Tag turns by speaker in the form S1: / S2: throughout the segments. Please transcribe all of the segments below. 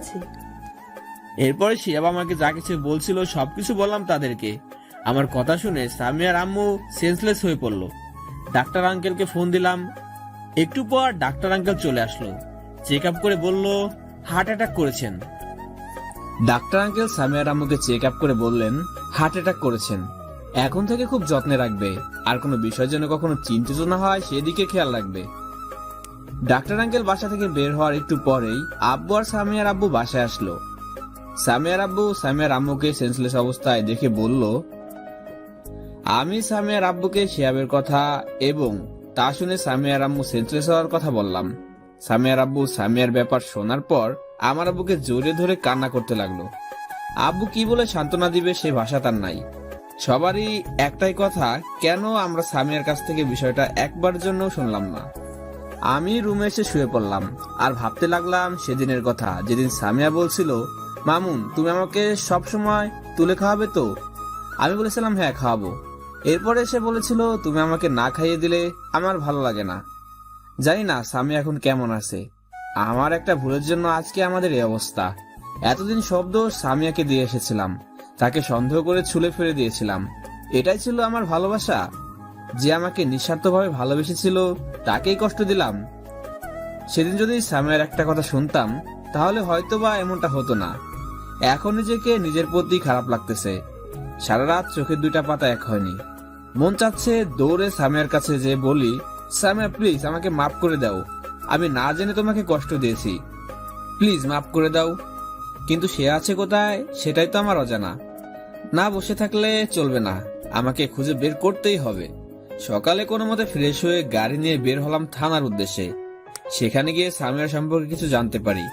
S1: হয়েছে?
S2: এরপরে শিহাব আমাকে যা কিছু বলছিল সবকিছু বললাম তাদেরকে। আমার কথা শুনে সামিয়ার আম্মু সেন্সলেস হয়ে পড়লো। ডাক্তার আঙ্কেলকে ফোন দিলাম। একটু পর ডাক্তার আঙ্কেল চলে আসলো। চেক আপ করে বলল হার্ট অ্যাটাক করেছেন। ডাক্তার আঙ্কেল সামিয়ার আম্মুকে চেক আপ করে বললেন হার্ট অ্যাটাক করেছেন, এখন থেকে খুব যত্নে রাখবে, আর কোনো বিষয় যেন কখনো চিন্তিত না হয় সেদিকে খেয়াল রাখবে। ডাক্তার আঙ্কেল বাসা থেকে বের হওয়ার একটু পরেই আব্বু আর সামিয়ার আব্বু বাসায় আসলো। সামিয়ার আব্বু সামিয়ার আম্মুকে সেন্সলেস অবস্থায় দেখে বলল, আমি সামিয়ার আব্বুকে শিহাবের কথা এবং তা শুনে সামিয়ার আম্মু সেন্সলেস হওয়ার কথা বললাম। সামিয়ার আব্বু সামিয়ার ব্যাপার শোনার পর আমার আব্বুকে জড়িয়ে ধরে কান্না করতে লাগলো। আব্বু কি বলে সান্ত্বনা দিবে সে ভাষা তার নাই। সবারই একটাই কথা, কেন আমরা সামিয়ার কাছ থেকে বিষয়টা একবার জন্য শুনলাম না। আমি রুমে এসে শুয়ে পড়লাম আর ভাবতে লাগলাম সেদিনের কথা, যেদিন সামিয়া বলছিল, মামুন তুমি আমাকে সব সময় তুলে খাওয়াবে তো? আমি বলেছিলাম হ্যাঁ খাওয়াবো। এরপরে সে বলেছিল তুমি আমাকে না খাইয়ে দিলে আমার ভালো লাগে না। জানি না সামিয়া এখন কেমন আছে। আমার একটা ভুলের জন্য আজকে আমাদের এই অবস্থা। এতদিন সব দোষ সামিয়াকে দিয়ে এসেছিলাম, তাকে সন্দেহ করে ছুলে ফেলে দিয়েছিলাম। এটাই ছিল আমার ভালোবাসা? যে আমাকে নিঃস্বার্থভাবে ভালোবেসেছিল তাকেই কষ্ট দিলাম? সেদিন যদি সামিয়ার একটা কথা শুনতাম তাহলে হয়তোবা এমনটা হতো না। এখন নিজেকে নিজের প্রতি খারাপ লাগতেছে। সারা রাত চোখের দুইটা পাতা এক হয়নি। মন চাচ্ছে দৌড়ে সামিয়ার কাছে যে বলি, সামিয়া প্লিজ আমাকে মাফ করে দাও, আমি না জেনে তোমাকে কষ্ট দিয়েছি, প্লিজ মাফ করে দাও। কিন্তু সে আছে কোথায় সেটাই তো আমার অজানা। না বসে থাকলে চলবে না, আমাকে খুঁজে বের করতেই হবে। সকালে কোনো মতে ফ্রেশ হয়ে গাড়ি নিয়ে বের হলাম থানার উদ্দেশ্যে। সেখানে গিয়ে সামিয়ার সম্পর্কে কিছু জানতে পারি।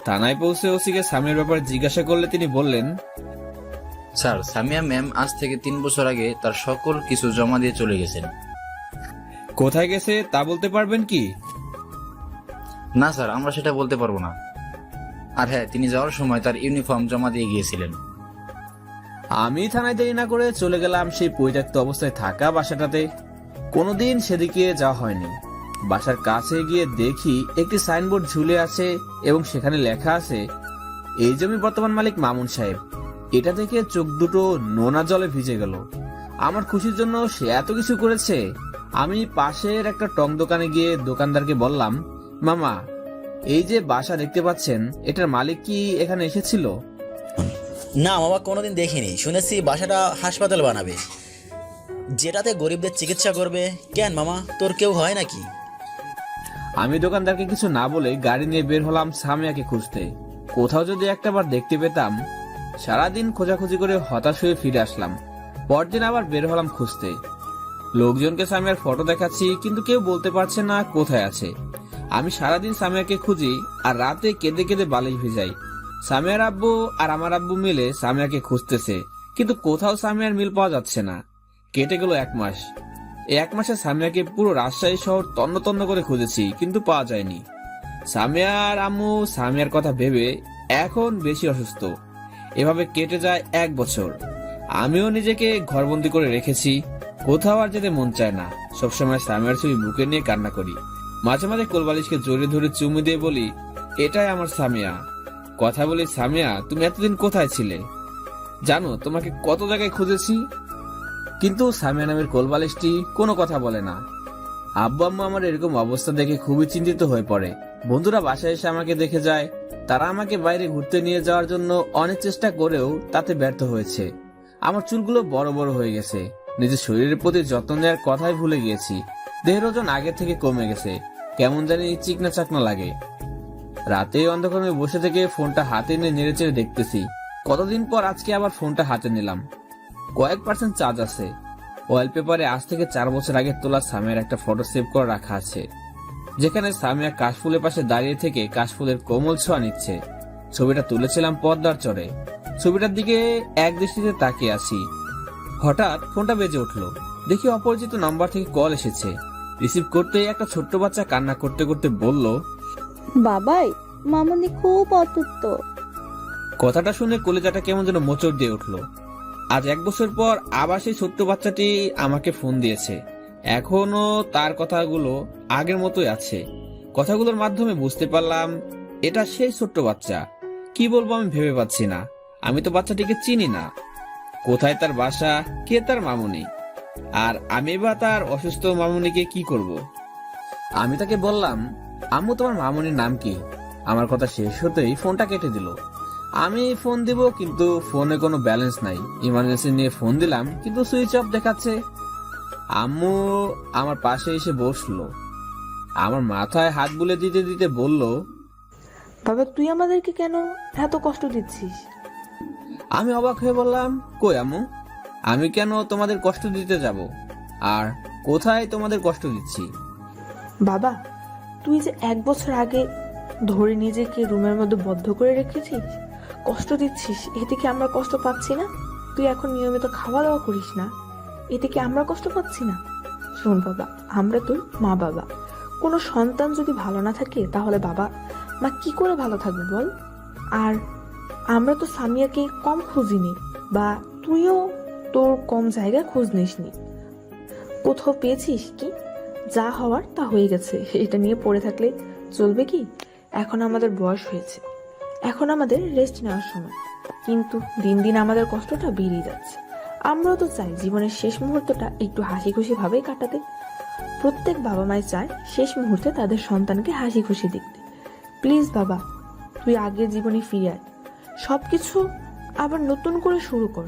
S2: থানায় পৌঁছে ওসিকে সামিয়ার ব্যাপারে জিজ্ঞাসা করলে তিনি বললেন,
S3: স্যার, সামিয়া ম্যাম আজ থেকে 3 বছর আগে তার সকল কিছু জমা দিয়ে চলে গেছেন।
S2: কোথায় গেছে তা বলতে পারবেন কি?
S3: না স্যার, আমরা সেটা বলতে পারবো না। আর হ্যাঁ, তিনি যাওয়ার সময় তার ইউনিফর্ম জমা দিয়ে গিয়েছিলেন।
S2: আমি থানায় দেরি না করে চলে গেলাম সেই পরিত্যক্ত অবস্থায় থাকা বাসাটাতে। কোনোদিন সেদিকে যাওয়া হয়নি। বাসার কাছে গিয়ে দেখি একটি সাইনবোর্ড ঝুলে আছে এবং সেখানে লেখা আছে, এই জমির বর্তমান মালিক মামুন সাহেব। এটা দেখে চোখ দুটো নোনা জলে ভিজে গেল। আমার খুশির জন্য সে এত কিছু করেছে। আমি পাশের একটা টং দোকানে গিয়ে দোকানদারকে বললাম, মামা এই যে বাসা দেখতে পাচ্ছেন এটার মালিক কি এখানে এসেছিল?
S4: না মামা, কোনোদিন দেখিনি। শুনেছি বাসাটা হাসপাতাল বানাবে, যেটাতে গরিবদের চিকিৎসা করবে। কেন মামা, তোর কেউ হয় নাকি?
S2: আমি দোকানদারকে কিছু না বলে গাড়ি নিয়ে বের হলাম সামিয়াকে খুঁজতে। কোথাও যদি একটাবার দেখতে পেতাম। সারাদিন খোঁজাখুঁজি করে হতাশ হয়ে ফিরে আসলাম। পরদিন আবার বের হলাম খুঁজতে। লোকজনকে সামিয়ার ফটো দেখাচ্ছি, কিন্তু কেউ বলতে পারছে না কোথায় আছে। আমি সারাদিন সামিয়াকে খুঁজি আর রাতে কেঁদে কেঁদে বালিশ ভিজাই। সামিয়ার আব্বু আর আমার আব্বু মিলে সামিয়াকে খুঁজতেছে, কিন্তু কোথাও সামিয়ার মিল পাওয়া যাচ্ছে না। কেটে গেল 1 মাস। এই 1 মাসে সামিয়াকে পুরো রাজশাহী শহর তন্ন তন্ন করে খুঁজেছি, কিন্তু পাওয়া যায়নি। সামিয়ার আম্মু সামিয়ার কথা ভেবে এখন বেশি অসুস্থ। এভাবে কেটে যায় 1 বছর। আমিও নিজেকে ঘরবন্দি করে রেখেছি। কোথাও আর যেতে মন চায় না। সবসময় সামিয়ার ছবি বুকে নিয়ে কান্না করি। মাঝে মাঝে কোলবালিশকে জড়িয়ে ধরে চুমু দিয়ে বলি, এটাই আমার সামিয়া। কথা বলি, সামিয়া তুমি এতদিন কোথায় ছিলে? জানো তোমাকে কত জায়গায় খুঁজেছি। কিন্তু সামিয়া নামের কোলবালিশটি কোনো কথা বলে না। আব্বু আম্মু আমার এরকম অবস্থা দেখে খুবই চিন্তিত হয়ে পড়ে। বন্ধুরা বাসায় এসে আমাকে দেখে যায়। তারা আমাকে বাইরে ঘুরতে নিয়ে যাওয়ার জন্য অনেক চেষ্টা করেও তাতে ব্যর্থ হয়েছে। আমার চুলগুলো বড় বড় হয়ে গেছে। নিজের শরীরের প্রতি যত্ন নেওয়ার কথাই ভুলে গিয়েছি। দেহের ওজন আগের থেকে কমে গেছে। কেমন জানি চিকনা চাকনা লাগে। রাতে অন্ধকারে বসে থেকে ফোনটা হাতে নিয়ে নেড়েচেড়ে দেখতেছি। কতদিন পর আজকে আবার ফোনটা হাতে নিলাম। কয়েক % চার্জ আছে। ওয়ালপেপারে আজ থেকে 4 বছর আগে তোলা সামিয়ার একটা ফটো সেভ করে রাখা আছে, যেখানে সামিয়া কাশফুলের পাশে দাঁড়িয়ে থেকে কাশফুলের কোমল ছোঁয়া নিচ্ছে। ছবিটা তুলেছিলাম পদ্মার চরে। ছবিটার দিকে এক দৃষ্টিতে তাকিয়ে আছি। হঠাৎ ফোনটা বেজে উঠলো। দেখি অপরিচিত নাম্বার থেকে কল এসেছে। রিসিভ করতেই একটা ছোট্ট বাচ্চা কান্না করতে করতে বলল,
S1: বাবাই, মামুনি খুব অসুস্থ।
S2: কথাটা শুনে কলিজাটা কেমন যেন মোচড় দিয়ে উঠলো। আজ 1 বছর পর আবার সেই ছোট্ট বাচ্চাটি আমাকে ফোন দিয়েছে। এখনো তার কথাগুলো আগের মতোই আছে। কথাগুলোর মাধ্যমে বুঝতে পারলাম এটা সেই ছোট্ট বাচ্চা। কি বলবো আমি ভেবে পাচ্ছি না। আমি তো বাচ্চাটিকে চিনি না, কোথায় তার বাসা, কে তার মামুনি, আর আমি বা তার অসুস্থ মামুনিকে কি করব। আমি তাকে বললাম, আম্মু তোমার মামুনির নাম কি? আমার কথা শেষ হতেই ফোনটা কেটে দিল। আমি ফোন দিব কিন্তু ফোনে কোনো ব্যালেন্স নাই। ইমার্জেন্সি নিয়ে ফোন দিলাম কিন্তু সুইচ অফ দেখাচ্ছে। আম্মু আমার পাশে এসে বসলো, আমার মাথায় হাত বুলে দিতে দিতে বলল,
S5: বাবা তুই আমাদেরকে কেন এত কষ্ট দিচ্ছিস?
S2: আমি অবাক হয়ে বললাম, কই আম্মু, আমি কেন তোমাদের কষ্ট দিতে যাব, আর কোথায় তোমাদের কষ্ট দিচ্ছি?
S5: বাবা তুই যে 1 বছর আগে ধরে নিজেকে রুমের মধ্যে বদ্ধ করে রেখেছিস, কষ্ট দিচ্ছিস, এতে কি আমরা কষ্ট পাচ্ছি না? তুই এখন নিয়মিত খাওয়া দাওয়া করিস না, এতে কি আমরা কষ্ট পাচ্ছি না? শোন বাবা, আমরা তোর মা বাবা। কোনো সন্তান যদি ভালো না থাকে তাহলে বাবা মা কি করে ভালো থাকবে বল? আর আমরা তো সামিয়াকে কম খুঁজিনি, বা তুইও তোর কম জায়গায় খোঁজ নিসনি। কোথাও পেয়েছিস কি? যা হওয়ার তা হয়ে গেছে, এটা নিয়ে পড়ে থাকলে চলবে কি? এখন আমাদের বয়স হয়েছে, এখন আমাদের রেস্ট নেওয়ার সময়। কিন্তু দিন দিন আমাদের কষ্টটা বেড়ে যাচ্ছে। আমরাও তো চাই জীবনের শেষ মুহূর্তটা একটু হাসি খুশি ভাবেই কাটাতে। প্রত্যেক বাবা মাই চায় শেষ মুহূর্তে তাদের সন্তানকে হাসি খুশি দেখতে। প্লিজ বাবা, তুই আগের জীবনে ফিরে আয়, সবকিছু আবার নতুন করে শুরু কর।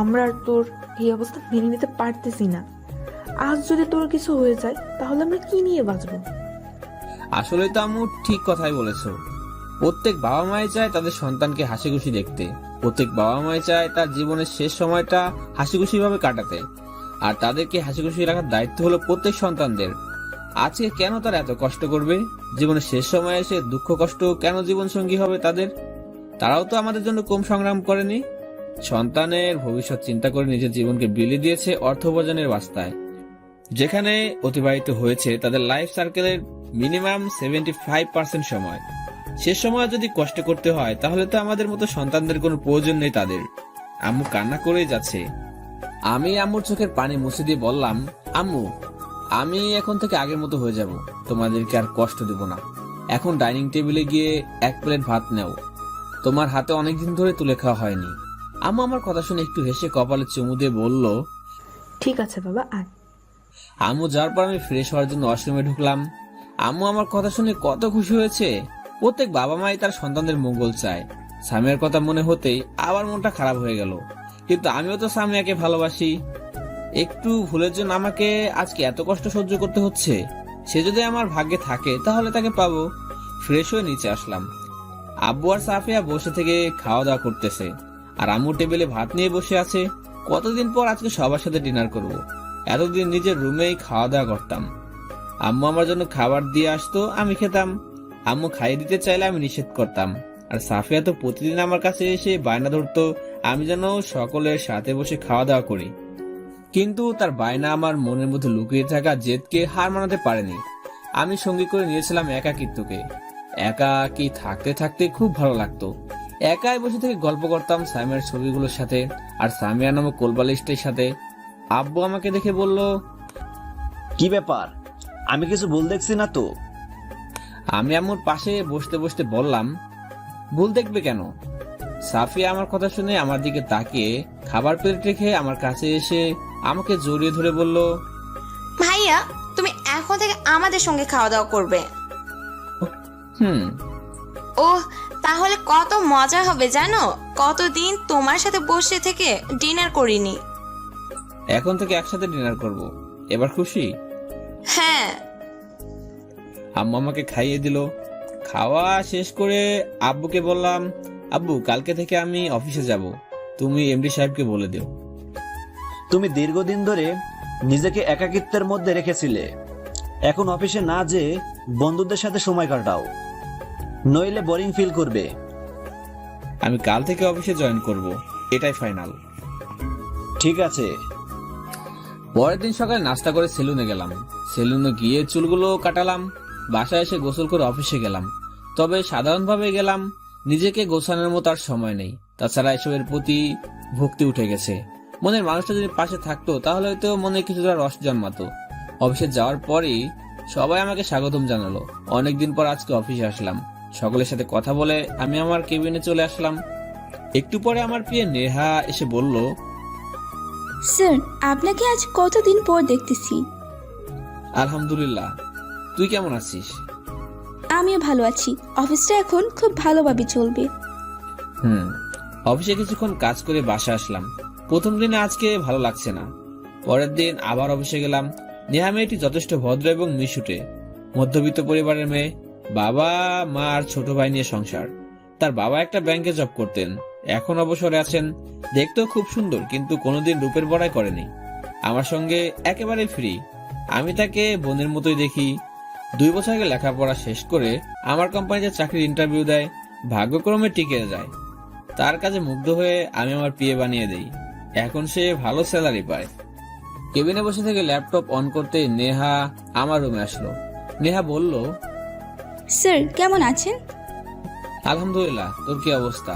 S5: আমরা আর তোর এই অবস্থা মেনে নিতে পারতেছি না। আজ যদি তোর কিছু হয়ে যায় তাহলে আমরা কি নিয়ে বাঁচবো?
S2: আসলে তো আম্মু ঠিক কথাই বলেছো। প্রত্যেক বাবা মাই চায় তাদের সন্তানকে হাসি খুশি দেখতে, প্রত্যেক বাবা মাই চায় তার জীবনের শেষ সময়টা হাসি খুশি ভাবে কাটাতে, আর তাদেরকে হাসি খুশি রাখার দায়িত্ব হলো প্রত্যেক সন্তানদের। আজকে কেন তারা এত কষ্ট করবে? জীবনের শেষ সময় এসে দুঃখ কষ্ট কেন জীবন সঙ্গী হবে তাদের? তারাও তো আমাদের জন্য কম সংগ্রাম করেনি। সন্তানের ভবিষ্যৎ চিন্তা করে নিজের জীবনকে বিলিয়ে দিয়েছে অর্থ উপার্জনের বাস্তায়, যেখানে অতিবাহিত হয়েছে তাদের লাইফ সার্কেলের মিনিমাম 75% সময়। শেষ সময় যদি কষ্ট করতে হয় তাহলে তো আমাদের মতো সন্তানদের কোনো প্রয়োজন নেই তাদের। আম্মু কান্না করেই যাচ্ছে। আমি আম্মুর চোখের পানি মুছে দিয়ে বললাম, আম্মু আমি এখন থেকে আগের মতো হয়ে যাব, তোমাদেরকে আর কষ্ট দেব না। এখন ডাইনিং টেবিলে গিয়ে 1 প্লেট ভাত নাও, তোমার হাতে অনেকদিন ধরে তুলে খাওয়া হয়নি। আম্মু আমার কথা শুনে একটু হেসে কপালে চুমু দিয়ে বলল,
S5: ঠিক আছে বাবা, আয়।
S2: আম্মু যাওয়ার পর আমি ফ্রেশ হওয়ার জন্য ওয়াশরুমে ঢুকলাম। আম্মু আমার কথা শুনে কত খুশি হয়েছে। প্রত্যেক বাবা মাই তার সন্তানদের মঙ্গল চায়। সামিয়ার কথা মনে হতেই আবার মনটা খারাপ হয়ে গেল, কিন্তু আমিও তো সামিয়াকে ভালোবাসি। একটু ভুলের জন্য আমাকে আজকে এত কষ্ট সহ্য করতে হচ্ছে। সে যদি আমার ভাগ্যে থাকে তাহলে তাকে পাবো। ফ্রেশ হয়ে নিচে আসলাম। আব্বু আর সাফিয়া বসে থেকে খাওয়া দাওয়া করতেছে, আর আম্মু টেবিলে ভাত নিয়ে বসে আছে। কতদিন পর আজকে সবার সাথে ডিনার করব। এতদিন নিজের রুমেই খাওয়া দাওয়া করতাম। আম্মু আমার জন্য খাবার দিয়ে আসতো, আমি খেতাম। আম্মু খাইয়ে দিতে চাইলে আমি নিষেধ করতাম। আর সাফিয়া তো প্রতিদিন আমার কাছে এসে বায়না ধরতো আমি যেন সকলের সাথে বসে খাওয়া দাওয়া করি, কিন্তু তার বায়না আমার মনের মধ্যে লুকিয়ে থাকা জেদকে হার মানাতে পারেনি। আমি সঙ্গী করে নিয়েছিলাম একাকিত্বকে। একাকি থাকতে থাকতে খুব ভালো লাগতো। একাই বসে থেকে গল্প করতাম সামিয়ার ছবিগুলোর সাথে আর সামিয়া নামক কোলবালিশটির সাথে। আব্বু আমাকে দেখে বলল,
S6: কি ব্যাপার, আমি কিছু ভুল দেখছি না তো?
S2: আমি আম্মুর পাশে বসতে বসতে বললাম, ভুল দেখবে কেন? সাফিয়া আমার কথা শুনে আমার দিকে তাকিয়ে খাবার প্লেট রেখে আমার কাছে এসে আমাকে জড়িয়ে ধরে বলল,
S7: ভাইয়া তুমি এখন থেকে আমাদের সঙ্গে খাওয়া দাওয়া করবে।
S2: হুম।
S7: ওহ, তাহলে কত মজা হবে জানো? কতদিন তোমার সাথে বসে থেকে ডিনার করিনি।
S2: এখন থেকে একসাথে ডিনার করব, এবার খুশি?
S7: হ্যাঁ।
S2: আম্মু আমাকে খাইয়ে দিল। খাওয়া শেষ করে আব্বুকে বললাম, আব্বু কালকে থেকে আমি অফিসে যাব, তুমি এমডি সাহেবকে বলে দিও।
S6: তুমি দীর্ঘদিন ধরে নিজেকে একাকিত্বের মধ্যে রেখেছিলে, এখন অফিসে না যেয়ে বন্ধুদের সাথে সময় কাটাও, নইলে বোরিং ফিল করবে।
S2: আমি কাল থেকে অফিসে জয়েন করব, এটাই ফাইনাল।
S6: ঠিক আছে।
S2: পরের দিন সকালে নাস্তা করে সেলুনে গেলাম। সেলুনে গিয়ে চুলগুলো কাটালাম। বাসায় এসে গোসল করে অফিসে গেলাম। তবে সাধারণভাবে গেলাম, নিজেকে গোছানোর মতো আর সময় নেই। তাছাড়া এসবের প্রতি ভক্তি উঠে গেছে। মনের মানুষটা যদি পাশে থাকতো তাহলে হয়তো মনে কিছুটা রস জন্মাতো। অফিসে যাওয়ার পরেই সবাই আমাকে স্বাগতম জানালো। অনেকদিন পর আজকে অফিসে আসলাম। সকলের সাথে কথা বলে আমি আমার কেবিনে চলে আসলাম। একটু পরে আমার প্রিয় নেহা এসে বলল,
S8: স্যার, আপনাকে আজ কতদিন পর দেখতেছি।
S2: আলহামদুলিল্লাহ, তুই কেমন আছিস?
S8: আমিও ভালো আছি। অফিসটা এখন খুব ভালোভাবে চলবে।
S2: অফিসে কিছুক্ষণ কাজ করে বাসা আসলাম। প্রথম দিনে আজকে ভালো লাগছে না। পরের দিন আবার অফিসে গেলাম। নেহা মেয়েটি যথেষ্ট ভদ্র এবং মিশুটে, মধ্যবিত্ত পরিবারের মেয়ে। বাবা মা আর ছোট ভাই নিয়ে সংসার। তার বাবা একটা ব্যাংকে জব করতেন, এখন অবসরে আছেন। দেখতেও খুব সুন্দর, কিন্তু কোনোদিন রূপের বড়াই করেনি। আমার সঙ্গে একেবারে ফ্রি। আমি তাকে বোনের মতোই দেখি। 2 বছর আগে লেখাপড়া শেষ করে আমার কোম্পানিতে চাকরির ইন্টারভিউ দেয়, ভাগ্যক্রমে টিকে যায়। তার কাজে মুগ্ধ হয়ে আমি আমার পিএ বানিয়ে দেই। এখন সে ভালো স্যালারি পায়। কেবিনে বসে থেকে ল্যাপটপ অন করতে নেহা আমার রুমে আসলো। নেহা বলল,
S8: স্যার, কেমন আছেন?
S2: আলহামদুলিল্লাহ, তোর কি অবস্থা?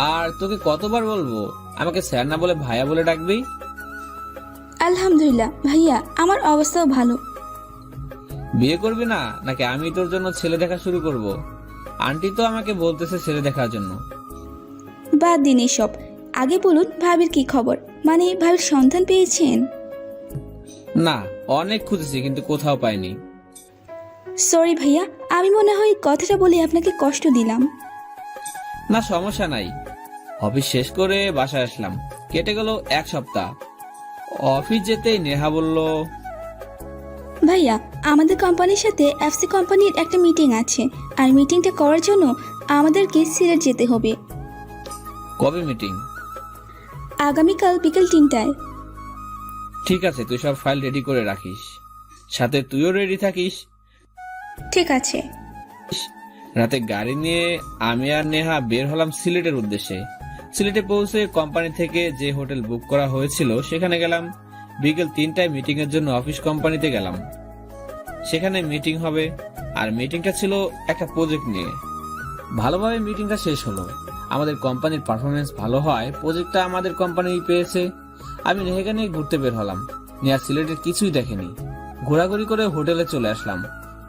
S2: আর তোকে কতবার বলবো আমাকে স্যার না বলে ভাইয়া বলে ডাকবি?
S8: আলহামদুলিল্লাহ ভাইয়া, আমার অবস্থাও ভালো।
S2: বিয়ে করবি না নাকি আমি তোর জন্য ছেলে দেখা শুরু করব? আন্টি তো আমাকে বলতেছে ছেলে দেখার জন্য।
S8: বাদ দিন এসব, আগে বলুন ভাবির কি খবর, মানে ভাবির সন্তান পেয়েছেন?
S2: না, অনেক খুঁজেছি কিন্তু কোথাও পাইনি।
S8: সরি ভাইয়া, আমি মনে হয় কথাটা বলে আপনাকে কষ্ট দিলাম।
S2: না, সমস্যা নাই। অফিস শেষ করে বাসায় আসলাম। কেটে গেল 1 সপ্তাহ। অফিস যেতেই নেহা বলল,
S8: ভাইয়া, আমাদের কোম্পানির সাথে এফসি কোম্পানির একটা মিটিং আছে, আর মিটিংটা করার জন্য আমাদেরকে সিলেট যেতে হবে।
S2: কবে মিটিং?
S8: আগামীকাল বিকেল 3টায়।
S2: ঠিক আছে, তুই সব ফাইল রেডি করে রাখিস, সাথে তুইও রেডি থাকিস।
S8: ঠিক আছে।
S2: রাতে গাড়ি নিয়ে আমি আর নেহা বের হলাম সিলেটের উদ্দেশ্যে। সিলেটে পৌঁছে কোম্পানি থেকে যে হোটেল বুক করা হয়েছিল সেখানে গেলাম। বিকেল 3টায় মিটিং এর জন্য অফিস কোম্পানিতে গেলাম। সেখানে মিটিং হবে, আর মিটিংটা ছিল একটা প্রজেক্ট নিয়ে। ভালোভাবে মিটিংটা শেষ হলো। আমাদের কোম্পানির পারফরমেন্স ভালো হয় প্রজেক্টটা আমাদের কোম্পানি পেয়েছে। আমি নেহাকে নিয়ে ঘুরতে বের হলাম। নেহা সিলেটের কিছুই দেখেনি। ঘোরাঘুরি করে হোটেলে চলে আসলাম।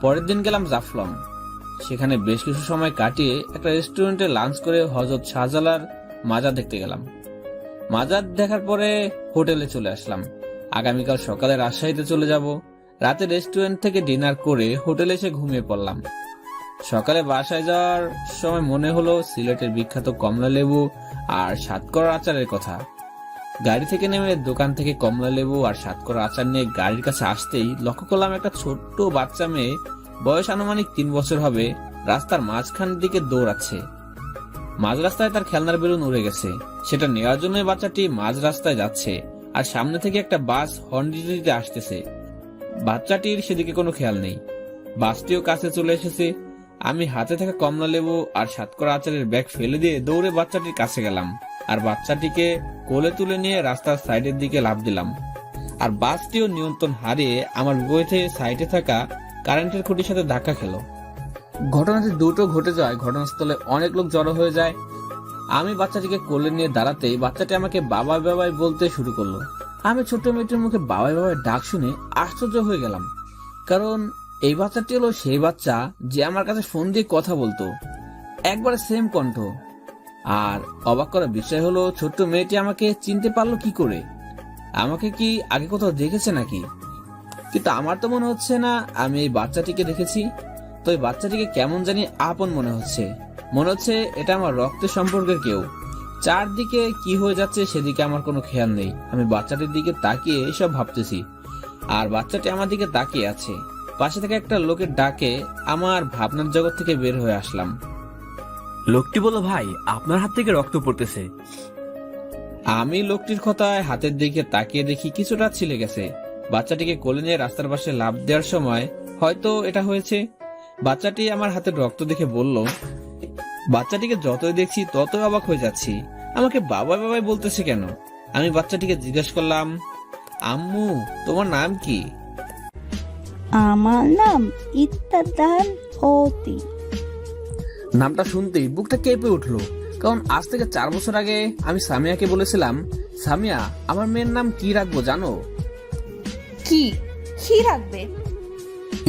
S2: পরের দিন গেলাম জাফলং। সেখানে বেশ কিছু সময় কাটিয়ে একটা রেস্টুরেন্টে লাঞ্চ করে হযরত শাহজালাল মাজার দেখতে গেলাম। মাজার দেখার পরে হোটেলে চলে আসলাম। আগামীকাল সকালে রাজশাহীতে চলে যাব। রাতে রেস্টুরেন্ট থেকে ডিনার করে হোটেলে এসে ঘুমিয়ে পড়লাম। সকালে বাসায় যাওয়ার সময় মনে হলো সিলেটের বিখ্যাত কমলা লেবু আর সাতকরা আচারের কথা। গাড়ি থেকে নেমে দোকান থেকে কমলা লেবু আর সাতকরা আচার নিয়ে গাড়ির কাছে আসতেই লক্ষ্য করলাম একটা ছোট্ট বাচ্চা মেয়ে, বয়স আনুমানিক 3 বছর হবে, রাস্তার মাঝখান দিকে দৌড়াচ্ছে। মাঝ রাস্তায় তার খেলনার বেলুন উড়ে গেছে। সেটা নেওয়ার জন্য বাচ্চাটি মাঝ রাস্তায় যাচ্ছে, আর সামনে থেকে একটা বাস হর্ন দিতে দিতে আসতেছে। বাচ্চাটির সেদিকে কোনো খেয়াল নেই। বাসটিও কাছে চলে এসেছে। আমি হাতে থাকা কমলা লেবু আর সাতকরা আচারের ব্যাগ ফেলে দিয়ে দৌড়ে বাচ্চাটির কাছে গেলাম, আর বাচ্চাটিকে কোলে তুলে নিয়ে রাস্তার সাইডের দিকে লাফ দিলাম। আর বাসটিও নিয়ন্ত্রণ হারিয়ে আমার বিপরীতে সাইডে থাকা কারেন্টের খুঁটির সাথে ধাক্কা খেলো। ঘটনাটি দুটো ঘটে যায়। ঘটনাস্থলে অনেক লোক জড়ো হয়ে যায়। আমি বাচ্চাটিকে কোলে নিয়ে দাঁড়াতেই বাচ্চাটি আমাকে বাবা বাবাই বলতে শুরু করলো। আমি ছোট্ট মেয়েটির মুখে বাবাই বাবাই ডাক শুনে আশ্চর্য হয়ে গেলাম, কারণ এই বাচ্চাটি হলো সেই বাচ্চা যে আমার কাছে ফোন দিয়ে কথা বলতো, একবারে সেম কণ্ঠ। আর অবাক করার বিষয় হলো ছোট্ট মেয়েটি আমাকে চিনতে পারলো কি করে? আমাকে কি আগে কোথাও দেখেছে নাকি? কিন্তু আমার তো মনে হচ্ছে না আমি এই বাচ্চাটিকে দেখেছি। তো এই বাচ্চাটিকে কেমন জানি আপন মনে হচ্ছে এটা আমার রক্তের সম্পর্কের কেউ। চারদিকে কি হয়ে যাচ্ছে সেদিকে আমার কোনো খেয়াল নেই। আমি বাচ্চাটির দিকে তাকিয়ে এসব ভাবতেছি, আর বাচ্চাটি আমার দিকে তাকিয়ে আছে। পাশে থেকে একটা লোকের ডাকে আমার ভাবনার জগৎ থেকে বের হয়ে আসলাম।
S9: লোকটি বলল, ভাই আপনার হাত থেকে রক্ত পড়তেছে।
S2: আমি লোকটির কথায় হাতের দিকে তাকিয়ে দেখি কিছুটা ছিলে গেছে। বাচ্চাটিকে কোলে নিয়ে রাস্তার পাশে লাফ দেওয়ার সময় হয়তো এটা হয়েছে। বাচ্চাটি আমার হাতের রক্ত দেখে বলল, বাচ্চাটিকে যতই দেখছি ততই অবাক হয়ে যাচ্ছি, আমাকে বাবা বাবাই বলতেছে কেন? আমি বাচ্চাটিকে জিজ্ঞেস করলাম, আম্মু তোমার নাম কি?
S1: আমার নাম ইত্তাদান অতি।
S2: নামটা শুনতেই বুকটা কেঁপে উঠলো, কারণ আজ থেকে 4 বছর আগে আমি সামিয়াকে বলেছিলাম, সামিয়া আমার মেয়ের নাম কি রাখবো জানো?
S5: কি রাখবে?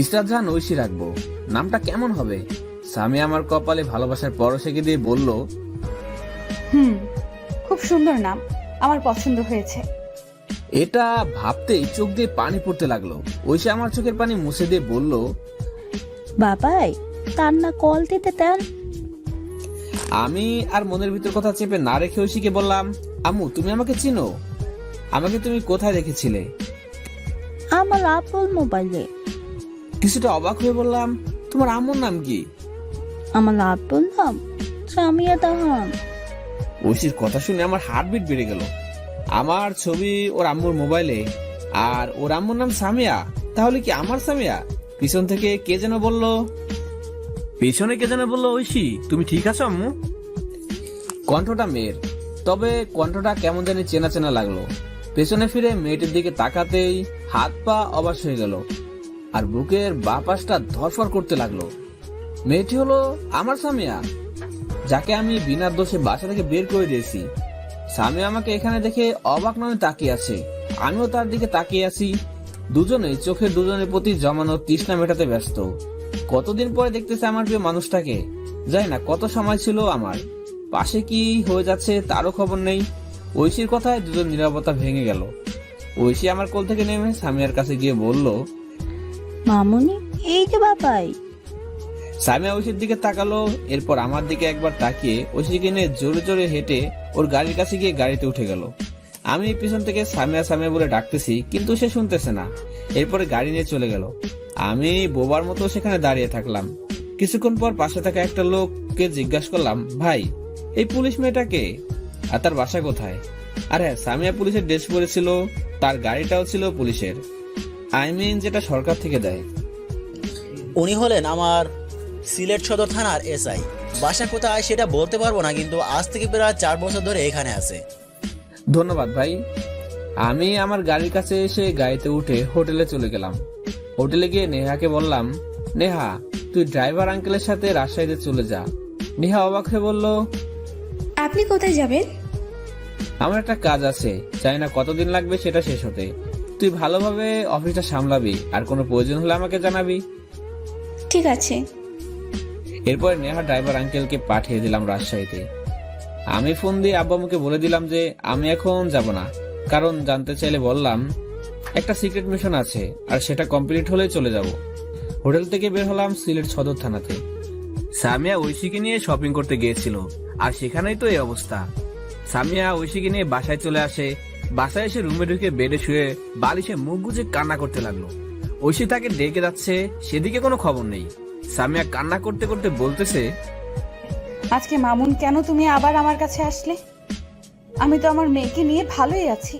S2: ইসরাত জাহান ঐশী রাখবো। নামটা কেমন হবে? সামিয়া আমার কপালে ভালোবাসার পরশ এঁকে দিয়ে বলল,
S1: খুব সুন্দর নাম, আমার পছন্দ হয়েছে।
S2: এটা ভাবতেই চোখ দিয়ে পানি পড়তে লাগলো। ঐশী আমার চোখের পানি মুছে দিয়ে বলল,
S1: বাবাই, তার না কল দিতে দেন।
S2: আমি আর মনের ভিতর কথা চেপে না রেখে ঐশীকে বললাম, আম্মু তুমি আমাকে চিনো? আমাকে তুমি কোথায় দেখেছিলে?
S1: আমার আপল মোবাইলে।
S2: কিছুটা অবাক হয়ে বললাম, তোমার আম্মুর নাম কি?
S1: আমার আপল নাম সামিয়া তাহান।
S2: ঐশীর কথা শুনে আমার হার্টবিট বেড়ে গেল। আমার ছবি ওর আম্মুর মোবাইলে, আর ওর আম্মুর নাম সামিয়া। তাহলে কি আমার সামিয়া? পিছন থেকে কে যেন বলল,
S9: পেছনে কে যেন বললো, ঐশী তুমি ঠিক আছো আম্মু?
S2: কণ্ঠটা মেয়ের, তবে কণ্ঠটা কেমন জানি চেনা চেনা লাগলো। পেছনে ফিরে মেয়েটির দিকে তাকাতেই হাত পা অবাস হয়ে গেল, আর বুকের বাঁ পাশটা ধরফর করতে লাগলো। মেয়েটি হলো আমার সামিয়া, যাকে আমি বিনা দোষে বাসা থেকে বের করে দিয়েছি। সামিয়া আমাকে এখানে দেখে অবাক নয় তাকিয়ে আছে, আমিও তার দিকে তাকিয়ে আছি। দুজনেই চোখের দুজনের প্রতি জমানো তৃষ্ণা মেটাতে ব্যস্ত। কতদিন পরে দেখতেছে আমার প্রিয় মানুষটাকে। জানি না কত সময় ছিল আমার পাশে, কি হয়ে যাচ্ছে তারও খবর নেই। ঐশীর কথায় দুজন নীরবতা ভেঙে গেল। ঐশী আমার কোল থেকে নেমে সামিয়ার কাছে গিয়ে বলল,
S1: মামুনি, এই যে বাবাই।
S2: সামিয়া ঐশীর দিকে তাকালো, এরপর আমার দিকে একবার তাকিয়ে ঐশীকে নিয়ে জোরে জোরে হেঁটে ওর গাড়ির কাছে গিয়ে গাড়িতে উঠে গেল। আমি পিছন থেকে সামিয়া সামিয়া বলে ডাকতেছি, কিন্তু সে শুনতেছে না। এরপরে গাড়ি নিয়ে চলে গেল। আমি বোবার মতো সেখানে দাঁড়িয়ে থাকলাম। কিছুক্ষণ পর পাশে থাকা একটা লোককে জিজ্ঞাসা করলাম, ভাই এই পুলিশ মেয়েটাকে, আর তার বাসা কোথায়? আর হ্যাঁ, সামিয়া পুলিশের ড্রেস পরেছিল, তার গাড়িটাও ছিল পুলিশের, যেটা সরকার থেকে দেয়।
S4: উনি হলেন আমার সিলেট সদর থানার এসআই। বাসা কোথায় সেটা বলতে পারবো না, কিন্তু আজ থেকে প্রায় 4 বছর ধরে এখানে আছে।
S2: ধন্যবাদ ভাই। আমি আমার গাড়ির কাছে এসে গাড়িতে উঠে হোটেলে চলে গেলাম। হোটেলে গিয়ে নেহাকে বললাম, নেহা তুই ড্রাইভার আঙ্কেলের সাথে রাজশাহীতে চলে যা। নেহা অবাক হয়ে বলল,
S8: আপনি কোথায় যাবেন?
S2: আমার একটা কাজ আছে, চাই না কতদিন লাগবে সেটা শেষ হতে। তুই ভালোভাবে অফিসটা সামলাবি, আর কোনো প্রয়োজন হলে আমাকে জানাবি।
S8: ঠিক আছে।
S2: এরপর নেহা ড্রাইভার আঙ্কেলকে পাঠিয়ে দিলাম রাজশাহীতে। আমি ফোন দিয়ে আব্বু আম্মুকে বলে দিলাম যে আমি এখন যাব না, কারণ জানতে চাইলে বললাম একটা সিক্রেট মিশন আছে, আর সেটা কমপ্লিট হলে চলে যাব। হোটেল থেকে বের হলাম সিলেট সদর থানাতে।
S9: সামিয়া ঐশীকে নিয়ে শপিং করতে গিয়েছিল, আর সেখানেই তো এই অবস্থা। সামিয়া ঐশীকে নিয়ে বাসায় চলে আসে। বাসায় এসে রুমে ঢুকে বেডে শুয়ে বালিশে মুখ গুজে কান্না করতে লাগলো। ঐশী তাকে ডেকে যাচ্ছে, সেদিকে কোনো খবর নেই। সামিয়া কান্না করতে করতে বলতেছে,
S1: আজকে মামুন, কেন তুমি আবার আমার কাছে আসলে? আমি তো আমার মেয়েকে নিয়ে ভালোই আছি।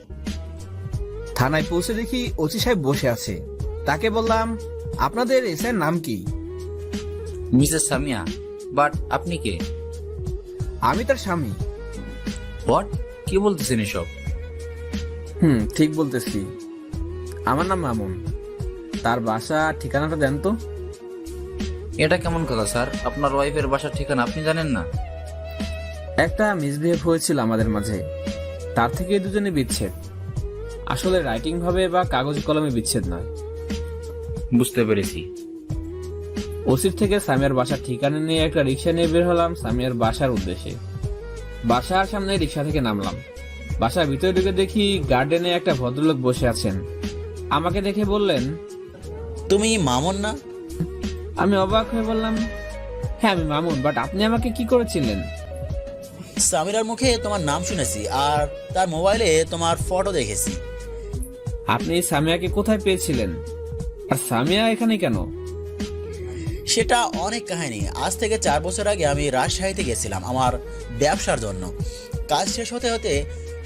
S2: থানায় পৌঁছে দেখি ওসি সাহেব বসে আছে। তাকে বললাম, আপনাদের এসআইয়ের নাম কি?
S3: মিসেস সামিয়া। বাট আপনি কে?
S2: আমি তার স্বামী।
S3: হোয়াট? কি বলতেছেন এসব?
S2: ঠিক বলতেছি। আমার নাম মামুন। তার বাসা ঠিকানাটা দেন তো।
S3: এটা কেমন কথা স্যার? আপনার ওয়াইফের বাসার ঠিকানা আপনি জানেন না?
S2: একটা মিসবিহেভ হয়েছিল আমাদের মাঝে, তার থেকে দুজনে বিচ্ছেদ। আসলে রাইটিং ভাবে বা কাগজ কলমে বিচ্ছেদ নয়।
S3: বুঝতে পেরেছি।
S2: ওসির থেকে সামিয়ার বাসার ঠিকানা নিয়ে একটা রিক্সা নিয়ে বের হলাম সামিয়ার বাসার উদ্দেশ্যে। বাসার সামনে রিক্সা থেকে নামলাম। বাসার ভিতরে ঢুকে দেখি গার্ডেনে একটা ভদ্রলোক বসে আছেন। আমাকে দেখে বললেন,
S4: তুমি মামুন না?
S2: আমি অবাক হয়ে বললাম, হ্যাঁ আমি মামুন, বাট আপনি আমাকে কি করেছিলেন?
S4: সামিরার মুখে তোমার নাম শুনেছি, আর তার মোবাইলে তোমার ফটো দেখেছি।
S2: আপনি সামিয়াকে কোথায় পেয়েছিলেন, আর সামিয়া এখানে কেন?
S4: সেটা অনেক কাহিনী। আজ থেকে 4 বছর আগে আমি রাজশাহীতে গেছিলাম আমার ব্যবসার জন্য। কাজ শেষ হতে হতে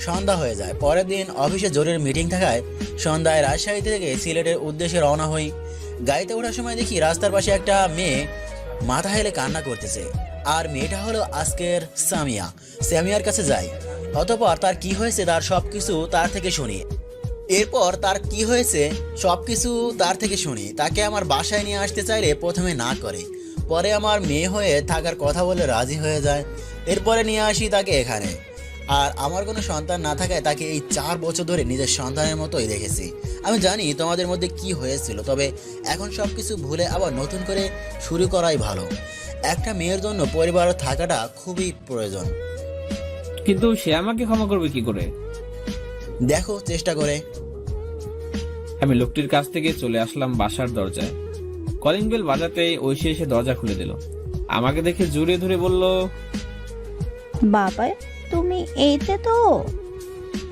S4: সন্ধ্যা হয়ে যায়। পরের দিন অফিসে জরুরি মিটিং থাকায় সন্ধ্যায় রাজশাহী থেকে সিলেটের উদ্দেশ্যে রওনা হই। গাড়িতে ওঠার সময় দেখি রাস্তার পাশে একটা মেয়ে মাথা হেলে কান্না করতেছে, আর মেয়েটা হলো আজকের সামিয়া। সামিয়ার কাছে যাই, অতঃপর তার কি হয়েছে তার সবকিছু তার থেকে শুনি। এরপর তার কি হয়েছে সবকিছু তার থেকে শুনি। তাকে আমার বাসায় নিয়ে আসতে চাইলে প্রথমে না করে, পরে আমার মেয়ে হয়ে থাকার কথা বলে রাজি হয়ে যায়। এরপরে নিয়ে আসি তাকে এখানে। আর আমার কোনো সন্তান না থাকায় তাকে এই 4 বছর ধরে নিজের সন্তানের মতোই দেখেছি। আমি জানি তোমাদের মধ্যে কি হয়েছিল, তবে এখন সব কিছু ভুলে আবার নতুন করে শুরু করাই ভালো। একটা মেয়ের জন্য পরিবার থাকাটা খুবই প্রয়োজন।
S9: কিন্তু সে আমাকে ক্ষমা করবে কি করে?
S4: দেখো চেষ্টা করে।
S9: আমি লোকটির কাছ থেকে চলে আসলাম বাসার দরজায়। কলিং বেল বাজাতেই ঐশী এসে দরজা খুলে দিল। আমাকে দেখে জড়িয়ে ধরে বলল,
S10: বাবা তুমি এইতে তো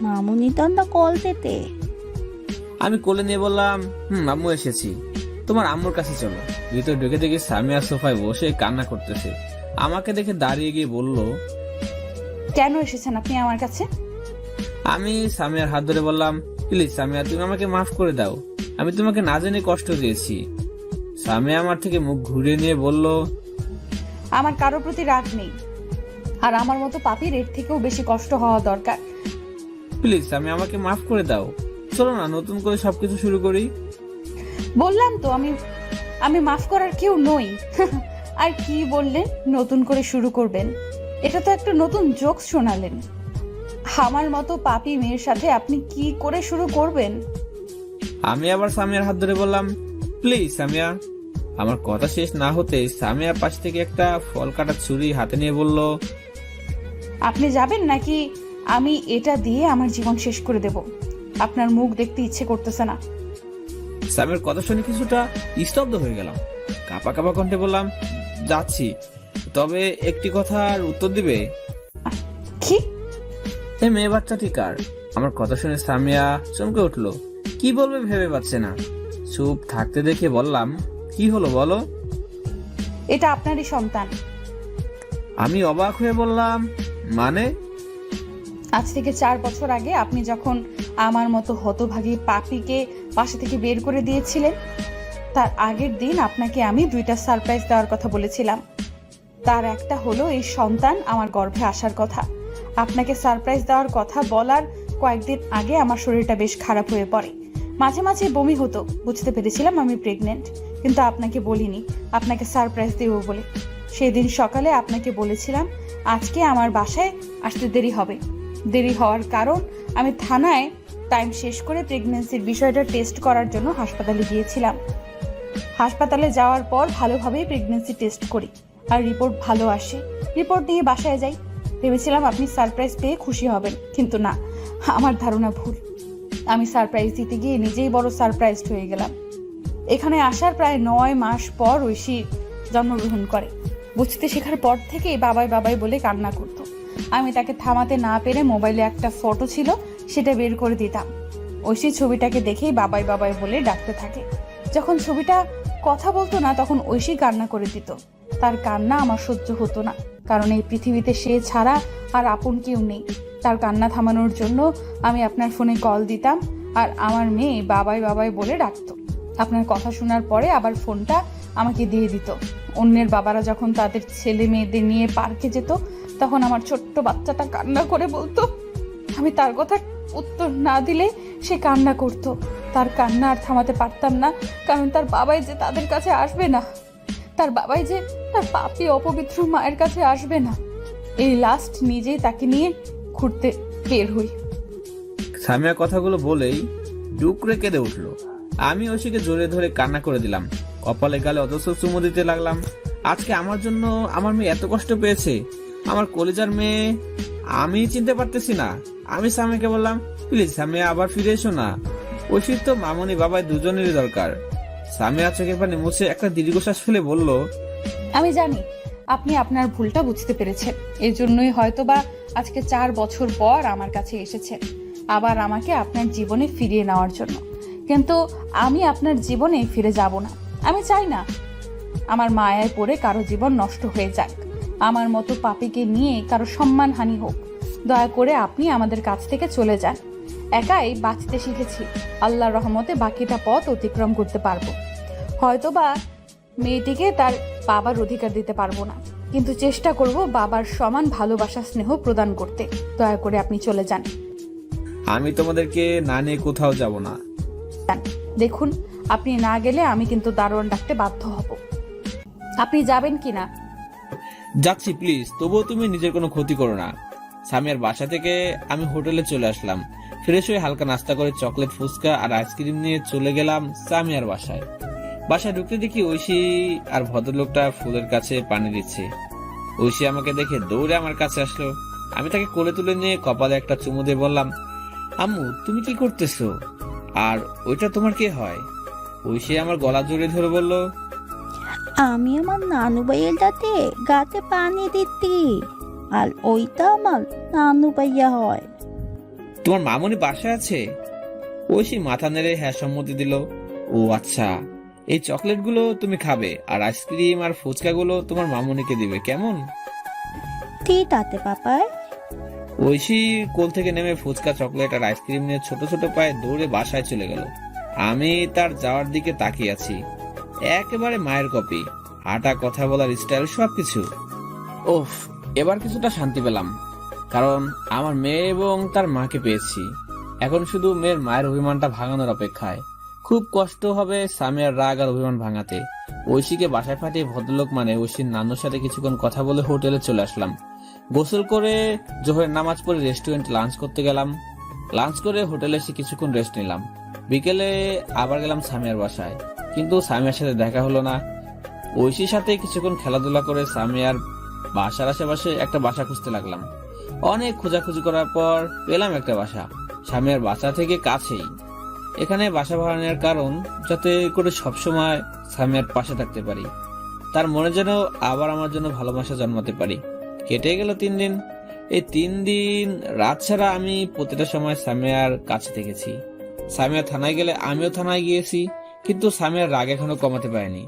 S10: মামুনি তন্দা কল দিতে।
S9: আমি কোলে নিয়ে বললাম, আম্মু এসেছি। তোমার আম্মুর কাছে চলো। ভিতরে ঢুকে দেখি সামিয়া সোফায় বসে কান্না করতেছে। আমাকে দেখে দাঁড়িয়ে গিয়ে বলল,
S1: কেন এসেছেন আপনি আমার কাছে?
S9: আমি সামিয়ার হাত ধরে বললাম, প্লিজ সামিয়া, তুমি আমাকে মাফ করে দাও। আমি তোমাকে না জেনে কষ্ট দিয়েছি। সামিয়া আমার থেকে মুখ ঘুরিয়ে নিয়ে বলল,
S1: আমার কারোর প্রতি রাগ নেই, আর আমার মতো পাপির এর থেকেও বেশি কষ্ট হওয়া দরকার।
S9: প্লিজ সামিয়া, আমাকে মাফ করে দাও। চলো না নতুন করে সবকিছু শুরু করি।
S1: বললাম তো আমি মাফ করার কেউ নই। আর কি বললেন নতুন করে শুরু করবেন? এটা তো একটা নতুন জোক শোনালেন। আমার মতো পাপী মেয়ের সাথে আপনি কি করে শুরু করবেন?
S9: আমি আবার সামিয়ার হাত ধরে বললাম, প্লিজ সামিয়া। আমার কথা শেষ না হতে সামিয়ার পাশ থেকে একটা ফল কাটার ছুরি হাতে নিয়ে বলল,
S1: আপনি যাবেন নাকি আমি এটা দিয়ে আমার জীবন শেষ করে দেব? আপনার মুখ দেখতে ইচ্ছে করতেছে না।
S9: সামিয়ার কথা শুনে কিছুটা স্তব্ধ হয়ে গেলাম। কাঁপা কাঁপা কণ্ঠে বললাম, যাচ্ছি, তবে একটি কথার উত্তর দিবে।
S1: কি?
S9: এই মেয়ে বাচ্চাটি কার? আমার কথা শুনে সামিয়া চমকে উঠলো। কি বলবে ভেবে পাচ্ছে না। চুপ থাকতে দেখে বললাম, কি হলো বলো।
S1: এটা আপনারই সন্তান।
S9: আমি অবাক হয়ে বললাম, মানে?
S1: আজ থেকে 4 বছর আগে আপনি যখন আমার মতো হতভাগী পাপীকে বাসা থেকে বের করে দিয়েছিলেন, তার আগের দিন আপনাকে আমি 2টা সারপ্রাইজ দেওয়ার কথা বলেছিলাম। তার একটা হলো এই সন্তান আমার গর্ভে আসার কথা। আপনাকে সারপ্রাইজ দেওয়ার কথা বলার কয়েকদিন আগে আমার শরীরটা বেশ খারাপ হয়ে পড়ে। মাঝে মাঝে বমি হতো। বুঝতে পেরেছিলাম আমি প্রেগনেন্ট, কিন্তু আপনাকে বলিনি আপনাকে সারপ্রাইজ দেব বলে। সেদিন সকালে আপনাকে বলেছিলাম আজকে আমার বাসায় আসতে দেরি হবে। দেরি হওয়ার কারণ, আমি থানায় টাইম শেষ করে প্রেগনেন্সির বিষয়টা টেস্ট করার জন্য হাসপাতালে গিয়েছিলাম। হাসপাতালে যাওয়ার পর ভালোভাবেই প্রেগনেন্সি টেস্ট করি, আর রিপোর্ট ভালো আসে। রিপোর্ট নিয়ে বাসায় যাই। ভেবেছিলাম আপনি সারপ্রাইজ পেয়ে খুশি হবেন, কিন্তু না, আমার ধারণা ভুল। আমি সারপ্রাইজ দিতে গিয়ে নিজেই বড় সারপ্রাইজড হয়ে গেলাম। এখানে আসার প্রায় 9 মাস পর ঐশী জন্মগ্রহণ করে। বুঝতে শেখার পর থেকেই বাবাই বাবাই বলে কান্না করতো। আমি তাকে থামাতে না পেরে মোবাইলে একটা ফটো ছিল, সেটা বের করে দিতাম। ঐশী ছবিটাকে দেখেই বাবাই বাবাই বলে ডাকতে থাকে। যখন ছবিটা কথা বলতো না তখন ঐশী কান্না করে দিত। তার কান্না আমার সহ্য হতো না, কারণ এই পৃথিবীতে সে ছাড়া আর আপন কেউ নেই। তার কান্না থামানোর জন্য আমি আপনার ফোনে কল দিতাম, আর আমার মেয়ে বাবাই বাবাই বলে ডাকতো। আপনার কথা শোনার পরে আবার ফোনটা আমাকে দিয়ে দিত। অন্যের বাবারা যখন তাদের ছেলে মেয়েদের নিয়ে পার্কে যেত, তখন আমার ছোট্ট বাচ্চাটা কান্না করে বলতো। আমি তার কথা উত্তর না দিলে সে কান্না করতো। তার কান্না আর থামাতে পারতাম না, কারণ তার বাবাই যে তাদের কাছে আসবে না। তার বাবাই যে তার পাপী অপবিত্র মায়ের কাছে আসবে না। এই লাস্ট নিজেই তাকে নিয়ে ঘুরতে বের হই।
S9: সামিয়া কথাগুলো বলেই ডুকরে কেঁদে উঠলো। আমি ঐশীকে জোরে ধরে কান্না করে দিলাম। কপালে গালে অজস্র চুমু দিতে লাগলাম। আজকে আমার জন্য আমার মেয়ে এত কষ্ট পেয়েছে, আমার কলিজার মেয়ে। আমি চিনতে পারতেছি না। আমি সামিয়াকে বললাম, প্লিজ সামিয়া, আবার ফিরে এসো না। ঐশীর তো মামনি বাবাই দুজনেরই দরকার। সামিয়া চোখের পানি মুছে একটা দীর্ঘশ্বাস ফেলে বলল,
S1: আমি জানি আপনি আপনার ভুলটা বুঝতে পেরেছেন। এই জন্যই হয়তোবা আজকে 4 বছর পর আমার কাছে এসেছেন, আবার আমাকে আপনার জীবনে ফিরিয়ে নেওয়ার জন্য। কিন্তু আমি আপনার জীবনে ফিরে যাব না। আমি চাই না আমার মায়ায় পড়ে কারো জীবন নষ্ট হয়ে যাক, আমার মতো পাপীকে নিয়ে কারো সম্মানহানি হোক। দয়া করে আপনি আমাদের কাছ থেকে চলে যান। একাই বাঁচতে শিখেছি, আল্লাহর রহমতে বাকিটা পথ অতিক্রম করতে পারবো। হয়তোবা মেয়েটিকে তার বাবার অধিকার দিতে পারবো না, কিন্তু চেষ্টা করব বাবার সমান ভালোবাসা স্নেহ প্রদান করতে। দয়া করে আপনি চলে যান।
S9: আমি তোমাদেরকে না নিয়ে কোথাও যাব না।
S1: দেখুন, আপনি না গেলে আমি কিন্তু দারোয়ান ডাকতে বাধ্য হব। আপনি যাবেন কি না?
S9: যাচ্ছি, প্লিজ। তবুও তুমি নিজের কোনো ক্ষতি করো না।
S2: সামিয়ার বাসা থেকে আমি হোটেলে চলে আসলাম। ফ্রেশ হয়ে হালকা নাস্তা করে চকলেট, ফুচকা আর আইসক্রিম নিয়ে চলে গেলাম সামিয়ার বাসায়। বাসায় ঢুকতে দেখি ঐশী আর ভদ্রলোকটা ফুলের কাছে পানি দিচ্ছে। ঐশী আমাকে দেখে দৌড়ে আমার কাছে আসলো। আমি তাকে কোলে তুলে নিয়ে কপালে একটা চুমু দিয়ে বললাম, আম্মু তুমি কি করতেছো? আর ওইটা তোমার কে হয়? ঐশী আমার গলা জড়িয়ে ধরে বলল,
S10: আমি আমার নানু ভাইয়ের গাতে পানি দিতি, আর ওইটা আমার নানু ভাইয়া হয়।
S2: তোমার মামুনি বাসায় আছে? ঐশী মাথা নেড়ে হ্যাঁ সম্মতি দিল। ও আচ্ছা, এই চকলেটগুলো তুমি খাবে আর আইসক্রিম আর ফুচকাগুলো তোমার মামুনিকে দিবে, কেমন?
S10: ঠিক আছে পাপাই।
S2: ঐশী কোল থেকে নেমে ফুচকা, চকলেট আর আইসক্রিম নিয়ে ছোট ছোট পায়ে দৌড়ে বাসায় চলে গেল। আমি তার যাওয়ার দিকে তাকিয়ে আছি। একেবারে মায়ের কপি, হাঁটা, কথা বলার স্টাইল সবকিছু। ওফ, এবার কিছুটা শান্তি পেলাম, কারণ আমার মেয়ে এবং তার মাকে পেয়েছি। এখন শুধু মেয়ের মায়ের অভিমানটা ভাঙানোর অপেক্ষায়। খুব কষ্ট হবে সামিয়ার রাগ আর অভিমান ভাঙাতে। ঐশীকে বাসায় পাঠিয়ে ভদ্রলোক মানে ঐশীর নানুর সাথে কিছুক্ষণ কথা বলে হোটেলে চলে আসলাম। গোসল করে জোহরের নামাজ পড়ে রেস্টুরেন্ট লাঞ্চ করতে গেলাম। লাঞ্চ করে হোটেলে এসে কিছুক্ষণ রেস্ট নিলাম। বিকেলে আবার গেলাম সামিয়ার বাসায়, কিন্তু সামিয়ার সাথে দেখা হলো না। ঐশীর সাথে কিছুক্ষণ খেলাধুলা করে সামিয়ার বাসার আশেপাশে একটা বাসা খুঁজতে লাগলাম। অনেক খোঁজাখুঁজি করার পর পেলাম একটা বাসা, সামিয়ার বাসা থেকে কাছেই। এখানে বাসা ভাড়া নেওয়ার কারণ যাতে করে সবসময় সামিয়ার পাশে থাকতে পারি, তার মনে যেন আবার আমার জন্য ভালোবাসা জন্মাতে পারি। কেটে গেল 3 দিন। এই 3 দিন রাত ছাড়া আমি প্রতিটা সময় সামিয়ার কাছে থেকেছি। সামিয়া থানায় গেলে আমিও থানায় গিয়েছি, কিন্তু সামিয়ার রাগ এখনো কমাতে পারেনি।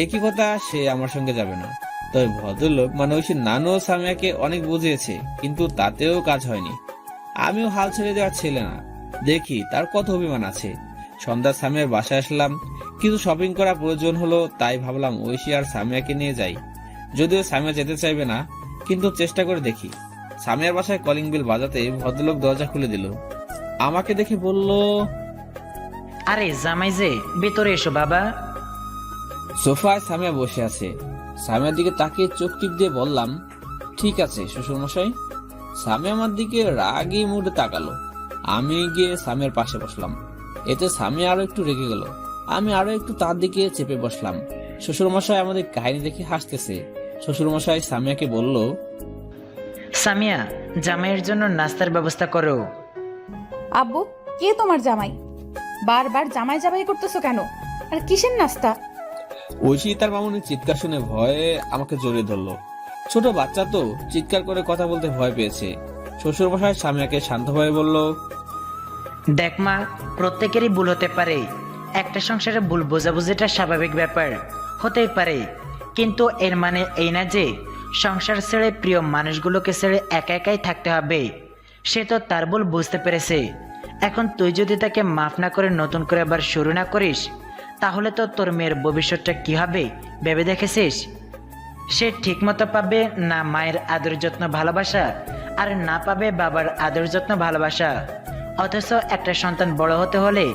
S2: একই কথা, সে আমার সঙ্গে যাবে না। তবে ভদ্রলোক মানে ঐশীর নানু সামিয়াকে অনেক বুঝিয়েছে, কিন্তু তাতেও কাজ হয়নি। আমিও হাল ছেড়ে দেওয়ার ছেলে না, দেখি তার কত অভিমান আছে। সন্ধ্যা সামিয়ার বাসায় আসলাম, কিছু শপিং করা প্রয়োজন হলো, তাই ভাবলাম ঐশী আর সামিয়াকে নিয়ে যাই। যদিও সামিয়া যেতে চাইবে না, কিন্তু চেষ্টা করে দেখি। সামিয়ার বাসায় কলিং বেল বাজাতে ভদ্রলোক দরজা খুলে দিল। আমাকে দেখে বলল,
S11: আরে জামাই যে, ভেতরে এসো বাবা।
S2: সোফায় সামিয়া বসে আছে। সামিয়ার দিকে তাকিয়ে চোখ টিপ দিয়ে বললাম, ঠিক আছে শ্বশুর মশাই। সামিয়া আমার দিকে রাগী মুডে তাকালো। আমি গিয়ে সামিয়ার পাশে বসলাম। এতে সামিয়া আরো একটু রেগে গেল। আমি আরো একটু তার দিকে চেপে বসলাম। শ্বশুর মশাই আমাদের কাহিনী দেখে হাসতেছে। শ্বশুর মশাই সামিয়াকে বলল,
S11: সামিয়া, জামাইয়ের জন্য নাস্তার ব্যবস্থা করো।
S1: আব্বু, কে তোমার জামাই? বারবার জামাই জামাই করতেছো কেন? আর কিসের নাস্তা?
S2: ঐশী তার মামুনির চিৎকার শুনে ভয়ে আমাকে জড়িয়ে ধরলো। ছোট বাচ্চা তো, চিৎকার করে কথা বলতে ভয় পেয়েছে। শ্বশুর মশাই সামিয়াকে শান্তভাবে বলল,
S11: দেখ মা, প্রত্যেকেরই ভুল হতে পারে। একটা সংসারে ভুল বোঝাবুঝিটা স্বাভাবিক ব্যাপার, হতেই পারে। কিন্তু এর মানে এই না যে সংসার ছেড়ে, প্রিয় মানুষগুলোকে ছেড়ে একা একাই থাকতে হবে। সে তো তার ভুল বুঝতে পেরেছে। এখন তুই যদি তাকে মাফ না করে নতুন করে আবার শুরু না করিস, তাহলে তো তোর মেয়ের ভবিষ্যৎটা কি হবে ভেবে দেখেছিস? সে ঠিকমতো পাবে না মায়ের আদর যত্ন ভালোবাসা, আর না পাবে বাবার আদর যত্ন ভালোবাসা। অথচ একটা সন্তান বড় হতে হলে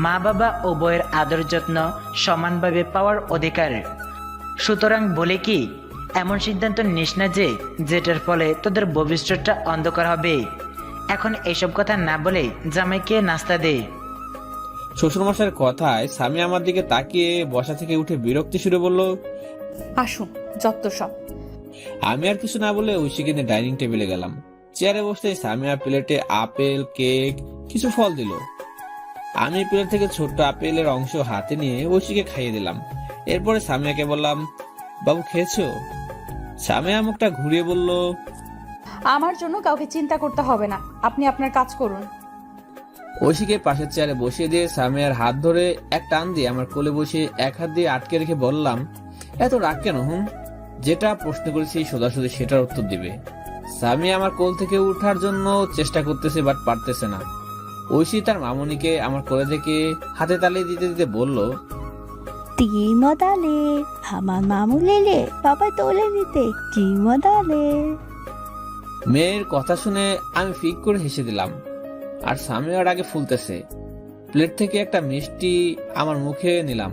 S11: মা বাবা ও বইয়ের আদর যত্ন সমানভাবে পাওয়ার অধিকার। সুতরাং বলে কি, এমন সিদ্ধান্ত নিস না যে যেটার ফলে তোদের ভবিষ্যৎটা অন্ধকার হবে। এখন এইসব কথা না বলে জামাইকে নাস্তা দে।
S2: শ্বশুরমশাইয়ের কথায় সামিয়া আমার দিকে তাকিয়ে বসা থেকে উঠে বিরক্তি সুরে বলল,
S1: আসুন, যত সব।
S2: আমি আর কিছু না বলে ঐশীকে নিয়ে ডাইনিং টেবিলে গেলাম। চেয়ারে বসতে সামিয়া প্লেটে আপেল, কেক, কিছু ফল দিল। আমি প্লেট থেকে ছোট্ট আপেলের অংশ হাতে নিয়ে ঐশীকে খাইয়ে দিলাম। এরপরে সামিয়াকে বললাম, বাবু খেয়েছো? সামিয়া মুখটা ঘুরিয়ে বলল,
S1: আমার জন্য কাউকে চিন্তা করতে হবে না, আপনি আপনার কাজ করুন।
S2: ঐশীকে পাশের চেয়ারে বসিয়ে দিয়ে সামিয়ার হাত ধরে এক টান দিয়ে আমার কোলে বসিয়ে এক হাত দিয়ে আটকে রেখে বললাম, এত রাগ কেন? যেটা প্রশ্ন করেছি সোজাসুজি সেটার উত্তর দিবে। সামিয়া আমার কোল থেকে উঠার জন্য চেষ্টা করতেছে, বাট পারতেছে না। ঐশী তার মামুনিকে আমার কোলে থেকে হাতে তালি দিতে দিতে বলল,
S10: কি মদালে, আমার মামু লেলে বাবা তোলে নিতে, কি মদালে।
S2: মেয়ের কথা শুনে আমি ফিক করে হেসে দিলাম। আর সামিয়ার আগে ফুলতেছে। প্লেট থেকে একটা মিষ্টি আমার মুখে নিলাম।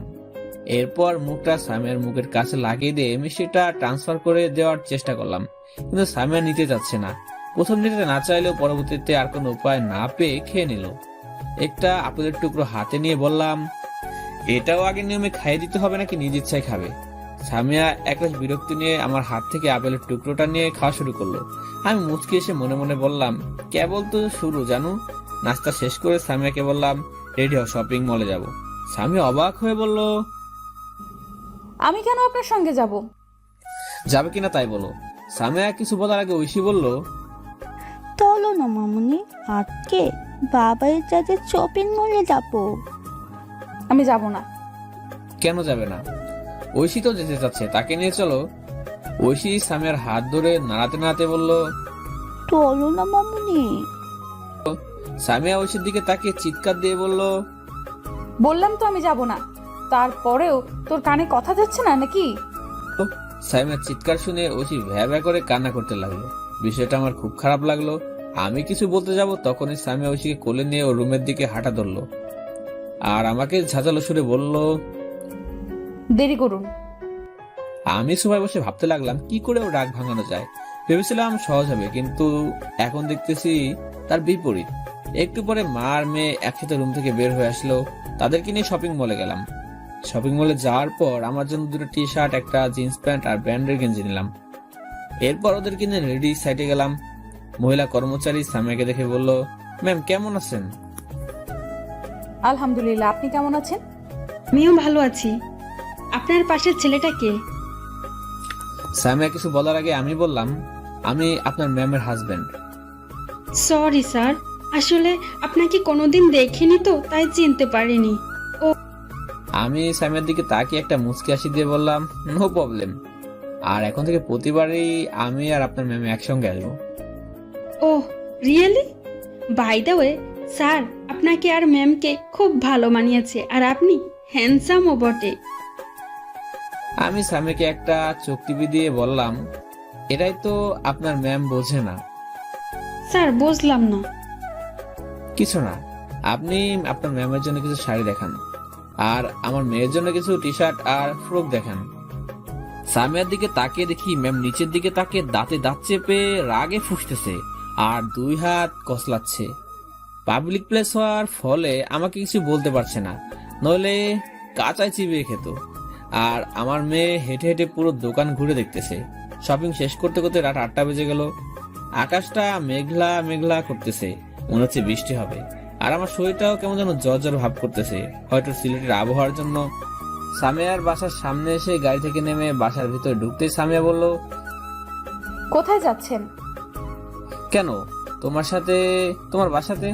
S2: এরপর মুখটা সামিয়ার মুখের কাছে লাগিয়ে দিয়ে মিষ্টিটা ট্রান্সফার করে দেওয়ার চেষ্টা করলাম, কিন্তু সামিয়া নিতে যাচ্ছে না। প্রথম নিতে না চাইলেও পরবর্তীতে আর কোনো উপায় না পেয়ে খেয়ে নিল। একটা আপেলের টুকরো হাতে নিয়ে বললাম, এটাও আগে নিয়মে খাইয়ে দিতে হবে নাকি নিজ ইচ্ছায় খাবে? সামিয়া একরাশ বিরক্তি নিয়ে আমার হাত থেকে আপেলের টুকরোটা নিয়ে খাওয়া শুরু করলো। আমি মুচকি এসে মনে মনে বললাম, কেবল তো শুরু জানু। নাস্তা শেষ করে সামিয়াকে বললাম, রেডি হও, শপিং মলে যাব। সামিয়া অবাক হয়ে বলল,
S1: আমি কেন আপনার সঙ্গে যাব?
S2: যাবে কিনা তাই বলো। সামিয়া কিছু বলার আগে ঐশী বলল,
S10: চলো না মামুনি, আজকে বাবার সাথে শপিং মলে যাবো।
S1: আমি যাব না।
S2: কেন যাবে না? ঐশী তো যেতে চাচ্ছে, তাকে নিয়ে চলো। ঐশী সামিয়ার হাত ধরে নাড়াতে নাড়াতে বলল,
S10: চলো না মামুনি।
S2: সামিয়া ঐশীর দিকে তাকিয়ে চিৎকার দিয়ে বলল,
S1: বললাম তো আমি যাব না। তারপরেও তোর কানে কথা যাচ্ছে না নাকি?
S2: সামিয়ার চিৎকার শুনে ঐশী ভ্যা ভ্যা করে কান্না করতে লাগলো। বিষয়টা আমার খুব খারাপ লাগলো। আমি কিছু বলতে যাব তখনই সামিয়া ঐশীকে কোলে নিয়ে ও রুমের দিকে হাঁটা ধরলো আর আমাকে ঝাঁঝালো সুরে বলল,
S1: দেরি করুন।
S2: আমি সবাই বসে ভাবতে লাগলাম কি করে ও রাগ ভাঙানো যায়। ভেবেছিলাম সহজ হবে, কিন্তু এখন দেখতেছি তার বিপরীত। একটু পরে মা আর মেয়ে একসাথে রুম থেকে বের হয়ে আসলো। তাদেরকে নিয়ে শপিং মলে গেলাম। শপিং মলে যাওয়ার পর আমার জন্য দুটো টি শার্ট, একটা জিন্স প্যান্ট আর ব্র্যান্ডের গেঞ্জি নিলাম। এরপর ওদের কিনে রেডি সাইডে গেলাম। মহিলা কর্মচারী সামিয়াকে দেখে বলল, ম্যাম কেমন আছেন?
S1: আলহামদুলিল্লাহ, আপনি কেমন আছেন?
S12: আমিও ভালো আছি। আপনার পাশের ছেলেটা কে?
S2: সামিয়া কিছু বলার আগে আমি বললাম, আমি আপনার ম্যামের হাজবেন্ড।
S12: সরি স্যার, আসলে আপনাকে কোনোদিন দেখিনি তো তাই চিনতে পারিনি।
S2: আমি সামিয়ার দিকে তাকিয়ে একটা মুচকি হাসি দিয়ে বললাম, নো প্রবলেম। আর এখন থেকে প্রতিবারই আমি আর আপনার ম্যাম একসঙ্গে আসবো।
S12: Oh really? By the way sir, আপনাকে আর ম্যামকে খুব ভালো মানিয়েছে, আর আপনি হ্যান্ডসামও বটে।
S2: আমি সামিয়াকে একটা চোখ টিপি দিয়ে বললাম, এটাই তো আপনার ম্যাম বোঝে না।
S12: স্যার বুঝলাম না।
S2: কিছু না, আপনি আপনার ম্যামের জন্য কিছু শাড়ি দেখান আর আমার মেয়ের জন্য কিছু টি শার্ট আর ফ্রক দেখান। সামিয়ার দিকে তাকিয়ে দেখি ম্যাম নিচের দিকে তাকিয়ে দাঁতে দাঁত চেপে রাগে ফুঁসতেছে আর দুই হাত কসলাচ্ছে। পাবলিক প্লেস হওয়ার ফলে আমাকে কিছু বলতে পারছে না, নইলে কাঁচায় চিবিয়ে খেত। আর আমার মেয়ে হেঁটে হেঁটে পুরো দোকান ঘুরে দেখতেছে। শপিং শেষ করতে করতে রাত 8টা বেজে গেল। আকাশটা মেঘলা মেঘলা করতেছে, মনে হচ্ছে বৃষ্টি হবে। আর আমার শরীরটাও কেমন যেন জ্বর জ্বর ভাব করতেছে, হয়তো সিলেটের আবহাওয়ার জন্য। সামিয়ার বাসার সামনে এসে গাড়ি থেকে নেমে বাসার ভিতরে ঢুকতেই সামিয়া বলল,
S1: কোথায় যাচ্ছেন?
S2: কেন, তোমার সাথে, তোমার বাসাতে।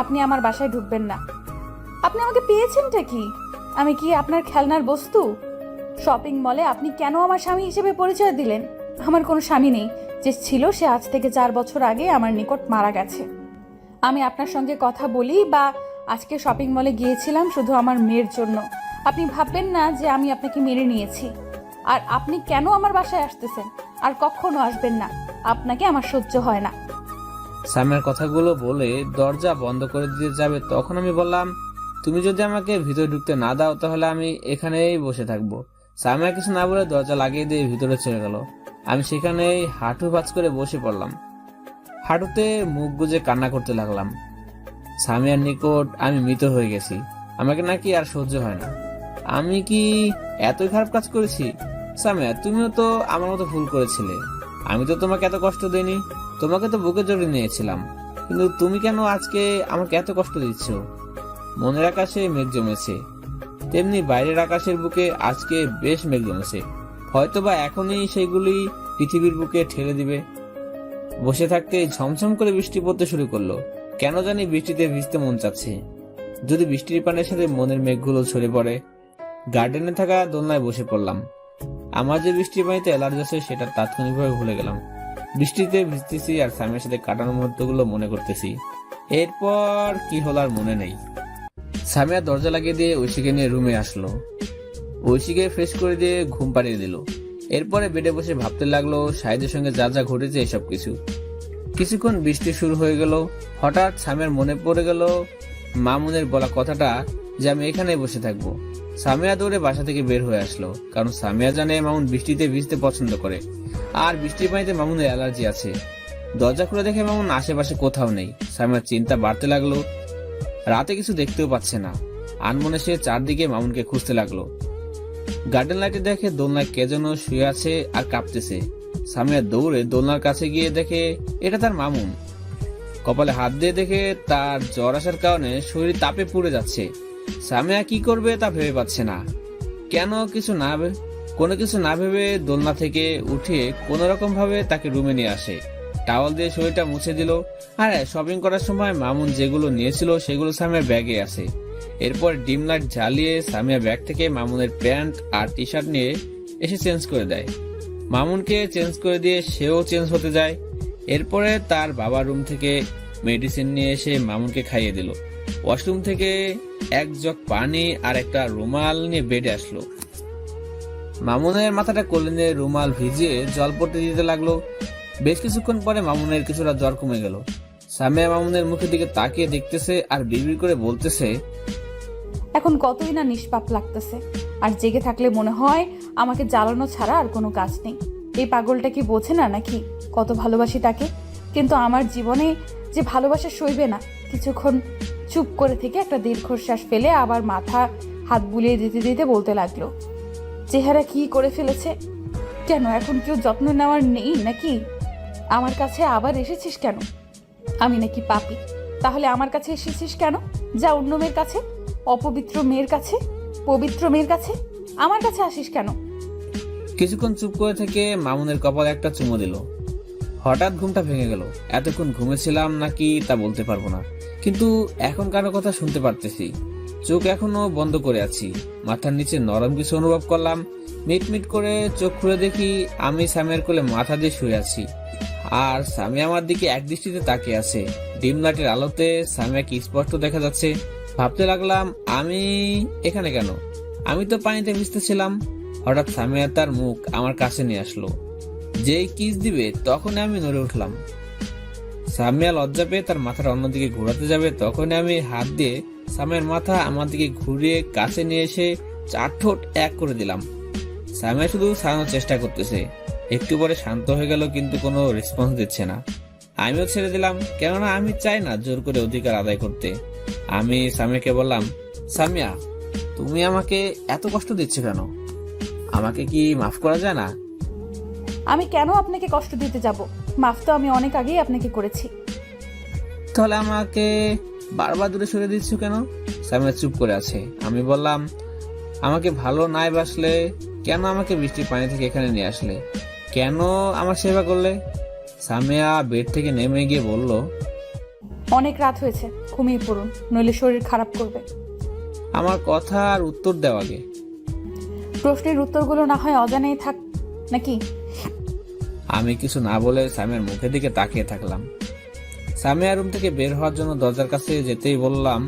S1: আপনি আমার বাসায় ঢুকবেন না। আপনি আমাকে পেয়েছেনটা কি? আমি কি আপনার খেলনার বস্তু? শপিং মলে আপনি কেন আমার স্বামী হিসেবে পরিচয় দিলেন? আমার কোনো স্বামী নেই। যে ছিল সে আজ থেকে 4 বছর আগে আমার নিকট মারা গেছে। আমি আপনার সঙ্গে কথা বলি বা আজকে শপিং মলে গিয়েছিলাম শুধু আমার মেয়ের জন্য। আপনি ভাববেন না যে আমি আপনাকে মেনে নিয়েছি। আর আপনি কেন আমার বাসায় আসতেছেন? আর কখনো আসবেন না, আপনাকে আমার সহ্য হয় না।
S2: সামিয়ার কথাগুলো বলে দরজা বন্ধ করে দিতে যাবে তখন আমি বললাম, তুমি যদি আমাকে ভিতরে ঢুকতে না দাও তাহলে আমি এখানেই বসে থাকবো। সামিয়া কিছু না বলে দরজা লাগিয়ে দিয়ে ভিতরে চলে গেল। আমি সেখানেই হাঁটু ভাঁজ করে বসে পড়লাম। হাঁটুতে মুখ গুজে কান্না করতে লাগলাম। সামিয়ার নিকট আমি মৃত হয়ে গেছি, আমাকে নাকি আর সহ্য হয় না। আমি কি এতই খারাপ কাজ করেছি? সামিয়া, তুমিও তো আমার মতো ভুল করেছিলে। আমি তো তোমাকে এত কষ্ট দিইনি, তোমাকে তো বুকে জড়িয়ে নিয়েছিলাম। কিন্তু তুমি কেন আজকে আমাকে এত কষ্ট দিচ্ছ? মনের আকাশে মেঘ জমেছে, তেমনি বাইরের আকাশের বুকে আজকে বেশ মেঘ জমেছে। হয়তোবা এখনই সেগুলি পৃথিবীর বুকে ঠেলে দিবে। বসে থাকতে ঝমঝম করে বৃষ্টি পড়তে শুরু করলো। কেন জানি বৃষ্টিতে ভিজতে মন চাচ্ছে। যদি বৃষ্টির পানির সাথে মনের মেঘগুলো ছড়ে পড়ে। গার্ডেনে থাকা দোলনায় বসে পড়লাম। আমার যে বৃষ্টির পানিতে অ্যালার্জি আছে সেটা তাৎক্ষণিকভাবে ভুলে গেলাম। বৃষ্টিতে ভিজতেছি আর সামিয়ার সাথে কাটানো মুহূর্তগুলো মনে করতেছি। এরপর কি হলো আর মনে নেই। সামিয়া দরজা লাগিয়ে দিয়ে ঐশীকে নিয়ে রুমে আসলো। ঐশীকে ফ্রেশ করে দিয়ে ঘুম পাড়িয়ে দিল। এরপরে বেডে বসে ভাবতে লাগলো শাহিদের সঙ্গে যা যা ঘটেছে এসব কিছু। কিছুক্ষণ বৃষ্টি শুরু হয়ে গেল। হঠাৎ সামিয়ার মনে পড়ে গেল মামুনের বলা কথাটা যে আমি এখানেই বসে থাকবো। সামিয়া দৌড়ে বাসা থেকে বের হয়ে আসলো, কারণ সামিয়া জানে মামুন বৃষ্টিতে ভিজতে পছন্দ করে আর বৃষ্টির পানিতে মামুনের অ্যালার্জি আছে।
S9: দরজা খুলে দেখে মামুন আশেপাশে কোথাও নেই। সামিয়ার চিন্তা বাড়তে লাগলো, রাতে কিছু দেখতেও পাচ্ছে না। আনমনে সে চারদিকে মামুনকে খুঁজতে লাগলো। গার্ডেন লাইটে দেখে দোলনায় কে যেন শুয়ে আছে আর কাঁপতেছে। সামিয়া দৌড়ে দোলনার কাছে গিয়ে দেখে এটা তার মামুন। কপালে হাত দিয়ে দেখে তার জ্বর আসার কারণে শরীর তাপে পুড়ে যাচ্ছে। সামিয়া কি করবে তা ভেবে পাচ্ছে না। কোনো কিছু না ভেবে দোলনা থেকে উঠিয়ে কোন রকম ভাবে তাকে রুমে নিয়ে আসে। টাওয়াল দিয়ে শরীরটা মুছে দিল। আর শপিং করার সময় মামুন যেগুলো নিয়েছিল সেগুলো সামিয়ার ব্যাগে আছে। এরপর ডিম লাইট জ্বালিয়ে সামিয়া ব্যাগ থেকে মামুনের প্যান্ট আর টি শার্ট নিয়ে এসে চেঞ্জ করে দেয়। মামুনকে চেঞ্জ করে দিয়ে সেও চেঞ্জ হতে যায়। এরপরে তার বাবার রুম থেকে মেডিসিন নিয়ে এসে মামুনকে খাইয়ে দিল। ওয়াশরুম থেকে এক জগ পানি আর একটা রুমাল নিয়ে বেডে আসলো। মামুনের মাথাটা কোলে নিয়ে রুমাল ভিজিয়ে জল পড়তে দিতে লাগলো। বেশ কিছুক্ষণ পরে মামুনের কিছুটা জ্বর কমে গেল। সামিয়া মামুনের মুখের দিকে তাকিয়ে দেখতেছে আর বিড়বিড় করে বলতেছে,
S1: এখন কতই না নিষ্পাপ লাগতেছে, আর জেগে থাকলে মনে হয় আমাকে জ্বালানো ছাড়া আর কোনো কাজ নেই। এই পাগলটা কি বোঝে না নাকি কত ভালোবাসি তাকে? কিন্তু আমার জীবনে যে ভালোবাসা সইবে না। কিছুক্ষণ চুপ করে থেকে একটা দীর্ঘশ্বাস ফেলে আবার মাথা হাত বুলিয়ে দিতে দিতে বলতে লাগলো, চেহারা কি করে ফেলেছে? কেন এখন কেউ যত্ন নেওয়ার নেই নাকি? আমার কাছে আবার এসেছিস কেন? আমি নাকি পাপী? তাহলে আমার কাছে এসেছিস কেন? যা অন্য মেয়ের কাছে, অপবিত্র মেয়ের কাছে, পবিত্র মেয়ের কাছে, আমার কাছে আসিস কেন?
S9: কিছুক্ষণ চুপ করে থেকে মামুনের কপালে একটা চুমো দিল। হঠাৎ ঘুমটা ভেঙে গেল। এতক্ষণ ঘুমেছিলাম নাকি তা বলতে পারবো না, কিন্তু এখন কারো কথা শুনতে পারতেছি। চোখ এখনো বন্ধ করে আছি। মাথার নিচে নরম কিছু অনুভব করলাম। মিটমিট করে চোখ খুলে দেখি আমি সামিয়ার কোলে মাথা দিয়ে শুয়ে আছি, আর সামিয়া আমার দিকে এক দৃষ্টিতে তাকিয়ে আছে। ডিম লাইটের আলোতে সামিয়াকে স্পষ্ট দেখা যাচ্ছে। ভাবতে লাগলাম, আমি এখানে কেন? আমি তো পানিতে ভিজতেছিলাম। হঠাৎ সামিয়া তার মুখ আমার কাছে নিয়ে আসলো। যেই কিস দিবে তখনই আমি নড়ে উঠলাম। সামিয়া লজ্জা পেয়ে তার মাথার অন্যদিকে ঘোরাতে যাবে, তখনই আমি হাত দিয়ে সামিয়ার মাথা আমার দিকে ঘুরিয়ে কাছে নিয়ে এসে 4 ঠোঁট এক করে দিলাম। সামিয়া শুধু ছাড়ানোর চেষ্টা করতেছে। একটু পরে শান্ত হয়ে গেল, কিন্তু কোনো রেসপন্স দিচ্ছে না। আমিও ছেড়ে দিলাম, কেননা আমি চাই না জোর করে অধিকার আদায় করতে। আমি সামিয়াকে বললাম, সামিয়া তুমি আমাকে এত কষ্ট দিচ্ছ কেন? আমাকে কি মাফ করা যায় না?
S1: আমি কেন আপনাকে কষ্ট দিতে যাব? মাফ তো আমি অনেক আগেই আপনাকে করেছি।
S9: তাহলে আমাকে বারবার দূরে সরে দিচ্ছ কেন? সামিয়া চুপ করে আছে। আমি বললাম, আমাকে ভালো নাই বাসলে কেন আমাকে বৃষ্টির পানি থেকে এখানে নিয়ে আসলে? কেন আমার সেবা করলে? সামিয়া বেড থেকে নেমে গিয়ে বলল,
S1: অনেক রাত হয়েছে, ঘুমিয়ে পড়ুন, নইলে শরীর খারাপ করবে।
S9: আমার কথা আর উত্তর দেওয়া আগে।
S1: প্রশ্নের উত্তরগুলো না হয় অজানাই থাক নাকি?
S9: আমি কিছু না বলে সামিয়ার মুখের দিকে তাকিয়ে থাকলাম। সামিয়া রুম থেকে বের হওয়ার জন্য দরজার কাছে যেতেই বললাম,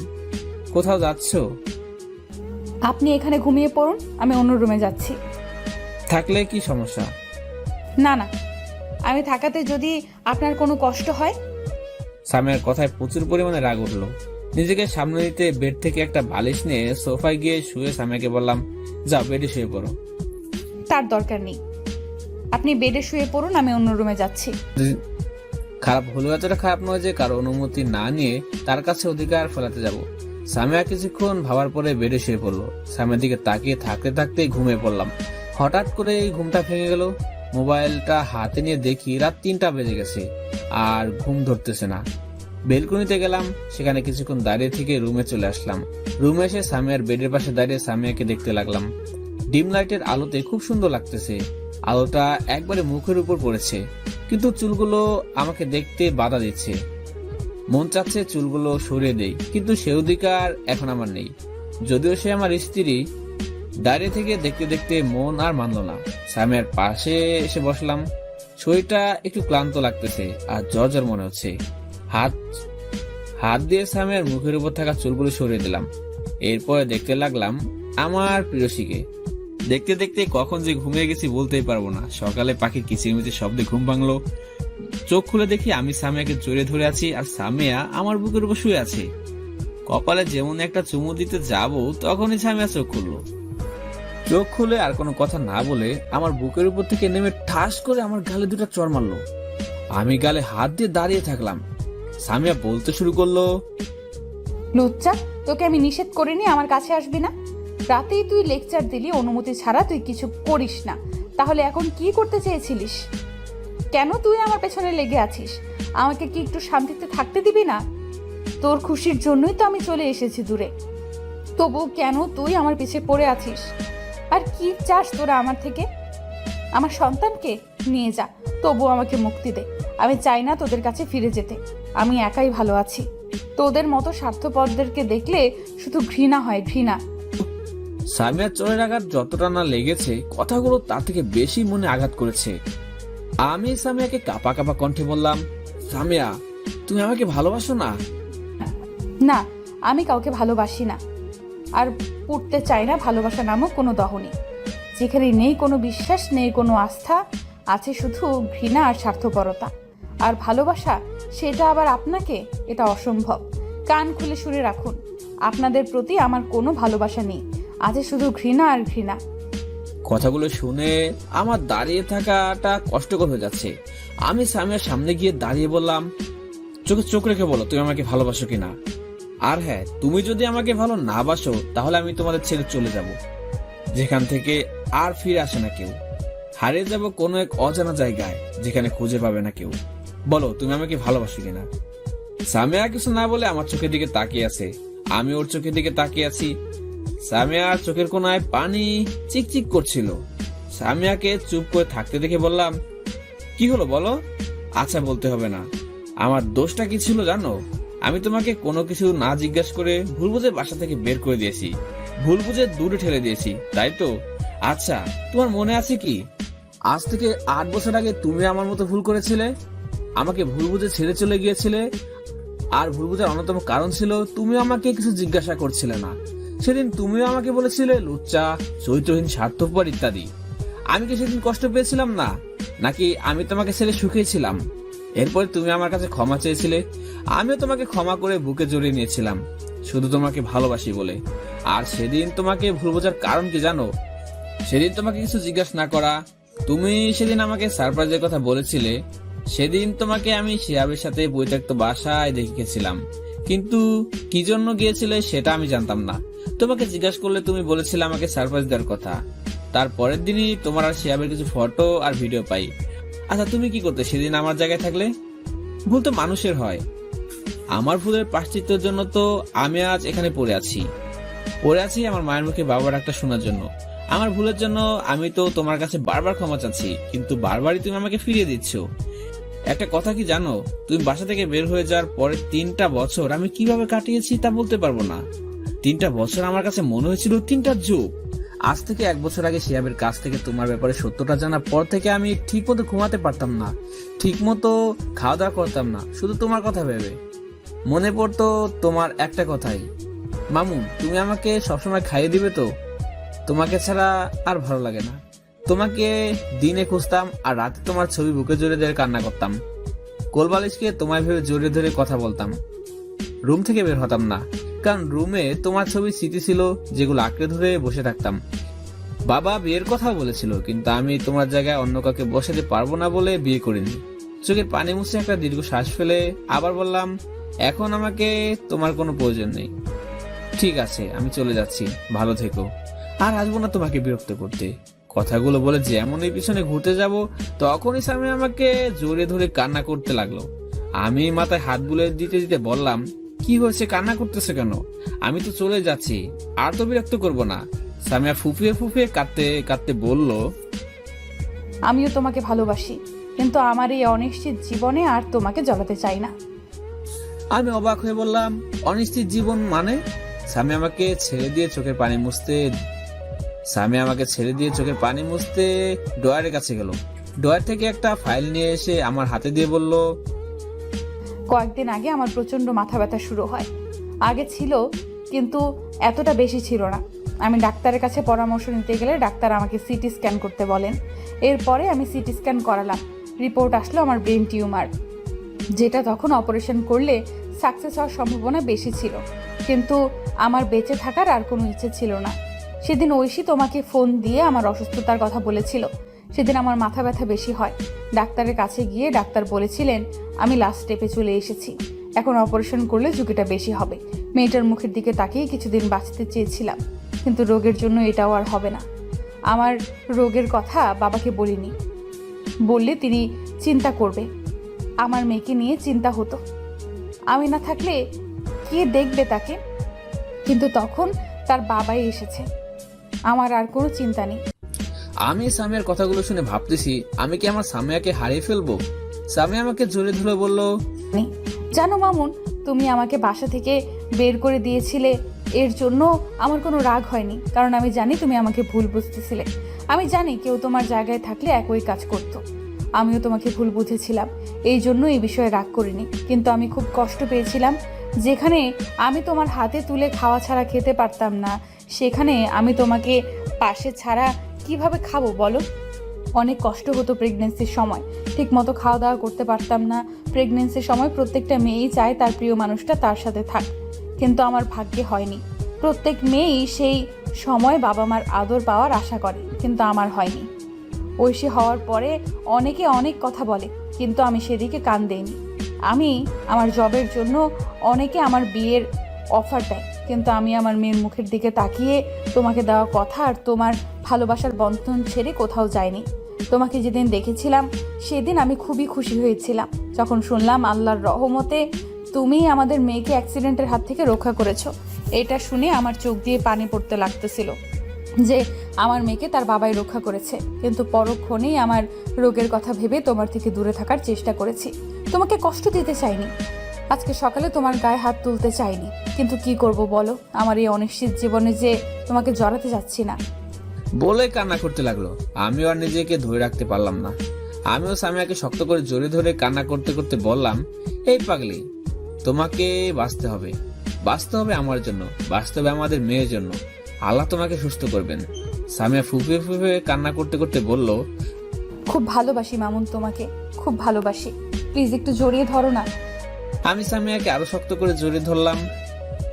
S9: কোথাও যাচ্ছ?
S1: আপনি এখানে ঘুমিয়ে পড়ুন, আমি অন্য রুমে যাচ্ছি।
S9: থাকলে কি সমস্যা?
S1: না না, আমি থাকাতে যদি আপনার কোনো কষ্ট হয়।
S9: সামিয়ার কথায় প্রচুর পরিমাণে রাগ উঠলো। নিজেকে সামনে দিতে বেড থেকে একটা বালিশ নিয়ে সোফায় গিয়ে শুয়ে সামিয়াকে বললাম, যাও বেডে শুয়ে পড়ো।
S1: তার দরকার নেই, আপনি বেডে শুয়ে পড়ুন, আমি অন্য রুমে যাচ্ছি।
S9: খারাপ হলেও এতটা খারাপ নয় যে কারো অনুমতি না নিয়ে তার কাছে অধিকার ফেলাতে যাব। সামিয়া কিছুক্ষণ ভাবার পরে বেডে শুয়ে পড়লো। সামিয়ার দিকে তাকিয়ে থাকতে থাকতেই ঘুমিয়ে পড়লাম। হঠাৎ করে এই ঘুমটা ভেঙে গেল। মোবাইলটা হাতে নিয়ে দেখি রাত 3টা বেজে গেছে, আর ঘুম ধরতেছে না। বেলকনিতে গেলাম, সেখানে কিছুক্ষণ দাঁড়িয়ে থেকে রুমে চলে আসলাম। রুমে এসে সামিয়ার বেডের পাশে দাঁড়িয়ে সামিয়াকে দেখতে লাগলাম। ডিম লাইটের আলোতে খুব সুন্দর লাগতেছে। আলোটা একবারে মুখের উপর পড়েছে, কিন্তু চুলগুলো আমাকে দেখতে বাধা দিচ্ছে। মন চাচ্ছে চুলগুলো সরিয়ে দেই, কিন্তু সে অধিকার এখন আমার নেই। যদিও সে আমার স্ত্রী। দাঁড়িয়ে থেকে দেখতে দেখতে মন আর মানল না। সামিয়ার পাশে এসে বসলাম। শরীরটা একটু ক্লান্ত লাগতেছে আর জ্বর জ্বর মনে হচ্ছে। হাত দিয়ে সামিয়ার মুখের উপর থাকা চুলগুলো সরিয়ে দিলাম। এরপরে দেখতে লাগলাম আমার প্রিয়সীকে। দেখতে দেখতে কখন যে ঘুমিয়ে গেছি বলতেই পারবো না। সকালে পাখির কিচিরমিচির শব্দে ঘুম ভাঙলো। চোখ খুলে দেখি আমি সামিয়াকে জড়িয়ে ধরে আছি, আর সামিয়া আমার বুকের উপর শুয়ে আছে। কপালে যেমন একটা চুমু দিতে যাব, তখনই সামিয়া চোখ খুললো। চোখ খুলে আর কোনো কথা না বলে আমার বুকের উপর থেকে নেমে ঠাস করে আমার গালে 2টা চড় মারলো।
S2: আমি গালে হাত দিয়ে দাঁড়িয়ে থাকলাম। সামিয়া বলতে শুরু করলো,
S1: লুচ্চা, তোকে আমি নিষেধ করিনি আমার কাছে আসবি না? রাতেই তুই লেকচার দিলি অনুমতি ছাড়া তুই কিছু করিস না, তাহলে এখন কি করতে চেয়েছিলিস? কেন তুই আমার পেছনে লেগে আছিস? আমাকে কি একটু শান্তিতে থাকতে দিবি না? তোর খুশির জন্যই তো আমি চলে এসেছি দূরে, তবু কেন তুই আমার পিছে পড়ে আছিস? আর কি চাস তোরা আমার থেকে? আমার সন্তানকে নিয়ে যা, তবু আমাকে মুক্তি দে। আমি চাই না তোদের কাছে ফিরে যেতে, আমি একাই ভালো আছি। তোদের মতো স্বার্থপরদেরকে দেখলে শুধু ঘৃণা হয়, ঘৃণা।
S2: সামিয়ার চোখের আঘাত যতটা না লেগেছে, কথাগুলো তার থেকে বেশি মনে আঘাত করেছে। আমি সামিয়াকে কাঁপা কাঁপা কণ্ঠে বললাম, সামিয়া, তুমি আমাকে ভালোবাসো না?
S1: না, আমি কাউকে ভালোবাসি না, আর পড়তে চাই না ভালোবাসা নামক কোনো দহনি, যেখানে নেই কোনো বিশ্বাস, নেই কোনো আস্থা, আছে শুধু ঘৃণা আর স্বার্থপরতা। আর ভালোবাসা, সেটা আবার আপনাকে, এটা অসম্ভব। কান খুলে শুনে রাখুন, আপনাদের প্রতি আমার কোনো ভালোবাসা নেই, আছে শুধু ঘৃণা আর ঘৃণা।
S2: কথাগুলো শুনে আমার দাঁড়িয়ে থাকাটা কষ্টকর হয়ে যাচ্ছে। আমি সামিয়ার সামনে গিয়ে দাঁড়িয়ে বললাম, চোখে চোখ রেখে বলো তুমি আমাকে ভালোবাসো কিনা। আর হ্যাঁ, তুমি যদি আমাকে ভালো না বাসো তাহলে আমি তোমাদের ছেড়ে চলে যাব, যেখান থেকে আর ফিরে আসে না কেউ। হারিয়ে যাব কোনো এক অজানা জায়গায়, যেখানে খুঁজে পাবে না কেউ। বলো তুমি আমাকে ভালোবাসো কিনা। সামিয়া কিছু না বলে আমার চোখের দিকে তাকিয়ে আছে, আমি ওর চোখের দিকে তাকিয়ে আছি। সামিয়ার চোখের কোনায় পানি চিকচিক করছিল। সামিয়াকে চুপ করে থাকতে দেখে বললাম, কি হলো বলো? আচ্ছা, বলতে হবে না। আমার দোষটা কি ছিল জানো? আমি তোমাকে কোনো কিছু না জিজ্ঞাসা করে ভুল বুঝে বাসা থেকে বের করে দিয়েছি, ভুল বুঝে দূরে ঠেলে দিয়েছি, তাই তো? আচ্ছা, তোমার মনে আছে কি আজ থেকে 8 বছর আগে তুমি আমার মতো ভুল করেছিলে, আমাকে ভুল বুঝে ছেড়ে চলে গিয়েছিলে। আর ভুল বুঝার অন্যতম কারণ ছিল তুমি আমাকে কিছু জিজ্ঞাসা করছিলে না। সেদিন তুমিও আমাকে বলেছিলে লুচ্চা, চরিত্রহীন, স্বার্থপর ইত্যাদি। আমি কি সেদিন কষ্ট পেয়েছিলাম না? নাকি আমি তোমাকে ছেড়ে সুখেই ছিলাম? এরপরে তুমি আমার কাছে ক্ষমা চেয়েছিলে, আমিও তোমাকে ক্ষমা করে বুকে জড়িয়ে নিয়েছিলাম, শুধু তোমাকে ভালোবাসি বলে। আর সেদিন তোমাকে ভুল বোঝার কারণ কি জানো? সেদিন তোমাকে কিছু জিজ্ঞাসা না করা, তুমি সেদিন আমাকে সারপ্রাইজের কথা বলেছিলে। সেদিন তোমাকে আমি শিহাবের সাথে পরিত্যক্ত বাসায় দেখেছিলাম, কিন্তু কি জন্য গিয়েছিলে সেটা আমি জানতাম না। তোমাকে জিজ্ঞাসা করলে তুমি বলেছিলে আমাকে সারপ্রাইজ দেওয়ার কথা। তারপরের দিনই তোমার আর শিহাবের কিছু ফটো আর ভিডিও পাই। আচ্ছা, তুমি কি করতে সেদিন আমার জায়গায় থাকলে? ভুল তো মানুষের হয়। আমার ভুলের প্রায়শ্চিত্তের জন্য তো আমি আজ এখানে পড়ে আছি আমার মায়ের মুখে বাবা ডাকটা শোনার জন্য। আমার ভুলের জন্য আমি তো তোমার কাছে বারবার ক্ষমা চাচ্ছি, কিন্তু বারবারই তুমি আমাকে ফিরিয়ে দিচ্ছ। একটা কথা কি জানো, তুমি বাসা থেকে বের হয়ে যাওয়ার পরে 3টা বছর আমি কিভাবে কাটিয়েছি তা বলতে পারবো না। 3টা বছর আমার কাছে মনে হয়েছিল 3টা যুগ। আজ থেকে 1 বছর আগে শিহাবের কাছ থেকে তোমার ব্যাপারে সত্যটা জানার পর থেকে আমি ঠিক মতো ঘুমাতে পারতাম না, ঠিক মতো খাওয়া দাওয়া করতাম না, শুধু তোমার কথা ভেবে। মনে পড়তো তোমার একটা কথাই, মামুন তুমি আমাকে সবসময় খাইয়ে দিবে তো? তোমাকে ছাড়া আর ভালো লাগে না। তোমাকে দিনে খুঁজতাম আর রাতে তোমার ছবি বুকে জড়িয়ে ধরে কান্না করতাম। কোলবালিশকে তোমায় ভেবে জড়িয়ে ধরে কথা বলতাম। রুম থেকে বের হতাম না, কারণ রুমে তোমার ছবি স্মৃতি ছিল যেগুলো আঁকড়ে ধরে বসে থাকতাম। বাবা বিয়ের কথা বলেছিল, কিন্তু আমি তোমার জায়গায় অন্য কাউকে বসাতে পারবো না বলে বিয়ে করিনি। চোখের পানি মুছে একটা দীর্ঘ শ্বাস ফেলে আবার বললাম, এখন আমাকে তোমার কোনো প্রয়োজন নেই। ঠিক আছে, আমি চলে যাচ্ছি, ভালো থেকো। আর আসবো না তোমাকে বিরক্ত করতে। কথাগুলো বলে যেমনই পিছনে ঘুরতে যাব, তখনই স্বামী আমাকে জড়িয়ে ধরে কান্না করতে লাগলো। আমি মাথায় হাত বুলে দিতে দিতে বললাম, কি হয়েছে, কান্না করতেছে কেন? আমি তো চলে যাচ্ছি, আর তো বিরক্ত করবো না। সামিয়া ফুফিয়ে ফুফিয়ে কাঁদতে কাঁদতে বলল,
S1: আমিও তোমাকে ভালোবাসি, কিন্তু আমার এই অনিশ্চিত জীবনে আর তোমাকে জ্বালাতে চাই না।
S2: আমি অবাক হয়ে বললাম, অনিশ্চিত জীবন মানে? স্বামী আমাকে ছেড়ে দিয়ে চোখের পানি মুছতে ড্রয়ারের কাছে গেল। ড্রয়ার থেকে একটা ফাইল নিয়ে এসে আমার হাতে দিয়ে বলল,
S1: কয়েকদিন আগে আমার প্রচন্ড মাথা ব্যথা শুরু হয়। আগে ছিল, কিন্তু এতটা বেশি ছিল না। আমি ডাক্তারের কাছে পরামর্শ নিতে গেলে ডাক্তার আমাকে সিটি স্ক্যান করতে বলেন। এরপরে আমি সিটি স্ক্যান করালাম। রিপোর্ট আসলো আমার ব্রেন টিউমার, যেটা তখন অপারেশন করলে সাকসেস হওয়ার সম্ভাবনা বেশি ছিল, কিন্তু আমার বেঁচে থাকার আর কোনো ইচ্ছে ছিল না। সেদিন ঐশী তোমাকে ফোন দিয়ে আমার অসুস্থতার কথা বলেছিল, সেদিন আমার মাথা ব্যথা বেশি হয়। ডাক্তারের কাছে গিয়ে ডাক্তার বলেছিলেন আমি লাস্ট স্টেপে চলে এসেছি, এখন অপারেশন করলে ঝুঁকিটা বেশি হবে। মেয়েটার মুখের দিকে তাকিয়ে কিছুদিন বাঁচতে চেয়েছিলাম, কিন্তু রোগের জন্য এটাও আর হবে না। আমার রোগের কথা বাবাকে বলিনি, বললে তিনি চিন্তা করবে। আমার মেয়েকে নিয়ে চিন্তা হতো, আমি না থাকলে কে দেখবে তাকে। কিন্তু তখন তার বাবাই এসেছে, আমার আর কোনো চিন্তা নেই।
S2: আমি সামিয়ার কথাগুলো শুনে ভাবতেছি আমি কি আমার সামিয়াকে হারিয়ে ফেলবো। সামিয়া আমাকে জোরে ধরে বলল,
S1: জানো মামুন, তুমি আমাকে বাসা থেকে বের করে দিয়েছিলে, এর জন্য আমার কোনো রাগ হয়নি, কারণ আমি জানি তুমি আমাকে ভুল বুঝতেছিলে। আমি জানি কেউ তোমার জায়গায় থাকলে একই কাজ করত। আমিও তোমাকে ভুল বুঝেছিলাম, এই জন্য এই বিষয়ে রাগ করিনি। কিন্তু আমি খুব কষ্ট পেয়েছিলাম, যেখানে আমি তোমার হাতে তুলে খাওয়া ছাড়া খেতে পারতাম না, সেখানে আমি তোমাকে পাশে ছাড়া কিভাবে খাবো বলো। অনেক কষ্ট হতো প্রেগনেন্সির সময়, ঠিক মতো খাওয়া দাওয়া করতে পারতাম না। প্রেগনেন্সির সময় প্রত্যেকটা মেয়েই চায় তার প্রিয় মানুষটা তার সাথে থাক, কিন্তু আমার ভাগ্যে হয়নি। প্রত্যেক মেয়েই সেই সময় বাবা মার আদর পাওয়ার আশা করে, কিন্তু আমার হয়নি। ঐশী হওয়ার পরে অনেকে অনেক কথা বলে, কিন্তু আমি সেদিকে কান দেইনি। আমি আমার জবের জন্য অনেকে আমার বিয়ের অফার দেয়, কিন্তু আমি আমার মেয়ের মুখের দিকে তাকিয়ে তোমাকে দেওয়া কথা আর তোমার ভালোবাসার বন্ধন ছেড়ে কোথাও যাইনি। তোমাকে যেদিন দেখেছিলাম সেদিন আমি খুবই খুশি হয়েছিলাম, যখন শুনলাম আল্লাহর রহমতে তুমি আমাদের মেয়েকে অ্যাক্সিডেন্টের হাত থেকে রক্ষা করেছো। এটা শুনে আমার চোখ দিয়ে পানি পড়তে লাগতেছিল যে আমার মেয়েকে তার বাবাই রক্ষা করেছে। কিন্তু পরক্ষণেই আমার রোগের কথা ভেবে তোমার থেকে দূরে থাকার চেষ্টা করেছি, তোমাকে কষ্ট দিতে চাইনি। আজকে সকালে তোমার গায়ে হাত তুলতে চাইনি, কিন্তু কি করব বলো, আমার এই অনিশ্চিত জীবনে যে তোমাকে জড়াতে যাচ্ছি না।
S2: বলে কান্না করতে লাগলো। আমিও আর নিজেকে ধরে রাখতে পারলাম না। আমিও সামিয়াকে শক্ত করে জড়িয়ে ধরে কান্না করতে করতে বললাম, এই পাগলি, তোমাকে বাঁচতে হবে, বাঁচতে হবে আমার জন্য, বাঁচতে হবে আমাদের মেয়ের জন্য। আল্লাহ তোমাকে সুস্থ করবেন। সামিয়া ফুফে ফুফে কান্না করতে করতে বলল,
S1: খুব ভালোবাসি মামুন, তোমাকে খুব ভালোবাসি, প্লিজ একটু জড়িয়ে ধরো না।
S2: আমি সামিয়াকে আরো শক্ত করে জড়িয়ে ধরলাম।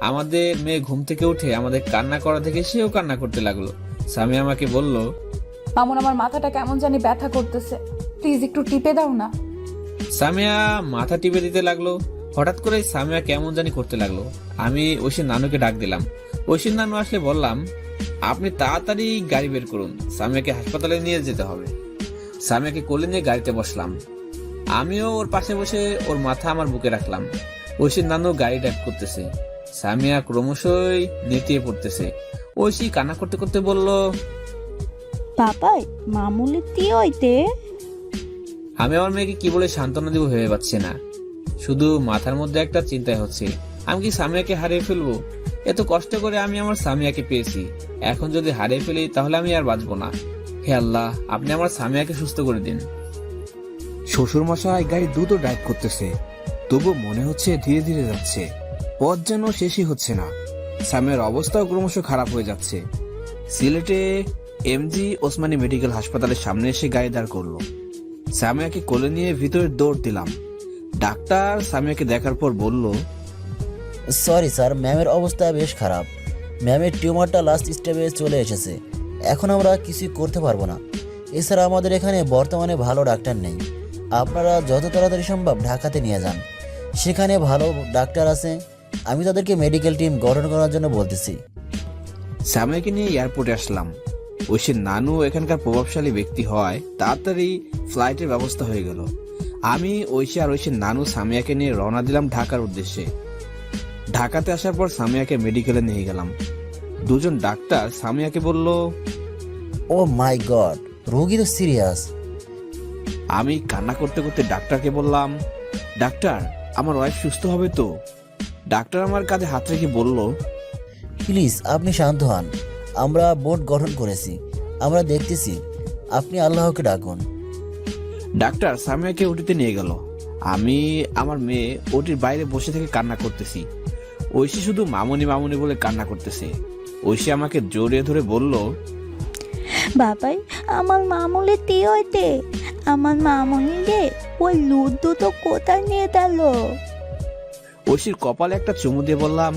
S2: আমাদের মেয়ে ঘুম থেকে উঠে আমাদের কান্না করা দেখে সেও কান্না করতে লাগলো। সামিয়া আমাকে বলল,
S1: মামুন, আমার মাথাটা কেমন জানি ব্যথা করতেছে, প্লিজ একটু টিপে দাও না।
S2: সামিয়া মাথা টিপে দিতে লাগলো। হঠাৎ করে সামিয়া কেমন জানি করতে লাগলো। আমি ঐশীর নানুকে ডাক দিলাম। ঐশীর নানু আসলে বললাম, আপনি তাড়াতাড়ি গাড়ি বের করুন, সামিয়াকে হাসপাতালে নিয়ে যেতে হবে। সামিয়াকে কোলে নিয়ে গাড়িতে বসলাম। আমিও ওর পাশে বসে ওর মাথা আমার বুকে রাখলাম। ঐশীর নানু গাড়ি ড্রাইভ করতেছে। সামিয়া ক্রমশই নেতিয়ে পড়তেছে। ঐশী কান্না করতে করতে বলল,
S10: বাবাই মামুলি হইতে।
S2: আমি আমার মেয়েকে কি বলে সান্ত্বনা দিব ভেবে পাচ্ছি না। শুধু মাথার মধ্যে একটা চিন্তাই হচ্ছে, আমি কি সামিয়াকে হারিয়ে ফেলবো? এত কষ্ট করে আমি আমার সামিয়াকে পেয়েছি, এখন যদি হারিয়ে ফেলি তাহলে আমি আর বাঁচবো না। হে আল্লাহ, আপনি আমার সামিয়াকে সুস্থ করে দিন।
S9: শ্বশুর মশাই গাড়ি দ্রুত ড্রাইভ করতেছে, তবু মনে হচ্ছে ধীরে ধীরে যাচ্ছে, পথ যেন শেষই হচ্ছে না। সামিয়ার অবস্থাও ক্রমশ খারাপ হয়ে যাচ্ছে। সিলেটে এমজি ওসমানী মেডিকেল হাসপাতালের সামনে এসে গাড়ি দাঁড় করলো। সামিয়াকে কোলে নিয়ে ভিতরে দৌড় দিলাম। ডাক্তার সামিয়াকে দেখার পর বলল,
S4: সরি স্যার, ম্যামের অবস্থা বেশ খারাপ। ম্যামের টিউমারটা লাস্ট স্টেপে চলে এসেছে, এখন আমরা কিছুই করতে পারবো না। এছাড়া আমাদের এখানে বর্তমানে ভালো ডাক্তার নেই। আপনারা যত তাড়াতাড়ি সম্ভব ঢাকাতে নিয়ে যান, সেখানে ভালো ডাক্তার আছে। আমি তাদেরকে মেডিকেল টিম গঠন করার জন্য বলতেছি।
S9: সামিয়াকে নিয়ে এয়ারপোর্টে আসলাম। ঐশীর নানু এখানকার প্রভাবশালী ব্যক্তি হয়, তাড়াতাড়ি ফ্লাইটের ব্যবস্থা হয়ে গেল। আমি ঐশী আর ঐশীর নানু সামিয়াকে নিয়ে রওনা দিলাম ঢাকার উদ্দেশ্যে। ঢাকাতে আসার পর সামিয়াকে মেডিকেলে নিয়ে গেলাম। দুজন ডাক্তার সামিয়াকে বলল,
S4: ও মাই গড, রোগী তো সিরিয়াস।
S9: আমি কান্না করতে করতে ডাক্তারকে বললাম, ডাক্তার, আমার ওয়াইফ সুস্থ হবে তো? ডাক্তার আমার কাঁধে হাত রেখে বলল,
S4: প্লিজ আপনি শান্ত হন, আমরা বোর্ড গঠন করেছি, আমরা দেখতেছি, আপনি আল্লাহকে ডাকুন।
S9: ডাক্তার সামিয়াকে ওটিতে নিয়ে গেল। আমি আমার মেয়ে ওটির বাইরে বসে থেকে কান্না করতেছি। ঐশী শুধু মামুনি মামুনি বলে কান্না করতেছে। ঐশী আমাকে জড়িয়ে ধরে বলল,
S10: বাবাই আমার মামুলি হইতে, আমার মামুনি রে ওই লুডু তো কোথায় নিয়ে গেল?
S9: ঐশীর কপালে একটা চুমু দিয়ে বললাম,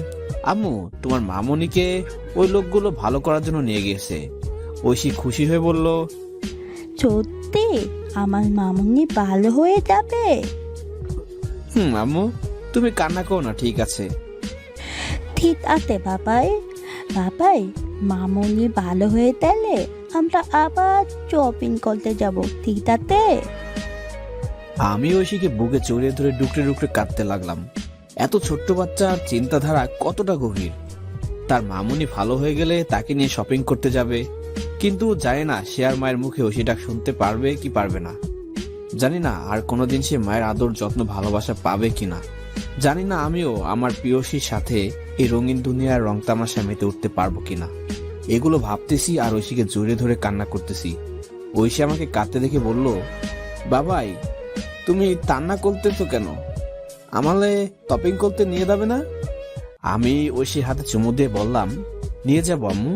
S9: আম্মু, তোমার মামুনিকে ওই লোকগুলো ভালো করার জন্য নিয়ে গিয়েছে। ঐশী খুশি হয়ে বলল,
S10: সত্যি আমার মামুনি ভালো হয়ে যাবে?
S9: আম্মু তুমি কান্না করো না, ঠিক আছে।
S10: ঠিক আছে বাবাই। বাবাই, মামুনি ভালো হয়ে গেলে আমরা আবার শপিং করতে যাব, ঠিক আছে?
S9: আমি ঐশীকে বুকে জড়িয়ে ধরে ডুকরে ডুকরে কাঁদতে লাগলাম। এত ছোট্ট বাচ্চার চিন্তাধারা কতটা গভীর। তার মামুনি ভালো হয়ে গেলে তাকে নিয়ে শপিং করতে যাবে, কিন্তু জানি না সে আর মায়ের মুখে ঐশী ডাক শুনতে পারবে কি পারবে না। জানি না আর কোনোদিন সে মায়ের আদর যত্ন ভালোবাসা পাবে কিনা। জানি না আমিও আমার প্রিয়সীর সাথে এই রঙিন দুনিয়ার রং তামাশা মেতে উঠতে পারবো কিনা। এগুলো ভাবতেছি আর ঐশীকে জড়িয়ে ধরে কান্না করতেছি। ঐশী আমাকে কাঁদতে দেখে বলল, বাবাই তুমি কান্না করতেছো কেন? আমালে শপিং করতে নিয়ে যাবে না? আমি ঐশীর হাতে চুমু দিয়ে বললাম, নিয়ে যাবো আম্মু।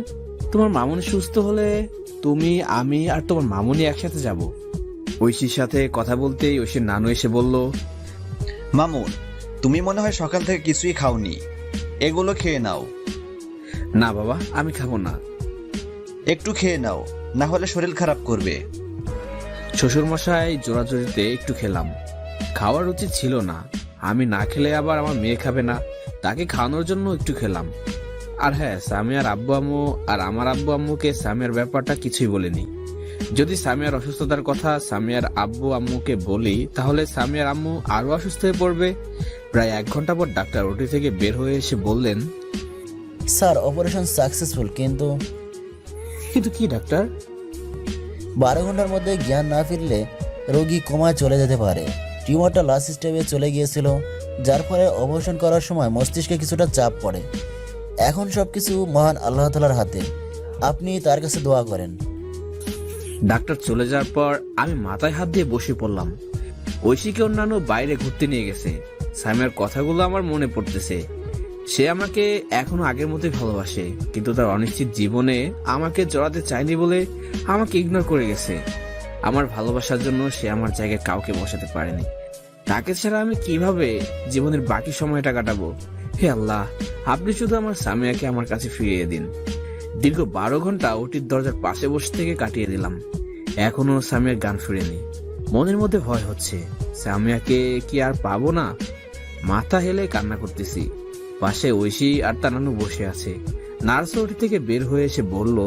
S9: তোমার মামুনি সুস্থ হলে তুমি, আমি আর তোমার মামুনি একসাথে যাব। ঐশীর সাথে কথা বলতেই ঐশীর নানু এসে বলল,
S6: মামুন, তুমি মনে হয় সকাল থেকে কিছুই খাওনি, এগুলো খেয়ে নাও।
S9: না বাবা, আমি খাবো না।
S6: একটু খেয়ে নাও, না হলে শরীর খারাপ করবে।
S9: শ্বশুর মশাই জোরাজোরিতে একটু খেলাম। খাওয়ার উচিত ছিল না, আমি না খেলে আবার আমার মেয়ে খাবে না, তাকে খাওয়ানোর জন্য একটু খেলাম। আর হ্যাঁ, সামিয়ার আব্বু আম্মু আর আমার আব্বু আম্মুকে সামিয়ার ব্যাপারটা কিছুই বলিনি। যদি সামিয়ার অসুস্থতার কথা সামিয়ার আব্বু আম্মুকে বলি তাহলে সামিয়ার আম্মু আরো অসুস্থ হয়ে পড়বে। প্রায় 1 ঘন্টা পর ডাক্তার ওটি থেকে বের হয়ে এসে বললেন,
S4: স্যার অপারেশন সাকসেসফুল, কিন্তু
S9: কি ডাক্তার?
S4: 12 ঘন্টার মধ্যে জ্ঞান না ফিরলে রোগী কোমায় চলে যেতে পারে। টিউমারটা লাস্ট স্টেপে চলে গিয়েছিল, যার ফলে অপারেশন করার সময় মস্তিষ্কে কিছুটা চাপ পড়ে। এখন সবকিছু মহান আল্লাহ তাআলার হাতে, আপনি তার কাছে দোয়া করেন।
S9: ডাক্তার চলে যাওয়ার পর আমি মাথায় হাত দিয়ে বসে পড়লাম। ঐশীকে অন্যান্য বাইরে ঘুরতে নিয়ে গেছে। সামিয়ার কথাগুলো আমার মনে পড়তেছে। সে আমাকে এখনো আগের মতোই ভালোবাসে, কিন্তু তার অনিশ্চিত জীবনে আমাকে জড়াতে চায়নি বলে আমাকে ইগনোর করে গেছে। আমার ভালোবাসার জন্য সে আমার জায়গায় কাউকে বসাতে পারেনি। তাকে ছাড়া আমি কিভাবে জীবনের বাকি সময়টা কাটাবো? হে আল্লাহ, আপনি শুধু আমার সামিয়াকে আমার কাছে ফিরিয়ে দিন। দীর্ঘ 12 ঘন্টা ওটির দরজার পাশে বসে থেকে কাটিয়ে দিলাম। এখনো সামিয়ার গান ফিরেনি। মনের মধ্যে ভয় হচ্ছে, সামিয়াকে কি আর পাবো না? মাথা হেলে কান্না করতেছি। পাশে ঐশী আর তার নানু বসে আছে। নার্স ওটি থেকে বের হয়ে এসে বলল,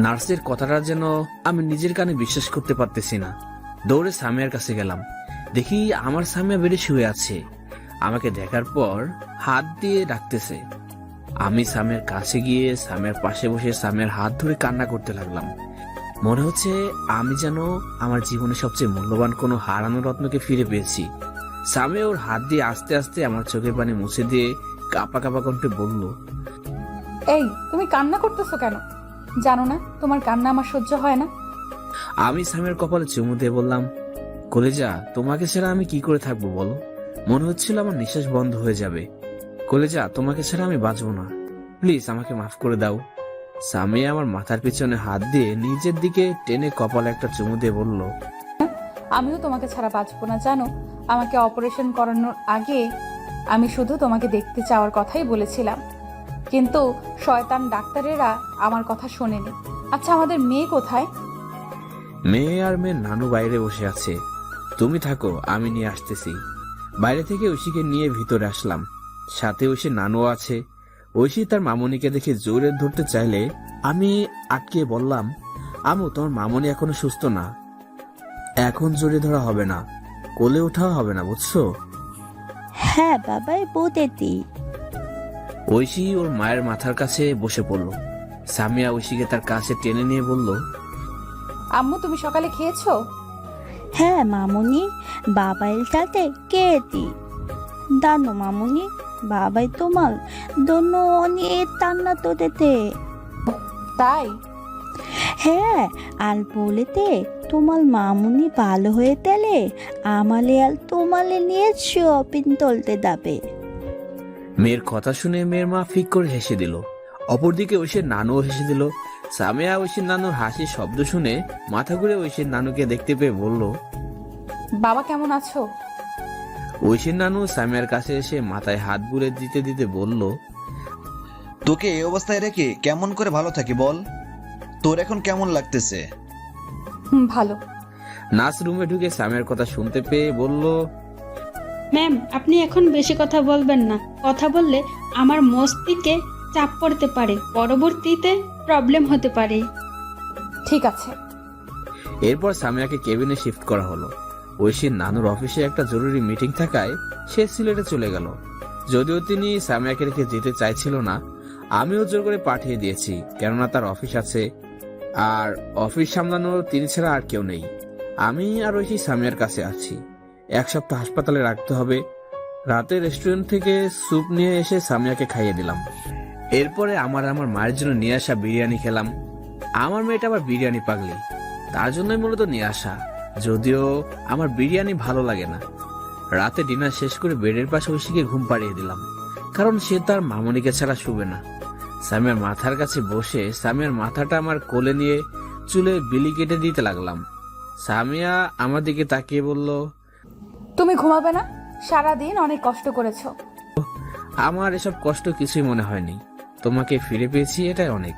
S9: নার্সের কথাটা যেন আমি নিজের কানে বিশ্বাস করতে পারতেছি না। দৌড়ে সামিয়ার কাছে গেলাম। দেখি আমার সামিয়া বেডে শুয়ে আছে। আমাকে দেখার পর হাত দিয়ে ডাকতেছে। আমি সামিয়ার কাছে গিয়ে সামিয়ার পাশে বসে সামিয়ার হাত ধরে কান্না করতে লাগলাম। মনে হচ্ছে আমি যেন আমার জীবনে সবচেয়ে মূল্যবান কোনো হারানো রত্নকে ফিরে পেয়েছি। সামিয়া ওর হাত দিয়ে আস্তে আস্তে আমার চোখের পানি মুছে দিয়ে কাঁপা কাঁপা কণ্ঠে বলল,
S1: এই তুমি কান্না করতেছো কেন? জানো না তোমার কান্না আমার সহ্য হয় না?
S9: আমি সামিয়ার কপালে চুমু দিয়ে বললাম, কলেজা, তোমাকে ছাড়া আমি কি করে থাকবো বলো? মনে হচ্ছিল আমার নিঃশ্বাস বন্ধ হয়ে যাবে। কলেজা, তোমাকে ছাড়া আমি বাঁচবো না, প্লিজ আমাকে মাফ করে দাও। সামিয়া আমার মাথার পিছনে হাত দিয়ে নিজের দিকে টেনে কপালে একটা চুমু দিয়ে বলল,
S1: আমিও তোমাকে ছাড়া বাঁচবো না। জানো, আমাকে অপারেশন করানোর আগে আমি শুধু তোমাকে দেখতে চাওয়ার কথাই বলেছিলাম, কিন্তু শয়তান ডাক্তারেরা আমার কথা শোনেনি। আচ্ছা, আমাদের মেয়ে কোথায়?
S9: মেয়ে আর মেয়ের নানু বাইরে বসে আছে। তুমি থাকো, আমি নিয়ে আসতেছি। বাইরে থেকে ঐশীকে নিয়ে ভিতরে আসলাম। সাথে ঐশী নানুও আছে। ঐশী তার মামুনিকে দেখে জোরে ধরতে চাইলে আমি আটকে বললাম, আমু, তোমার মামুনি এখনো সুস্থ না, এখন জোরে ধরা হবে না, কোলে ওঠাও হবে না, বুঝছো?
S10: হ্যাঁ বাবাই, বুঝেছি।
S9: ঐশী ওর মায়ের মাথার কাছে বসে পড়ল। সামিয়া ঐশীকে তার কাছে টেনে নিয়ে বলল,
S1: আম্মু, তুমি সকালে খেয়েছো?
S10: হ্যাঁ মামুনি, বাবাইয়ের সাথে খেয়েছি। জানো মামুনি, বাবাই তোমার জন্য অনেক রান্না করেছে।
S1: তাই?
S10: হ্যাঁ, আর বলেতে তোমার মামুনি ভালো হয়ে গেলে আমালে আর তোমালে নিয়ে শপিং চলতে যাবে।
S9: মেয়ের কথা শুনে মেয়ের মা ফিক করে হেসে দিল। অপরদিকে ঐশীর নানুও হেসে দিল। সামিয়া ঐশীর নানুর হাসির শব্দ শুনে মাথা ঘুরে ঐশীর নানুকে দেখতে পেয়ে বলল,
S1: বাবা কেমন আছো?
S9: ঐশীর নানু সামিয়ার কাছে এসে মাথায় হাত বুলে দিতে দিতে বলল,
S6: তোকে এই অবস্থায় রেখে কেমন করে ভালো থাকি বল? তোর এখন কেমন লাগতেছে?
S1: ভালো।
S9: নার্স রুমে ঢুকে সামিয়ার কথা শুনতে পেয়ে বলল,
S12: ম্যাম আপনি এখন বেশি কথা বলবেন না, কথা বললে আমার মস্তিষ্কে চাপ পড়তে পারে, পরবর্তীতে প্রবলেম হতে পারে।
S1: ঠিক আছে।
S9: এরপর সামিয়াকে কেবিনে শিফট করা হলো। ঐশীর নানুর অফিসে একটা জরুরি মিটিং থাকায় সে সিলেটে চলে গেল। যদিও তিনি সামিয়াকে রেখে যেতে চাইছিল না, আমিও জোর করে পাঠিয়ে দিয়েছি, কেননা তার অফিস আছে আর অফিস সামলানোর তিনি ছাড়া আর কেউ নেই। আমি আর ঐশী সামিয়ার কাছে আছি। 1 সপ্তাহ হাসপাতালে রাখতে হবে। রাতে রেস্টুরেন্ট থেকে স্যুপ নিয়ে এসে সামিয়াকে খাইয়ে দিলাম। এরপরে আমার মায়ের জন্য নিয়ে আসা বিরিয়ানি খেলাম। আমার মেয়েটা আবার বিরিয়ানি পাগলি, তার জন্যই মূলত নিয়ে আসা, যদিও আমার বিরিয়ানি ভালো লাগে না। রাতে ডিনার শেষ করে বেডের পাশে ঐশীকে ঘুম পাড়িয়ে দিলাম, কারণ সে তার মামনিকে ছাড়া শুবে না। সামিয়ার মাথার কাছে বসে সামিয়ার মাথাটা আমার কোলে নিয়ে চুলে বিলি কেটে দিতে লাগলাম। সামিয়া আমার দিকে তাকিয়ে বলল,
S1: তুমি ঘুমাবে না? সারাদিন অনেক কষ্ট করেছো।
S9: আমার এসব কষ্ট কিছুই মনে হয়নি, তোমাকে ফিরে পেয়েছি এটাই অনেক।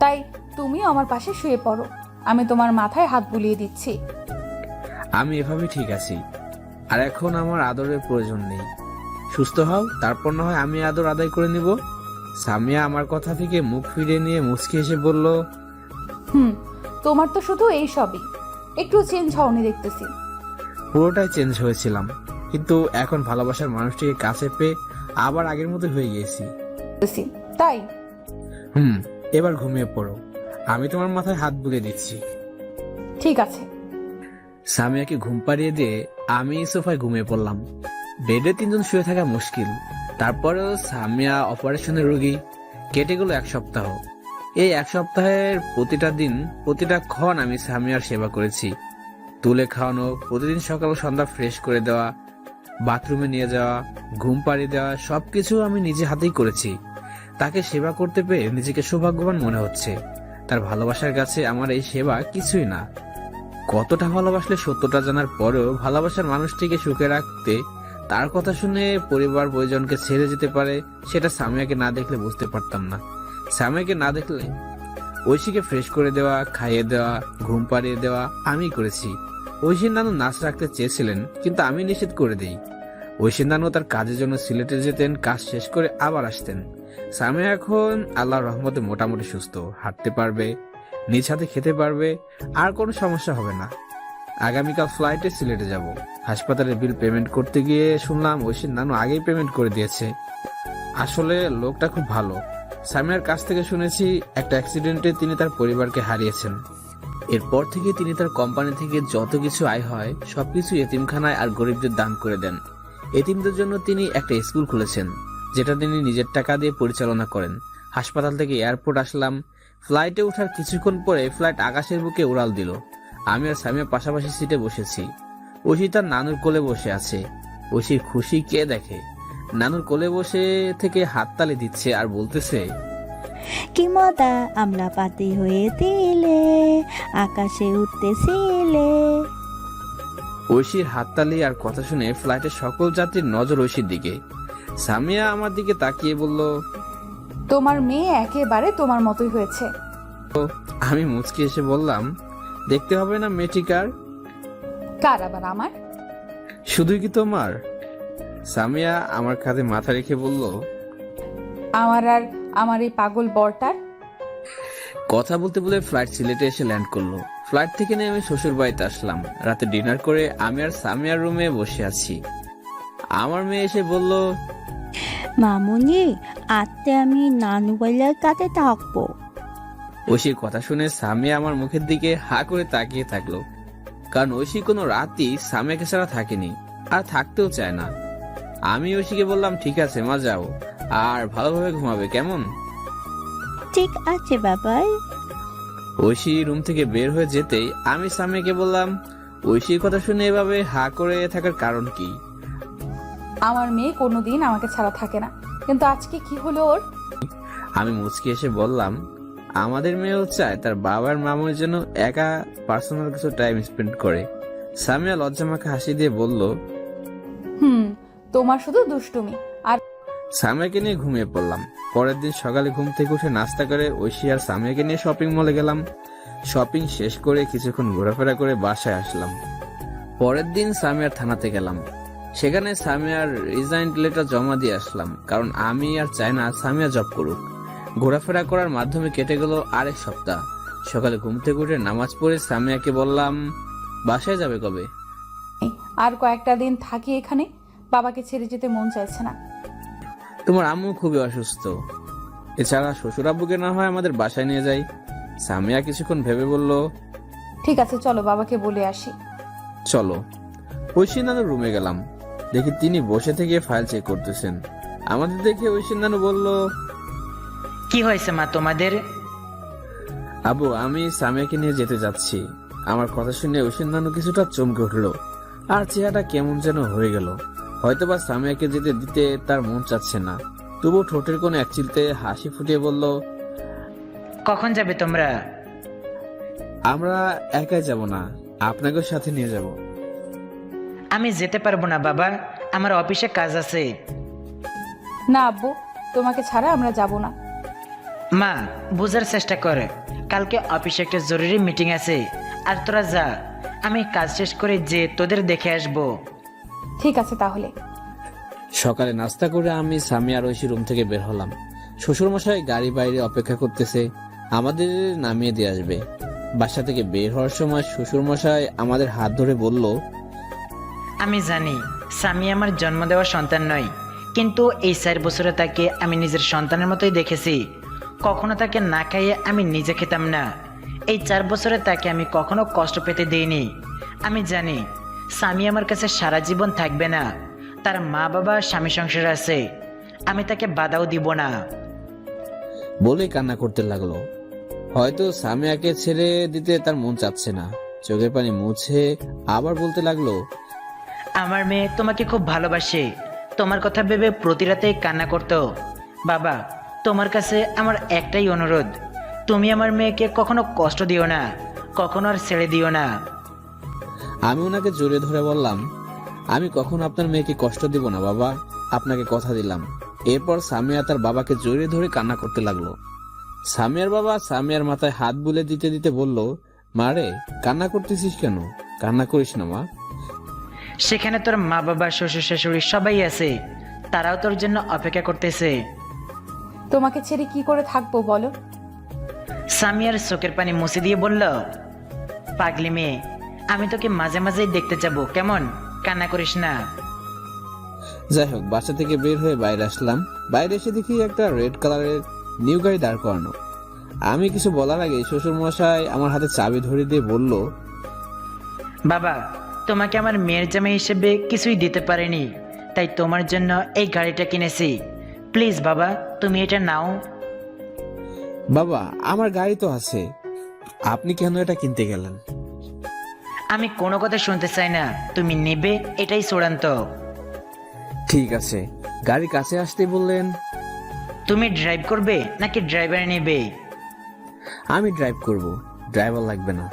S1: তাই তুমিও আমার পাশে শুয়ে পড়ো, আমি তোমার মাথায় হাত বুলিয়ে দিচ্ছি।
S9: আমি এভাবে ঠিক আছি, আর এখন আমার আদরের প্রয়োজন নেই। সুস্থ হও, তারপর না হয় আমি আদর আদায় করে নিব। সামিয়া আমার কথা থেকে মুখ ফিরে নিয়ে মুচকি এসে বলল,
S1: তোমার তো শুধু এই সবই, একটু চেঞ্জ হওনি দেখতেছি।
S9: পুরোটাই চেঞ্জ হয়েছিলাম, কিন্তু এখন ভালোবাসার মানুষটিকে কাছে পেয়ে আবার আগের মতো হয়ে গিয়েছি।
S1: তাই
S9: এবার ঘুমিয়ে পড়ো, আমি তোমার মাথায় হাত বুলিয়ে দিচ্ছি।
S1: ঠিক আছে।
S9: সামিয়াকে ঘুম পাড়িয়ে দিয়ে আমি সোফায় ঘুমিয়ে পড়লাম। বেডে 3 জন শুয়ে থাকা মুশকিল, তারপরেও সামিয়া অপারেশনের রোগী। কেটে গেল 1 সপ্তাহ। এই 1 সপ্তাহের প্রতিটা দিন, প্রতিটা ক্ষণ আমি সামিয়ার সেবা করেছি। তুলে খাওয়ানো, প্রতিদিন সকাল সন্ধ্যা ফ্রেশ করে দেওয়া, বাথরুমে নিয়ে যাওয়া, ঘুম পাড়িয়ে দেওয়া, সবকিছু আমি নিজে হাতেই করেছি। তাকে সেবা করতে পেরে নিজেকে সৌভাগ্যবান মনে হচ্ছে। তার ভালোবাসার কাছে আমার এই সেবা কিছুই না। কতটা ভালোবাসলে সত্যটা জানার পরেও ভালোবাসার মানুষটিকে সুখে রাখতে তার কথা শুনে পরিবার পরিজনকে ছেড়ে যেতে পারে, সেটা সামিয়াকে না দেখলে বুঝতে পারতাম না। সামিয়াকে না দেখলে ঐশীকে ফ্রেশ করে দেওয়া, খাইয়ে দেওয়া, ঘুম পাড়িয়ে দেওয়া আমি করেছি। ঐশীর নানু নাচ রাখতে চেয়েছিলেন, কিন্তু আমি নিষেধ করে দিই। ঐশীর নানু তার কাজের জন্য সিলেটে যেতেন, কাজ শেষ করে আবার আসতেন। সামিয়া এখন আল্লাহর রহমতে মোটামুটি সুস্থ, হাঁটতে পারবে, নিজ হাতে খেতে পারবে, আর কোনো সমস্যা হবে না। আগামীকাল ফ্লাইটে সিলেটে যাব। হাসপাতালের বিল পেমেন্ট করতে গিয়ে শুনলাম ঐশীর নানু আগেই পেমেন্ট করে দিয়েছে। আসলে লোকটা খুব ভালো। সামিয়ার কাছ থেকে শুনেছি একটা অ্যাক্সিডেন্টে তিনি তার পরিবারকে হারিয়েছেন। এরপর থেকে তিনি তার কোম্পানি থেকে যত কিছু আয় হয় সবকিছু এতিমখানায় আর গরিবদের দান করে দেন। এতিমদের জন্য তিনি একটা স্কুল খুলেছেন, যেটা তিনি নিজের টাকা দিয়ে পরিচালনা করেন। হাসপাতাল থেকে এয়ারপোর্ট আসলাম। ফ্লাইটে ওঠার কিছুক্ষণ পরে ফ্লাইট আকাশের বুকে উড়াল দিল। আমি আর সামিয়া পাশাপাশি সিটে বসেছি। ঐশী তার নানুর কোলে বসে আছে। ঐশীর খুশি কে দেখে। নানুর কোলে বসে থেকে হাততালি দিচ্ছে আর বলতেছে,
S10: কি মজা, আমরা পাতি হয়ে দিলে আকাশে উঠতেছিলে।
S9: ঐশীর হাততালি আর কথা শুনে ফ্লাইটের সকল যাত্রীর নজর ঐশীর দিকে। সামিয়া আমার দিকে তাকিয়ে বলল,
S1: তোমার মেয়ে একেবারে তোমার মতোই হয়েছে।
S9: আমি মুচকি এসে বললাম, দেখতে হবে না মেয়েটি কার?
S1: কার আবার? আমার।
S9: শুধুই কি তোমার? সামিয়া আমার কাঁধে মাথা রেখে বলল,
S1: আমার আর আমার এই পাগল বরটার।
S9: কথা বলতে বলে ফ্লাইট সিলেটে এসে ল্যান্ড করলো। ফ্লাইট থেকে নেমে শ্বশুর বাড়িতে আসলাম। রাতে ডিনার করে আমি আর সামিয়ার রুমে বসে আছি। আমার মেয়ে এসে বলল,
S10: মামুনি, আজকে আমি নানু বাইলার কাছে থাকবো।
S9: ঐশীর কথা শুনে সামিয়া আমার মুখের দিকে হা করে তাকিয়ে থাকলো, কারণ ঐশী কোনো রাতই সামিয়াকে ছাড়া থাকেনি আর থাকতেও চায় না। আমি ঐশীকে বললাম, ঠিক আছে মা, যাও, আর ভালোভাবে ঘুমাবে, কেমন?
S10: ঠিক আছে বাবাই।
S9: ঐশী রুম থেকে বের হয়ে যেতেই আমি সামিয়াকে বললাম, ঐশীর কথা শুনে এভাবে হা করে থাকার কারণ কি?
S1: আমার মেয়ে কোনোদিন আমাকে ছাড়া থাকে না, কিন্তু আজকে কি হলো ওর?
S9: আমি মুচকি এসে বললাম, আমাদের মেয়েও চায় তার বাবার মামুর জন্য একা পার্সোনাল কিছু টাইম স্পেন্ড করে। সামিয়া লজ্জামাখা হাসি দিয়ে বলল,
S1: তোমার শুধু দুষ্টুমি। আর
S2: সামিয়াকে নিয়ে ঘুমিয়ে পড়লাম। পরের দিন সকালে ঘুম থেকে উঠে নাস্তা করে ঐশী আর সামিয়াকে নিয়ে শপিং মলে গেলাম। শপিং শেষ করে কিছুক্ষণ ঘোরাফেরা করে বাসায় আসলাম। পরের দিন সামিয়ার থানাতে গেলাম। সেখানে সামিয়ার রিজাইন লেটার জমা দিয়ে আসলাম, কারণ আমি আর চাই না সামিয়া জব করুক। ঘোরাফেরা করার মাধ্যমে কেটে গেল আরেক সপ্তাহ। সকালে ঘুম থেকে উঠে নামাজ পড়ে সামিয়াকে বললাম, বাসায় যাবে কবে?
S1: আর কয়েকটা দিন থাকি এখানে, বাবাকে ছেড়ে যেতে মন চাইছে না।
S2: তোমার আম্মু খুবই অসুস্থ, এছাড়া শ্বশুর আব্বুকে না হয় আমাদের বাসায় নিয়ে যাই। সামিয়া কিছুক্ষণ ভেবে বলল,
S1: ঠিক আছে চলো, বাবাকে বলে আসি।
S2: চলো। ঐশী নানুর রুমে গেলাম। দেখি তিনি বসে থেকে ফাইল চেক করতেছেন। আমাদের দেখে ঐশী নানু বলল,
S11: কি হয়েছে মা তোমাদের?
S2: আবু, আমি সামিয়াকে নিয়ে যেতে যাচ্ছি। আমার কথা শুনে ঐশী নানু কিছুটা চমকে উঠল, আর চেহারাটা কেমন যেন হয়ে গেল। হয়তোবা সামিয়াকে যেতে দিতে তার মন চাচ্ছে না, তবু ঠোঁটের কোণে এক চিলতে হাসি ফুটিয়ে বলল,
S11: কখন যাবে তোমরা?
S2: আমরা একাই যাব না, আপনাকেও সাথে নিয়ে যাব।
S11: আমি যেতে পারবো না বাবা, আমার অফিসে কাজ আছে।
S1: না আব্বু, তোমাকে ছাড়া আমরা যাব না।
S11: মা, বোঝার চেষ্টা করে, কালকে অফিসে একটা জরুরি মিটিং আছে, আর তোরা যা, আমি কাজ শেষ করে যে তোদের দেখে আসবো।
S1: ঠিক আছে তাহলে।
S2: সকালে নাস্তা করে আমি সামিয়া আর ঐশী রুম থেকে বের হলাম। শ্বশুরমশাই গাড়ি বাইরে অপেক্ষা করতেছে, আমাদের নামিয়ে দিয়ে আসবে। বাসা থেকে বের হওয়ার সময় শ্বশুরমশাই আমাদের হাত ধরে বলল,
S11: আমি জানি স্বামী আমার জন্ম দেওয়া সন্তান নয়, কিন্তু এই 4 বছরে তাকে আমি নিজের সন্তানের মতোই দেখেছি। কখনো তাকে না খাইয়ে আমি নিজে খেতাম না। এই 4 বছরে তাকে আমি কখনো কষ্ট পেতে দিইনি। আমি জানি স্বামী আমার কাছে সারা জীবন থাকবে না, তার মা বাবা স্বামী সংসার আছে, আমি তাকে বাধাও দিব না।
S2: বলেই কান্না করতে লাগলো। হয়তো সামিয়াকে ছেড়ে দিতে তার মন চাচ্ছে না। চোখের পানি মুছে আবার বলতে লাগলো,
S11: আমার মেয়ে তোমাকে খুব ভালোবাসে, তোমার কথা ভেবে প্রতি রাতে কান্না করতো। বাবা, তোমার কাছে আমার একটাই অনুরোধ, তুমি আমার মেয়েকে কখনো কষ্ট দিও না, কখনো আর ছেড়ে দিও না।
S2: আমি ওনাকে জড়িয়ে ধরে বললাম, আমি কখনো আপনার মেয়েকে কষ্ট দিব না বাবা, আপনাকে কথা দিলাম। এরপর সামিয়া তার বাবাকে জড়িয়ে ধরে কান্না করতে লাগলো। সামিয়ার বাবা সামিয়ার মাথায় হাত বুলে দিতে দিতে বলল, মা রে, কান্না করতেছিস কেন? কান্না করিস না মা।
S11: সেখানে তোর মা বাবা শ্বশুর শাশুড়ি সবাই আছে, তারাও তোর জন্য অপেক্ষা করতেছে।
S1: তোমাকে ছেড়ে কি করে থাকবো বলো?
S11: সামিয়ার চোখের পানি মুছে দিয়ে বলল, পাগলি মেয়ে, আমি তোকে মাঝে মাঝেই দেখতে যাব, কেমন? কান্না করিস না।
S2: যাই হোক, বাসা থেকে বের হয়ে বাইরে আসলাম। বাইরে এসে দেখি একটা রেড কালারের নিউ গাড়ি দাঁড় করানো। আমি কিছু বলার আগে শ্বশুর মশাই আমার হাতে চাবি ধরে দিয়ে বলল,
S11: বাবা, তোমাকে আমার মেয়ের জামাই হিসেবে কিছুই দিতে পারিনি, তাই তোমার জন্য এই গাড়িটা কিনেছি। প্লিজ বাবা, তুমি এটা নাও।
S2: বাবা, আমার গাড়ি তো আছে, আপনি কেন এটা কিনতে গেলেন?
S11: আমি কোনো কথা শুনতে চাই না, তুমি নেবে এটাই চূড়ান্ত।
S2: ঠিক আছে। গাড়ির কাছে আসতে বললেন,
S11: তুমি ড্রাইভ করবে নাকি ড্রাইভার নেবে?
S2: আমি ড্রাইভ করব, ড্রাইভার লাগবে না।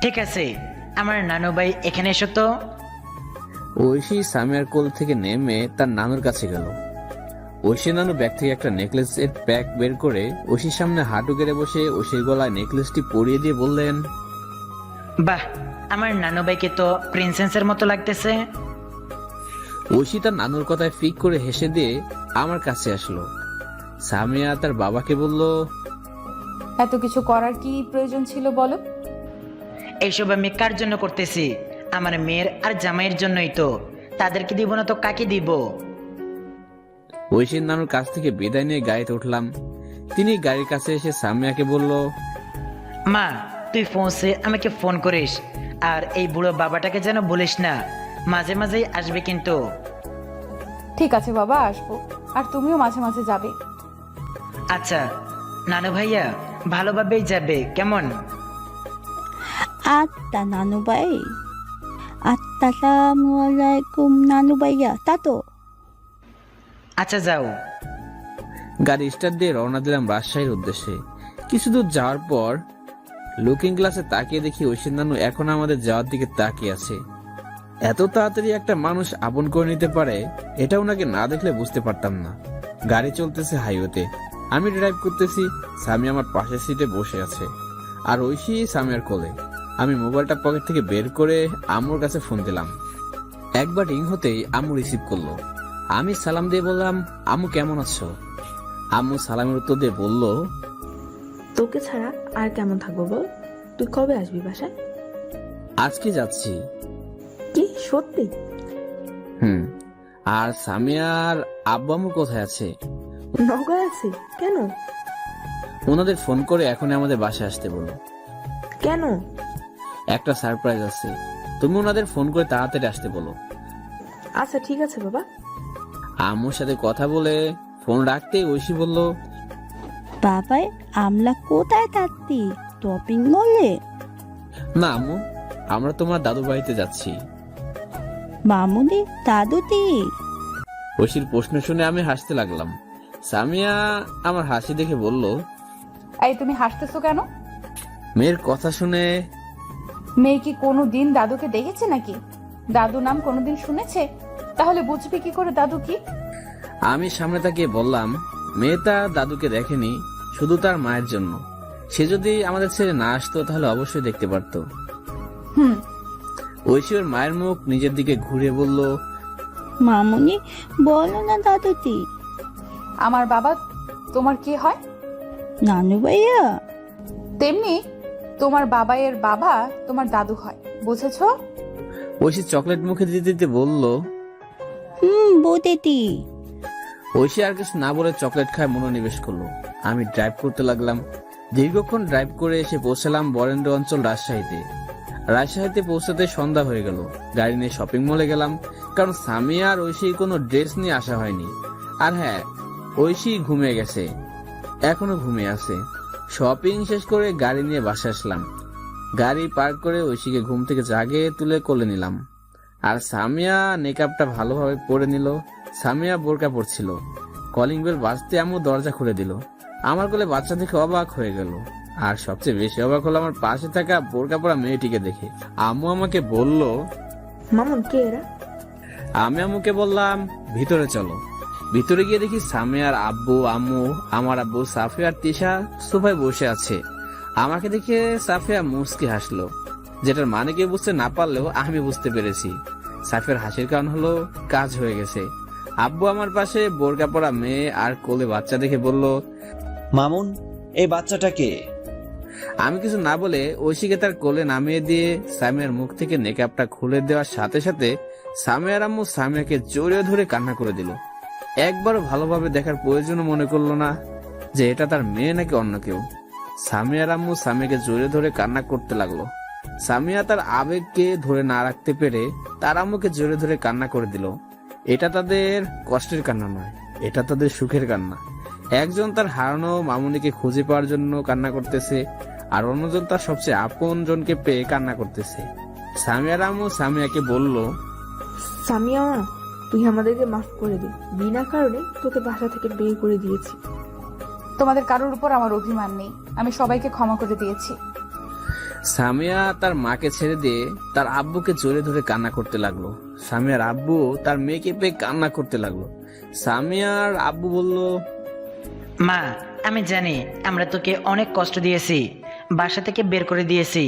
S11: ঠিক আছে, আমার নানু ভাই এখানে এসো তো।
S2: ঐশী সামিয়ার কোল থেকে নেমে তার নানুর কাছে গেল। ঐশী নানু ব্যাগ থেকে একটা নেকলেসের প্যাক বের করে ঐশীর সামনে হাঁটু গেড়ে বসে ঐশীর গলায় নেকলেসটি পরিয়ে দিয়ে বললেন,
S11: বাহ, আমার নানু ভাইকে তো প্রিন্সেসের মতো লাগতেছে।
S2: ঐশী তার নানুর কথায় ফিক করে হেসে দিয়ে আমার কাছে আসলো। সামিয়া তার বাবাকে বলল,
S1: এত কিছু করার কি প্রয়োজন ছিল বলো?
S11: এইসব আমি কার জন্য করতেছি? আমার মেয়ের আর জামাইয়ের জন্যই তো। তাদেরকে দিব না তো কাকে দিব?
S2: ঐশীর নানুর কাছ থেকে বিদায় নিয়ে গাড়িতে উঠলাম। তিনি গাড়ির কাছে এসে সামিয়াকে বলল,
S11: মা, তুই পৌঁছে আমাকে ফোন করিস, আর এই বুড়ো বাবাটাকে যেন বলিস না, মাঝে মাঝেই আসবে কিন্তু।
S1: ঠিক আছে বাবা, আসবো, আর তুমিও মাঝে মাঝে যাবে।
S11: আচ্ছা নানু ভাইয়া, ভালোভাবেই যাবে, কেমন?
S10: আত্মা নানু ভাই, আসসালামু আলাইকুম নানু ভাইয়া, তা তো।
S11: আচ্ছা যাও।
S2: গাড়ি স্টার্ট দিয়ে রওনা দিলাম রাজশাহীর উদ্দেশ্যে। কিছু দূর যাওয়ার পর লুকিং গ্লাসে তাকিয়ে দেখি ঐশীর নানু এখন আমাদের যাওয়ার দিকে তাকিয়ে আছে।
S9: এত তাড়াতাড়ি একটা মানুষ আপন করে নিতে পারে এটা ওনাকে না দেখলে বুঝতে পারতাম না। গাড়ি চলতেছে হাইওয়েতে, আমি ড্রাইভ করতেছি, সামি আমার পাশের সিটে বসে আছে আর ঐশী সামিয়ার কোলে। আমি মোবাইলটা পকেট থেকে বের করে আম্মুর কাছে ফোন দিলাম। একবার রিং হতেই আম্মু রিসিভ করলো। আমি সালাম দিয়ে বললাম, আম্মু কেমন আছো? আম্মু সালামের উত্তর দিয়ে বলল,
S5: তোকে ছাড়া আর কেমন থাকবো বল? তুই কবে আসবি বাসায়?
S9: আজকে যাচ্ছি।
S5: কি সত্যি?
S9: আর সামিয়ার আব্বু আম্মু কোথায় আছে?
S5: নগর আছে। কেন?
S9: ওনাদের ফোন করে এখন আমাদের বাসায় আসতে বলো।
S5: কেন?
S9: একটা সারপ্রাইজ আছে, তুমি ওনাদের ফোন করে তাড়াতাড়ি আসতে বলো।
S5: আচ্ছা ঠিক আছে বাবা।
S9: আম্মুর সাথে কথা বলে ফোন রাখতেই ঐশী বলল,
S10: বাবাই আমরা কোথায় থাকতি? শপিং মলে?
S9: না আম্মু, আমরা তোমার দাদু বাড়িতে যাচ্ছি।
S10: মামুনি দাদুতি?
S9: ঐশীর প্রশ্ন শুনে আমি হাসতে লাগলাম। সামিয়া আমার হাসি দেখে বলল,
S1: এই তুমি হাসতেছো কেন?
S9: মেয়ের কথা শুনে।
S1: মেয়ে কি কোনো দিন দাদুকে দেখেছে নাকি? দাদু নাম কোনোদিন শুনেছে? তাহলে বুঝবে কি করে দাদু কি?
S9: আমি সামনে তাকিয়ে বললাম, মেয়ে তার দাদুকে দেখেনি, শুধু তার মায়ের জন্য। সে যদি আমাদের ছেড়ে না আসতো তাহলে অবশ্যই দেখতে পারতো। ঐশী ওর মায়ের মুখ নিজের দিকে ঘুরে বলল,
S10: মামুনি বলো না দাদুতি।
S1: আমার বাবা তোমার কি হয়?
S10: নানু ভাইয়া।
S1: তেমনি তোমার বাবাইয়ের বাবা তোমার দাদু হয়, বুঝেছো?
S9: ঐশী চকলেট মুখে দিতে দিতে বলল,
S10: বুঝেছি।
S9: ঐশী আর কিছু না বলে চকলেট খায় মনোনিবেশ করলো। আমি ড্রাইভ করতে লাগলাম। দীর্ঘক্ষণ ড্রাইভ করে এসে পৌঁছালাম বরেন্দ্র অঞ্চল রাজশাহীতে। রাজশাহীতে পৌঁছাতে সন্ধ্যা হয়ে গেল। গাড়ি নিয়ে শপিং মলে গেলাম, কারণ সামিয়া আর ঐশীর কোনো ড্রেস নিয়ে আসা হয়নি। আর হ্যাঁ, ঐশী ঘুমিয়ে গেছে, এখনো ঘুমিয়ে আছে। শপিং শেষ করে গাড়ি নিয়ে বাসায় আসলাম। গাড়ি পার্ক করে ঐশীকে ঘুম থেকে জাগে তুলে কোলে নিলাম। আর সামিয়া মেকআপটা ভালোভাবে পরে নিল। সামিয়া বোরকা পরছিল। কলিং বেল বাজতে আম্মু দরজা খুলে দিল। আমার কোলে বাচ্চা দেখে অবাক হয়ে গেল। আর সবচেয়ে বেশি অবাক হলো আমার পাশে থাকা বোরকা পরা মেয়েটিকে দেখে। আম্মু আমাকে বলল,
S5: মামুন কে এরা?
S9: আমি আম্মুকে বললাম, ভিতরে চলো। ভিতরে গিয়ে দেখি সামিয়ার আব্বু, আম্মু, আমার আব্বু, সাফিয়া আর তিশা সোফায় বসে আছে। আমাকে দেখে সাফিয়া মুচকি হাসলো, যেটার মানে কেউ বুঝতে না পারলেও আমি বুঝতে পেরেছি। সাফিয়ার হাসির কারণ হলো কাজ হয়ে গেছে। আব্বু আমার পাশে বোরকা পরা মেয়ে আর কোলে বাচ্চা দেখে বলল,
S6: মামুন এই বাচ্চাটা কে?
S9: আমি কিছু না বলে ঐশীকে তার কোলে নামিয়ে দিয়ে সামিয়ার মুখ থেকে মেকআপটা খুলে দেওয়ার সাথে সাথে সামিয়ার আম্মু সামিয়াকে জড়িয়ে ধরে কান্না করে দিল। একবারও ভালোভাবে দেখার প্রয়োজনও মনে করলো না যে এটা তার মেয়ে নাকি অন্য কেউ। সামিয়ার আম্মু সামিয়াকে জড়িয়ে ধরে কান্না করতে লাগলো। সামিয়া তার আবেগকে ধরে না রাখতে পেরে তার আম্মুকে জড়িয়ে ধরে কান্না করে দিল। এটা তাদের কষ্টের কান্না নয়, এটা তাদের সুখের কান্না। একজন তার হারানো মামুনিকে খুঁজে পাওয়ার জন্য কান্না করতেছে, আর অন্যজন তার সবচেয়ে আপন জনকে পেয়ে কান্না করতেছে। সামিয়ার আম্মু সামিয়াকে বলল,
S5: সামিয়া মা, তুই আমাদেরকে মাফ করে দে। বিনা কারণে তোকে বাসা থেকে বের করে দিয়েছি।
S1: তোমাদের কারোর উপর আমার অভিমান নেই, আমি সবাইকে ক্ষমা করে দিয়েছি।
S9: সামিয়া তার মাকে ছেড়ে দিয়ে তার আব্বুকে জড়িয়ে ধরে কান্না করতে লাগলো। সামিয়ার আব্বু তার মেয়েকে পেয়ে কান্না করতে লাগলো। সামিয়ার আব্বু বলল,
S11: মা, আমি জানি আমরা তোকে অনেক কষ্ট দিয়েছি, বাসা থেকে বের করে দিয়েছি।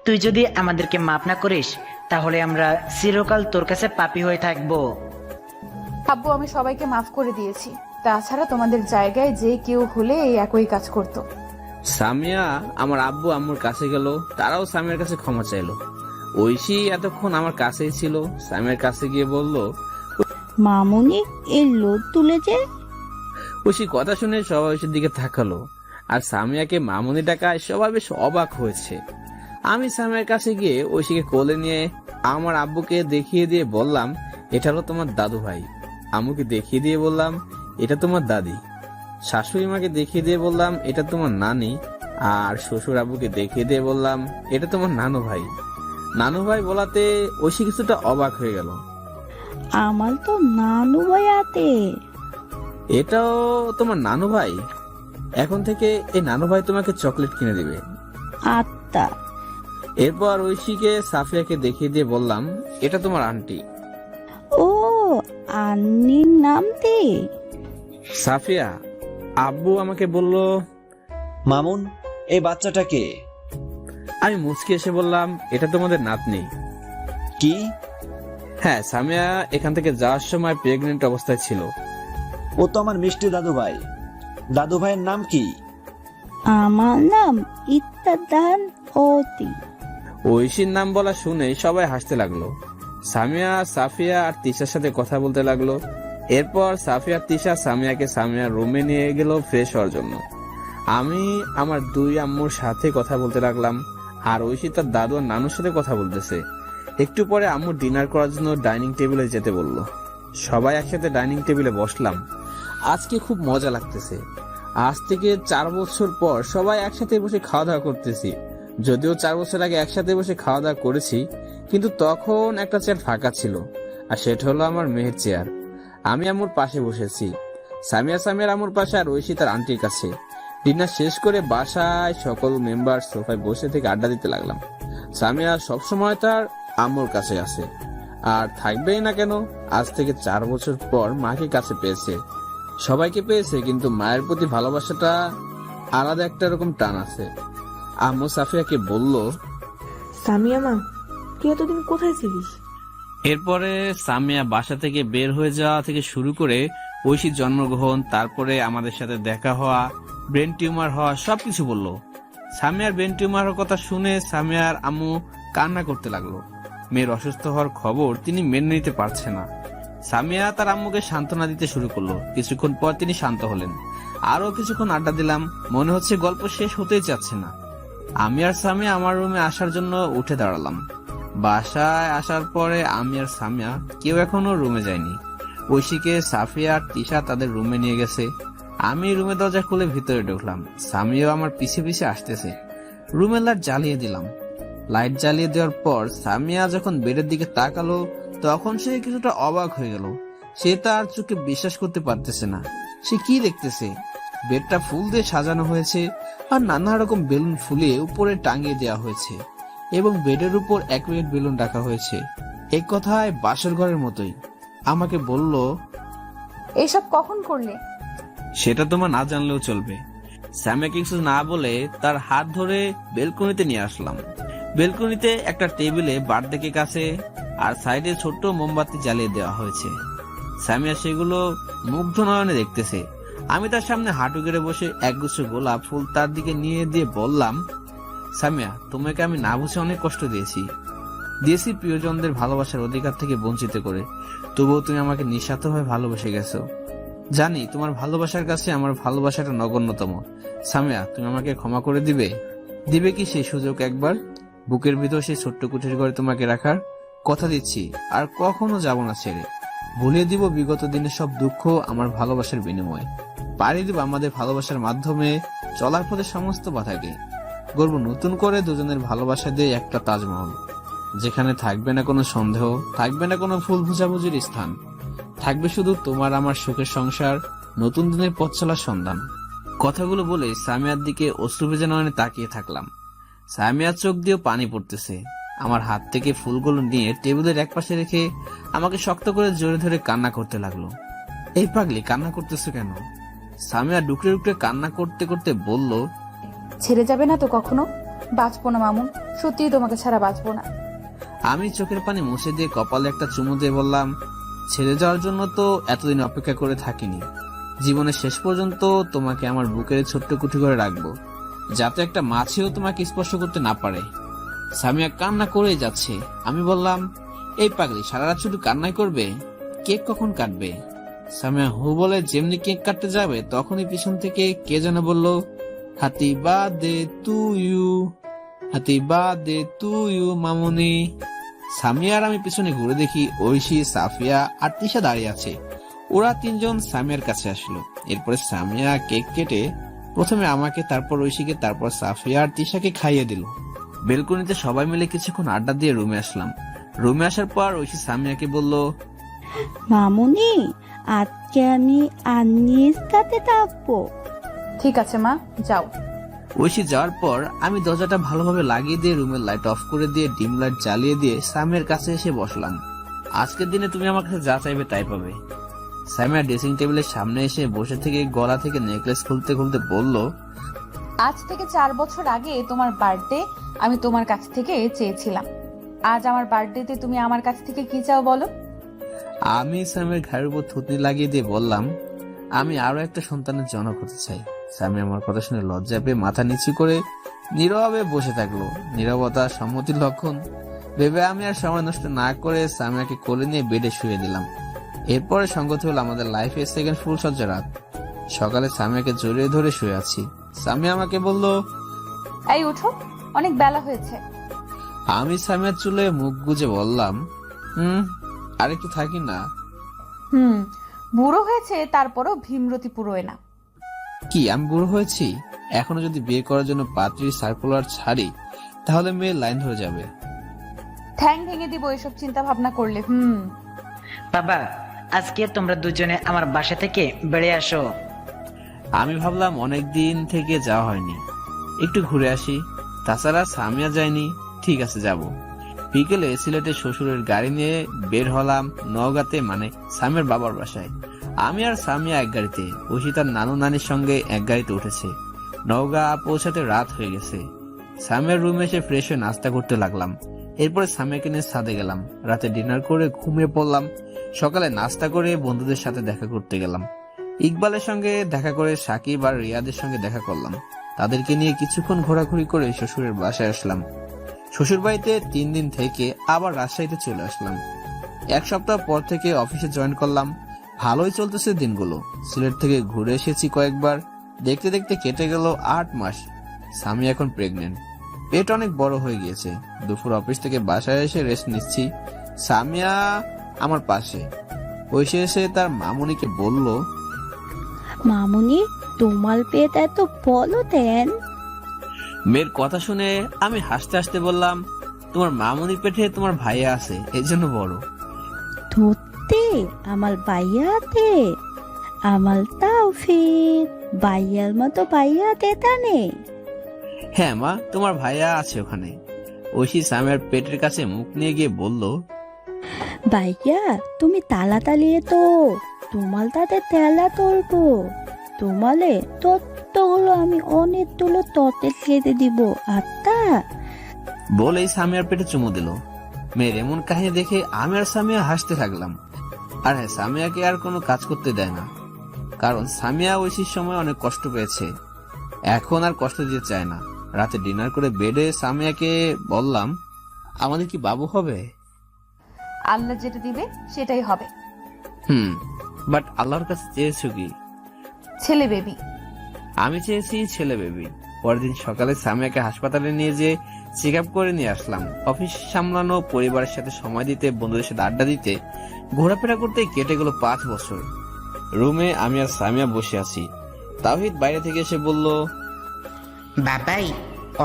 S11: তুই যদি আমাদেরকে মাফ না করিস তাহলে আমরা চিরকাল তোর কাছে পাপী হয়ে থাকবো।
S1: আব্বু, আমি সবাইকে মাফ করে দিয়েছি। তাছাড়া তোমাদের জায়গায় যে কেউ হলে এই একই কাজ করত।
S9: সামিয়া আমার আব্বু আম্মুর কাছে গেল, তারাও সামিয়ার কাছে ক্ষমা চাইলো। ঐশী এতক্ষণ আমার কাছেই ছিল, সামিয়ার কাছে গিয়ে বলল,
S10: মামুনি এই লোদ তুলেছে।
S9: ঐশী কথা শুনে সবাই ঐশীর দিকে তাকালো, আর সামিয়াকে মামুনি ডাকায় সবাই বেশ অবাক হয়েছে। আমি সামিয়ার কাছে গিয়ে ঐশীকে কোলে নিয়ে আমার আব্বুকে দেখিয়ে দিয়ে বললাম, এটা হলো তোমার দাদু ভাই। আম্মুকে দেখিয়ে দিয়ে বললাম, এটা তোমার দাদি। শাশুড়ি মাকে দেখিয়ে দিয়ে বললাম, এটা তোমার নানি। আর শ্বশুর আব্বুকে দেখিয়ে দিয়ে বললাম, এটা তোমার নানু ভাই। নানু ভাই বলাতে ঐশী কিছুটা অবাক হয়ে গেল।
S10: আমার তো নানু ভাই আতে।
S9: এটাও তোমার নানু ভাই? এখন থেকে এই নানু ভাই তোমাকে চকলেট কিনে দিবে।
S10: আত্মা।
S2: এরপর ঐশীকে সাফিয়াকে দেখিয়ে দিয়ে বললাম, এটা তোমার আন্টি।
S10: ও, আন্নির নাম দে।
S2: সাফিয়া, আব্বু আমাকে বলল।
S6: মামুন, এই বাচ্চাটা কে?
S2: আমি মুচকি এসে বললাম, এটা তোমাদের নাতনি।
S6: কি?
S2: হ্যাঁ, সামিয়া এখান থেকে যাওয়ার সময় প্রেগনেন্ট অবস্থায় ছিল।
S6: ও তো আমার মিষ্টি দাদু ভাই। দাদু ভাইয়ের নাম কি?
S10: আমার নাম ইত্তাদান অতি।
S2: ঐশীর নাম বলা শুনে সবাই হাসতে লাগলো। সামিয়া, সাফিয়া আর তিশার সাথে কথা বলতে লাগলো। এরপর সাফিয়া তিশা সামিয়াকে সামিয়ার রুমে নিয়ে গেল ফ্রেশ হওয়ার জন্য। আমি আমার দুই আম্মুর সাথে কথা বলতে লাগলাম, আর ঐশী তার দাদু আর নানুর সাথে কথা বলতেছে। একটু পরে আম্মু ডিনার করার জন্য ডাইনিং টেবিলে যেতে বলল। সবাই একসাথে ডাইনিং টেবিলে বসলাম। আজকে খুব মজা লাগতেছে। আজ থেকে 4 বছর পর সবাই একসাথে বসে খাওয়া দাওয়া করতেছি। যদিও 4 বছর আগে একসাথে বসে খাওয়া দাওয়া করেছি, কিন্তু তখন একটা চেয়ার ফাঁকা ছিল, আর সেটা হলো আমার মেয়ের চেয়ার। আমি আম্মুর পাশে বসেছি, সামিয়ার আম্মুর পাশে, আর ঐশী তার আন্টির কাছে। ডিনার শেষ করে বাসায় সকল মেম্বার সোফায় বসে থেকে আড্ডা দিতে লাগলাম। সামিয়া সবসময় তার আম্মুর কাছে আছে, আর থাকবেই না কেন। আজ থেকে 4 বছর পর মাকে কাছে পেয়েছে। সবাইকে পেয়েছে, কিন্তু মায়ের প্রতি ভালোবাসাটা আলাদা একটা রকম টান আছে। আম্মু সাফিয়াকে বলল,
S5: সামিয়া মা, তুই এতদিন কোথায় ছিলিস?
S2: এরপরে সামিয়া বাসা থেকে বের হয়ে যাওয়া থেকে শুরু করে ঐশীর জন্মগ্রহণ, তারপরে আমাদের সাথে দেখা হওয়া, ব্রেন টিউমার হওয়া, সবকিছু বলল। সামিয়ার ব্রেন টিউমারের কথা শুনে সামিয়ার আম্মু কান্না করতে লাগলো। মেয়ের অসুস্থ হওয়ার খবর তিনি মেনে নিতে পারছে না। সামিয়া তার আম্মুকে সান্ত্বনা দিতে শুরু করলো। কিছুক্ষণ পর তিনি শান্ত হলেন। আরো কিছুক্ষণ আড্ডা দিলাম। মনে হচ্ছে গল্প শেষ হতেই যাচ্ছে না। আমি আর সামিয়া আমার রুমে আসার জন্য উঠে দাঁড়ালাম। বাসায় আসার পরে আমি আর সামিয়া কেউ এখনো রুমে যায়নি। ঐশীকে সাফিয়া আর তিশা তাদের রুমে নিয়ে গেছে। আমি রুমে দরজা খুলে ভিতরে ঢুকলাম। সামিয়াও আমার পিছে পিছে আসতেছে। রুমের লাইট জ্বালিয়ে দিলাম। লাইট জ্বালিয়ে দেওয়ার পর সামিয়া যখন বেডের দিকে তাকালো, তখন সে কিছুটা অবাক হয়ে গেল। সে তার চোখে বিশ্বাস করতে পারতেছে না। সে কি দেখতেছে? বেডটা ফুল দিয়ে সাজানো হয়েছে, আর নানা রকম বেলুন ফুলিয়ে উপরে টাঙিয়ে দেওয়া হয়েছে, এবং বেডের উপর 1 প্যাকেট বেলুন রাখা হয়েছে। এক কথায় বাসর ঘরের মতোই। আমাকে বলল,
S1: এইসব কখন করলে?
S2: সেটা তোমার না জানলেও চলবে। স্যামে কিছু না বলে তার হাত ধরে বেলকনিতে নিয়ে আসলাম। বেলকনিতে একটা টেবিলে বার্থডে কেক আছে, আর সাইডে ছোট্ট মোমবাতি জ্বালিয়ে দেওয়া হয়েছে। সামিয়া সেগুলো মুগ্ধ নয়নে দেখতেছে। আমি তার সামনে হাঁটু গেড়ে বসে একগুচ্ছ গোলাপ ফুল তার দিকে নিয়ে দিয়ে বললাম, সামিয়া, তোমাকে আমি না বুঝে অনেক কষ্ট দিয়েছি প্রিয়জনদের ভালোবাসার অধিকার থেকে বঞ্চিত করে। তবুও তুমি আমাকে নিঃস্বার্থভাবে ভালোবেসে গেছো। জানি তোমার ভালোবাসার কাছে আমার ভালোবাসাটা নগণ্যতম। সামিয়া, তুমি আমাকে ক্ষমা করে দিবে কি সেই সুযোগ একবার? বুকের ভিতর সেই ছোট্ট কুঠির ঘরে তোমাকে রাখার কথা দিচ্ছি, আর কখনো যাব না ছেড়ে। ভুলিয়ে দিব বিগত দিনের সব দুঃখ আমার ভালোবাসার বিনিময়ে। পাড়িয়ে দিব আমাদের ভালোবাসার মাধ্যমে চলার পথে সমস্ত বাধাকে। গড়ব নতুন করে দুজনের ভালোবাসা দিয়ে একটা তাজমহল, যেখানে থাকবে না কোনো সন্দেহ, থাকবে না কোনো ভুল বুঝাবুঝির স্থান, থাকবে শুধু তোমার আমার সুখের সংসার, নতুন দিনের পথ চলার সন্ধান। কথাগুলো বলে সামিয়ার দিকে অশ্রু ভেজা নয়নে তাকিয়ে থাকলাম। সামিয়ার চোখ দিয়েও পানি পড়তেছে। আমার হাত থেকে ফুলগুলো নিয়ে টেবিলের একপাশে রেখে আমাকে শক্ত করে জোরে ধরে কান্না করতে লাগলো। এই পাগলি, কান্না করতেছো কেন? সামিয়া ডুকরে ডুকরে কান্না করতে করতে বলল,
S1: ছেড়ে যাবে না তো কখনো? বাঁচবো না মামুন, সত্যিই তোমাকে ছাড়া বাঁচবো না।
S2: আমি চোখের পানি মুছে দিয়ে কপালে একটা চুমু দিয়ে বললাম, ছেড়ে যাওয়ার জন্য তো এতদিন অপেক্ষা করে থাকিনি। জীবনের শেষ পর্যন্ত তোমাকে আমার বুকের ছোট্ট কুঠি করে রাখবো, যাতে একটা মাছিও তোমাকে স্পর্শ করতে না পারে। সামিয়া কান্না করেই যাচ্ছে। আমি বললাম, এই পাগলি, সারা রাত শুধু কান্নাই করবে? কেক কখন কাটবে? সামিয়া হু বলে যেমনি কেক কাটতে যাবে, তখনই পিছন থেকে কে যেন বলল, happy birthday to you, happy birthday to you মামুনি। সামিয়া আর আমি পিছনে ঘুরে দেখি ঐশী, সাফিয়া আর তিশা দাঁড়িয়ে আছে। ওরা 3 জন সামিয়ার কাছে আসলো। এরপরে সামিয়া কেক কেটে প্রথমে আমাকে, তারপর ঐশীকে, তারপর সাফিয়া আর তিশাকে খাইয়ে দিল। বেলকনিতে সবাই মিলে কিছুক্ষণ আড্ডা দিয়ে রুমে আসলাম। রুমে আসার পর ঐশী সামিয়াকে বলল,
S10: মামুনি, আজকে আমি আন্নির সাথে থাকবো।
S1: ঠিক আছে মা, যাও।
S2: ঐশী যাওয়ার পর আমি দরজাটা ভালোভাবে লাগিয়ে দিয়ে রুমের লাইট অফ করে দিয়ে ডিম লাইট জ্বালিয়ে দিয়ে সামিয়ার কাছে এসে বসলাম। আজকের দিনে তুমি আমার কাছে যা চাইবে তাই পাবে। সামিয়া ড্রেসিং টেবিলের সামনে এসে বসে থেকে গলা থেকে নেকলেস খুলতে খুলতে বলল,
S1: আজ থেকে 4 বছর আগে তোমার বার্থডে আমি তোমার কাছ থেকে চেয়েছিলাম। আজ আমার বার্থডেতে তুমি আমার কাছ থেকে কি চাও বলো?
S2: আমি সামিয়ার ঘাড়ের উপর থুতনি লাগিয়ে দিয়ে বললাম, আমি আরো একটা সন্তানের জনক হতে চাই। স্বামী আমার কথা শুনে লজ্জা পেয়ে মাথা নিচু করে নীরবে বসে থাকলো। নীরবতা সম্মতির লক্ষণ ভেবে আমি আর সময় নষ্ট না করে সামিয়াকে কোলে নিয়ে বেডে শুয়ে দিলাম। এরপরে সঙ্গতি হলো আমাদের লাইফের সেকেন্ড ফুল সজ্জা রাত। সকালে সামিয়াকে জড়িয়ে ধরে শুয়ে আছি। সামিয়া আমাকে বলল,
S1: এই উঠো, অনেক বেলা হয়েছে।
S2: আমি সামিয়ার চুলে মুখ গুজে বললাম, আর একটু থাকি না।
S1: বুড়ো হয়েছে তারপরও ভীমরতি পুরোয় না।
S2: কি আমি বুড়ো হয়েছি? এখনো যদি বিয়ে করার জন্য পাত্রীর সার্কুলার ছাড়ি তাহলে মেয়ে লাইন ধরে যাবে।
S1: ঠ্যাং ভেঙে দিব এসব চিন্তা ভাবনা করলে।
S11: বাবা, আজকে তোমরা দুজনে আমার বাসা থেকে বেড়ে আসো।
S2: আমি ভাবলাম অনেক দিন থেকে যাওয়া হয়নি, একটু ঘুরে আসি। তাছাড়া সামিয়া যায়নি, ঠিক আছে যাব। বিকেলে সিলেটে শ্বশুরের গাড়ি নিয়ে বের হলাম নওগাঁতে, মানে সামিয়ার বাবার বাসায়। আমি আর সামিয়া এক গাড়িতে, ঐশী তার নানু নানির সঙ্গে এক গাড়িতে উঠেছে। নওগাঁ পৌঁছাতে রাত হয়ে গেছে। সামিয়ার রুমে এসে ফ্রেশ হয়ে নাস্তা করতে লাগলাম। এরপরে সামিয়াকে নিয়ে ছাদে গেলাম। রাতে ডিনার করে ঘুমিয়ে পড়লাম। সকালে নাস্তা করে বন্ধুদের সাথে দেখা করতে গেলাম। ইকবালের সঙ্গে দেখা করে সাকিব আর রিয়াদের সঙ্গে দেখা করলাম। তাদেরকে নিয়ে কিছুক্ষণ ঘোরাঘুরি করে শ্বশুরের বাসায় আসলাম। শ্বশুর বাড়িতে 3 দিন থেকে আবার রাজশাহীতে চলে আসলাম। 1 সপ্তাহ পর থেকে অফিসে জয়েন করলাম। ভালোই চলতেছে দিনগুলো। সিলেট থেকে ঘুরে এসেছি কয়েকবার। দেখতে দেখতে কেটে গেল 8 মাস। স্বামী এখন প্রেগনেন্ট, পেট অনেক বড় হয়ে গিয়েছে। দুপুর অফিস থেকে বাসায় এসে রেস্ট নিচ্ছি। সামিয়া আমার পাশে। ঐশী এসে তার মামুনিকে বলল,
S10: মামুনি, তোমার পেট এত বলো দেন?
S2: মেয়ের কথা শুনে আমি হাসতে হাসতে বললাম, তোমার মামুনির পেটে তোমার ভাইয়া আছে, এই জন্য বড়।
S10: ধরতে আমার বাইয়াতে, আমার তাওফিক বাইয়ার মতো বাইয়াতে টানে।
S2: হ্যাঁ মা, তোমার ভাইয়া আছে ওখানে। ঐশী সামিয়ার পেটের কাছে মুখ নিয়ে গিয়ে বলল,
S10: ভাইয়া তুমি তালা তালিয়ে তো, তোমার তাতে তেলা তুলবো। তোমালে তত্ত্বগুলো আমি অনেক তুলো ততে খেতে দিব। আত্মা
S2: বলেই সামিয়ার পেটে চুমু দিল। মেয়ের এমন কাহিনী দেখে আমি আর সামিয়া হাসতে থাকলাম। আর হ্যাঁ, সামিয়াকে আর কোনো কাজ করতে দেয় না, কারণ সামিয়া ঐশীর সময় অনেক কষ্ট পেয়েছে, এখন আর কষ্ট দিতে চায় না। রাতে ডিনার করে বেডে সামিয়াকে বললাম, আমাদের কি বাবু হবে?
S1: আল্লাহ যেটা দিবে সেটাই হবে।
S2: বাট আল্লাহর কাছে চেয়েছো কি?
S1: ছেলে বেবি।
S2: আমি চেয়েছি ছেলে বেবি। পরের দিন সকালে সামিয়াকে হাসপাতালে নিয়ে যেয়ে চেক আপ করে নিয়ে আসলাম। অফিস সামলানো, পরিবারের সাথে সময় দিতে, বন্ধুদের সাথে আড্ডা দিতে, ঘোরাফেরা করতে কেটে গেল 5 বছর। রুমে আমি আর সামিয়া বসে আছি। তাওহিদ বাইরে থেকে এসে বলল,
S13: বাবাই,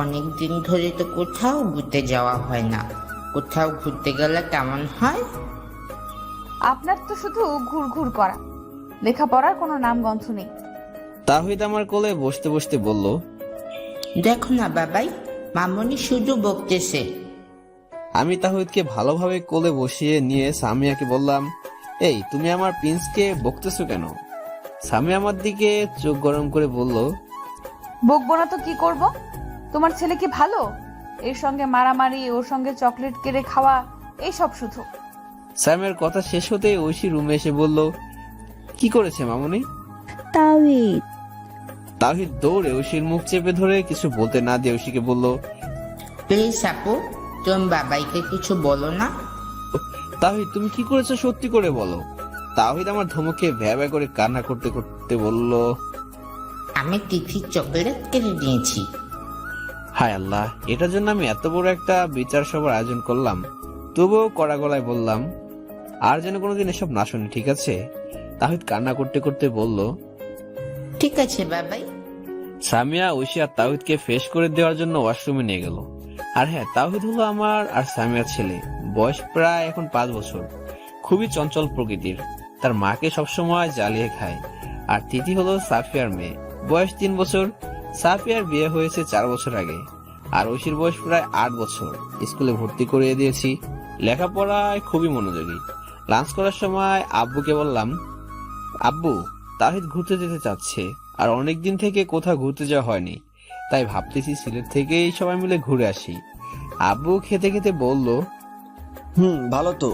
S13: অনেক দিন ধরে তো কোথাও ঘুরতে যাওয়া হয় না, কোথাও ঘুরতে গেলে কেমন হয়?
S1: আপনার তো শুধু ঘুরঘুর করা, লেখাপড়ার কোনো নাম গন্ধ নেই।
S2: তাওহিদ আমার কোলে বসতে বসতে বলল,
S13: দেখো না বাবাই, মামনি শুধু বকতেছে।
S2: আমি তাওহিদকে ভালোভাবে কোলে বসিয়ে নিয়ে সামিয়াকে বললাম, এই তুমি আমার প্রিন্সকে বকতেছো কেন? সামিয়া আমার দিকে চোখ গরম করে বলল,
S1: বকবো না তো কি করব? তোমার ছেলে কি ভালো? এর সঙ্গে মারামারি, ওর সঙ্গে চকলেট কেড়ে খাওয়া, এই সব শুধু।
S2: সামিয়ার কথা শেষ হতে ঐশী রুমে এসে বলল, কি করেছে মামুনি?
S10: তাওহিদ
S2: তাওহিদ দৌড়ে ঐশীর মুখ চেপে ধরে কিছু বলতে না দিয়ে ঐশীকে বলল,
S13: প্লিজ আপু, তুমি বাবাইকে কিছু বলো না।
S2: তাওহিদ তুমি কি করেছো সত্যি করে বলো। তাওহিদ আমার ধমকে ভ্যা ভ্যা করে কান্না করতে করতে বলল,
S13: আমি তিথির চকলেট কেড়ে নিয়েছি।
S2: হায় আল্লাহ, এটার জন্য আমি এত বড় একটা বিচার সভার আয়োজন করলাম। তবুও কড়া গলায় বললাম, আর যেন কোনোদিন এসব না শুনি, ঠিক আছে? তাওহিদ কান্না করতে করতে বলল,
S13: ঠিক আছে বাবাই।
S2: সামিয়া ঐশী আর তাওহিদকে ফ্রেশ করে দেওয়ার জন্য ওয়াশরুমে নিয়ে গেল। আর হ্যাঁ, তাওহিদ হলো আমার আর সামিয়ার ছেলে। বয়স প্রায় এখন 5 বছর। খুবই চঞ্চল প্রকৃতির। তার মাকে সবসময় জ্বালিয়ে খায়। আর তিথি হলো সাফিয়ার মেয়ে, বয়স 3 বছর। সাফিয়ার বিয়ে হয়েছে 4 বছর আগে, আর ঐশীর বয়স প্রায় 8 বছর। স্কুলে ভর্তি করিয়ে দিয়েছি, লেখাপড়ায় খুবই মনোযোগী। লাঞ্চ করার সময় আব্বুকে বললাম, আব্বু তাহিদ ঘুরতে যেতে চাচ্ছে, আর অনেকদিন থেকে কোথাও ঘুরতে যাওয়া হয়নি, তাই ভাবতেছি সিলেট থেকেই সবাই মিলে ঘুরে আসি। আব্বু খেতে খেতে বলল,
S6: ভালো তো।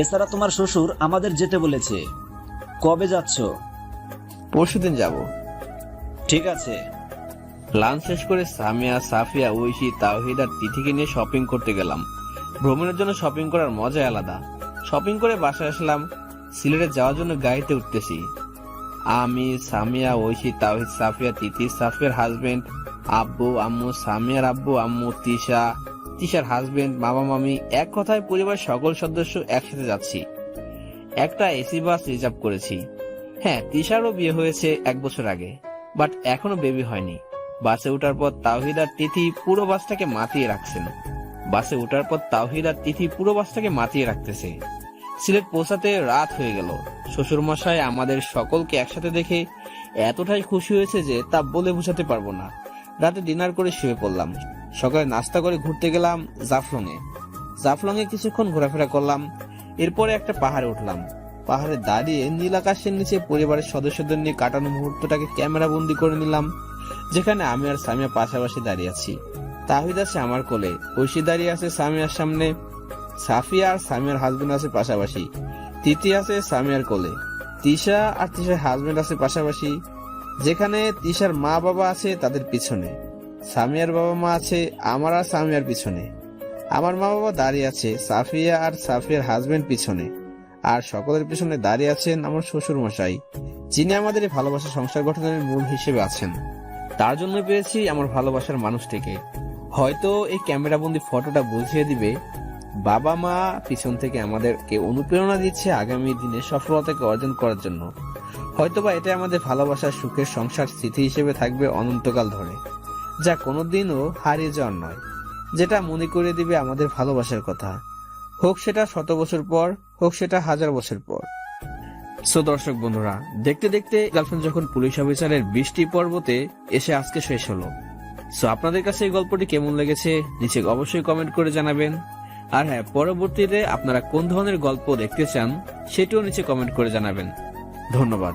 S6: এছাড়া তোমার শ্বশুর আমাদের যেতে বলেছে। কবে যাচ্ছ?
S2: পরশুদিন যাব।
S6: ঠিক আছে।
S2: লাঞ্চ শেষ করে সামিয়া, সাফিয়া, ঐশী, তাওহিদ আর তিথিকে নিয়ে শপিং করতে গেলাম। ভ্রমণের জন্য শপিং করার মজা আলাদা। শপিং করে বাসায় আসলাম। সিলেটে যাওয়ার জন্য গাড়িতে উঠতেছি। আমি, সামিয়া, ঐশী, তাওহিদ, সাফিয়া, তিথি, সাফিয়ার হাজবেন্ড, আব্বু আম্মু, সামিয়ার আব্বু আম্মু, তিশার হাজবেন্ড, মামা মামি, এক কথায় পরিবারের সকল সদস্য একসাথে যাচ্ছি। একটা এসি বাস রিজার্ভ করেছি। হ্যাঁ, তিশারও বিয়ে হয়েছে 1 বছর আগে, বাট এখনো বেবি হয়নি। বাসে ওঠার পর তাওহিদ আর তিথি পুরো বাসটাকে মাতিয়ে রাখতেছে। সিলেট পৌঁছাতে রাত হয়ে গেল। শ্বশুর মশাই আমাদের সকলকে একসাথে দেখে এতটাই খুশি হয়েছে যে তা বলে বোঝাতে পারবো না। রাতে ডিনার করে শুয়ে পড়লাম। সকালে নাস্তা করে ঘুরতে গেলাম জাফলংয়ে কিছুক্ষণ ঘোরাফেরা করলাম। এরপরে একটা পাহাড়ে উঠলাম। পাহাড়ে দাঁড়িয়ে নীল আকাশের নিচে পরিবারের সদস্যদের নিয়ে কাটানো মুহূর্তটাকে ক্যামেরা বন্দি করে নিলাম, যেখানে আমি আর সামিয়া পাশাপাশি দাঁড়িয়ে আছি। তাহিদ আছে আমার কোলে, ঐশী দাঁড়িয়ে আছে সামিয়ার সামনে, সাফিয়া আর সামিয়ার হাজবেন্ড আছে পাশাপাশি, তিথি আছে সামিয়ার কোলে, তিশা আর তিশার হাজবেন্ড আছে পাশাপাশি, যেখানে তিশার মা বাবা আছে তাদের পিছনে, সামিয়ার বাবা মা আছে আমার আর সামিয়ার পিছনে, আমার মা বাবা দাঁড়িয়ে আছে সাফিয়া আর সাফিয়ার হাজবেন্ড পিছনে, আর সকলের পিছনে দাঁড়িয়ে আছেন আমার শ্বশুর মশাই, যিনি আমাদের এই ভালোবাসা সংসার গঠনের মূল হিসেবে আছেন। তার জন্য পেয়েছি আমার ভালোবাসার মানুষটিকে। হয়তো এই ক্যামেরাবন্দি ফটোটা বুঝিয়ে দিবে বাবা মা পিছন থেকে আমাদেরকে অনুপ্রেরণা দিচ্ছে আগামী দিনে সফলতাকে অর্জন করার জন্য। হয়তোবা এটা আমাদের ভালোবাসার সুখের সংসার স্মৃতি হিসেবে থাকবে অনন্তকাল ধরে, যা কোনোদিনও হারিয়ে যাওয়ার নয়, যেটা মনে করিয়ে দিবে আমাদের ভালোবাসার কথা, হোক সেটা 100 বছর পর, হোক সেটা 1000 বছর পর। সো দর্শক বন্ধুরা, দেখতে দেখতে গার্লফ্রেন্ড যখন পুলিশ অফিসারের 20টি পর্বতে এসে আজকে শেষ হলো। সো আপনাদের কাছে এই গল্পটি কেমন লেগেছে নিচে অবশ্যই কমেন্ট করে জানাবেন। আর হ্যাঁ, পরবর্তীতে আপনারা কোন ধরনের গল্প দেখতে চান সেটিও নিচে কমেন্ট করে জানাবেন। ধন্যবাদ।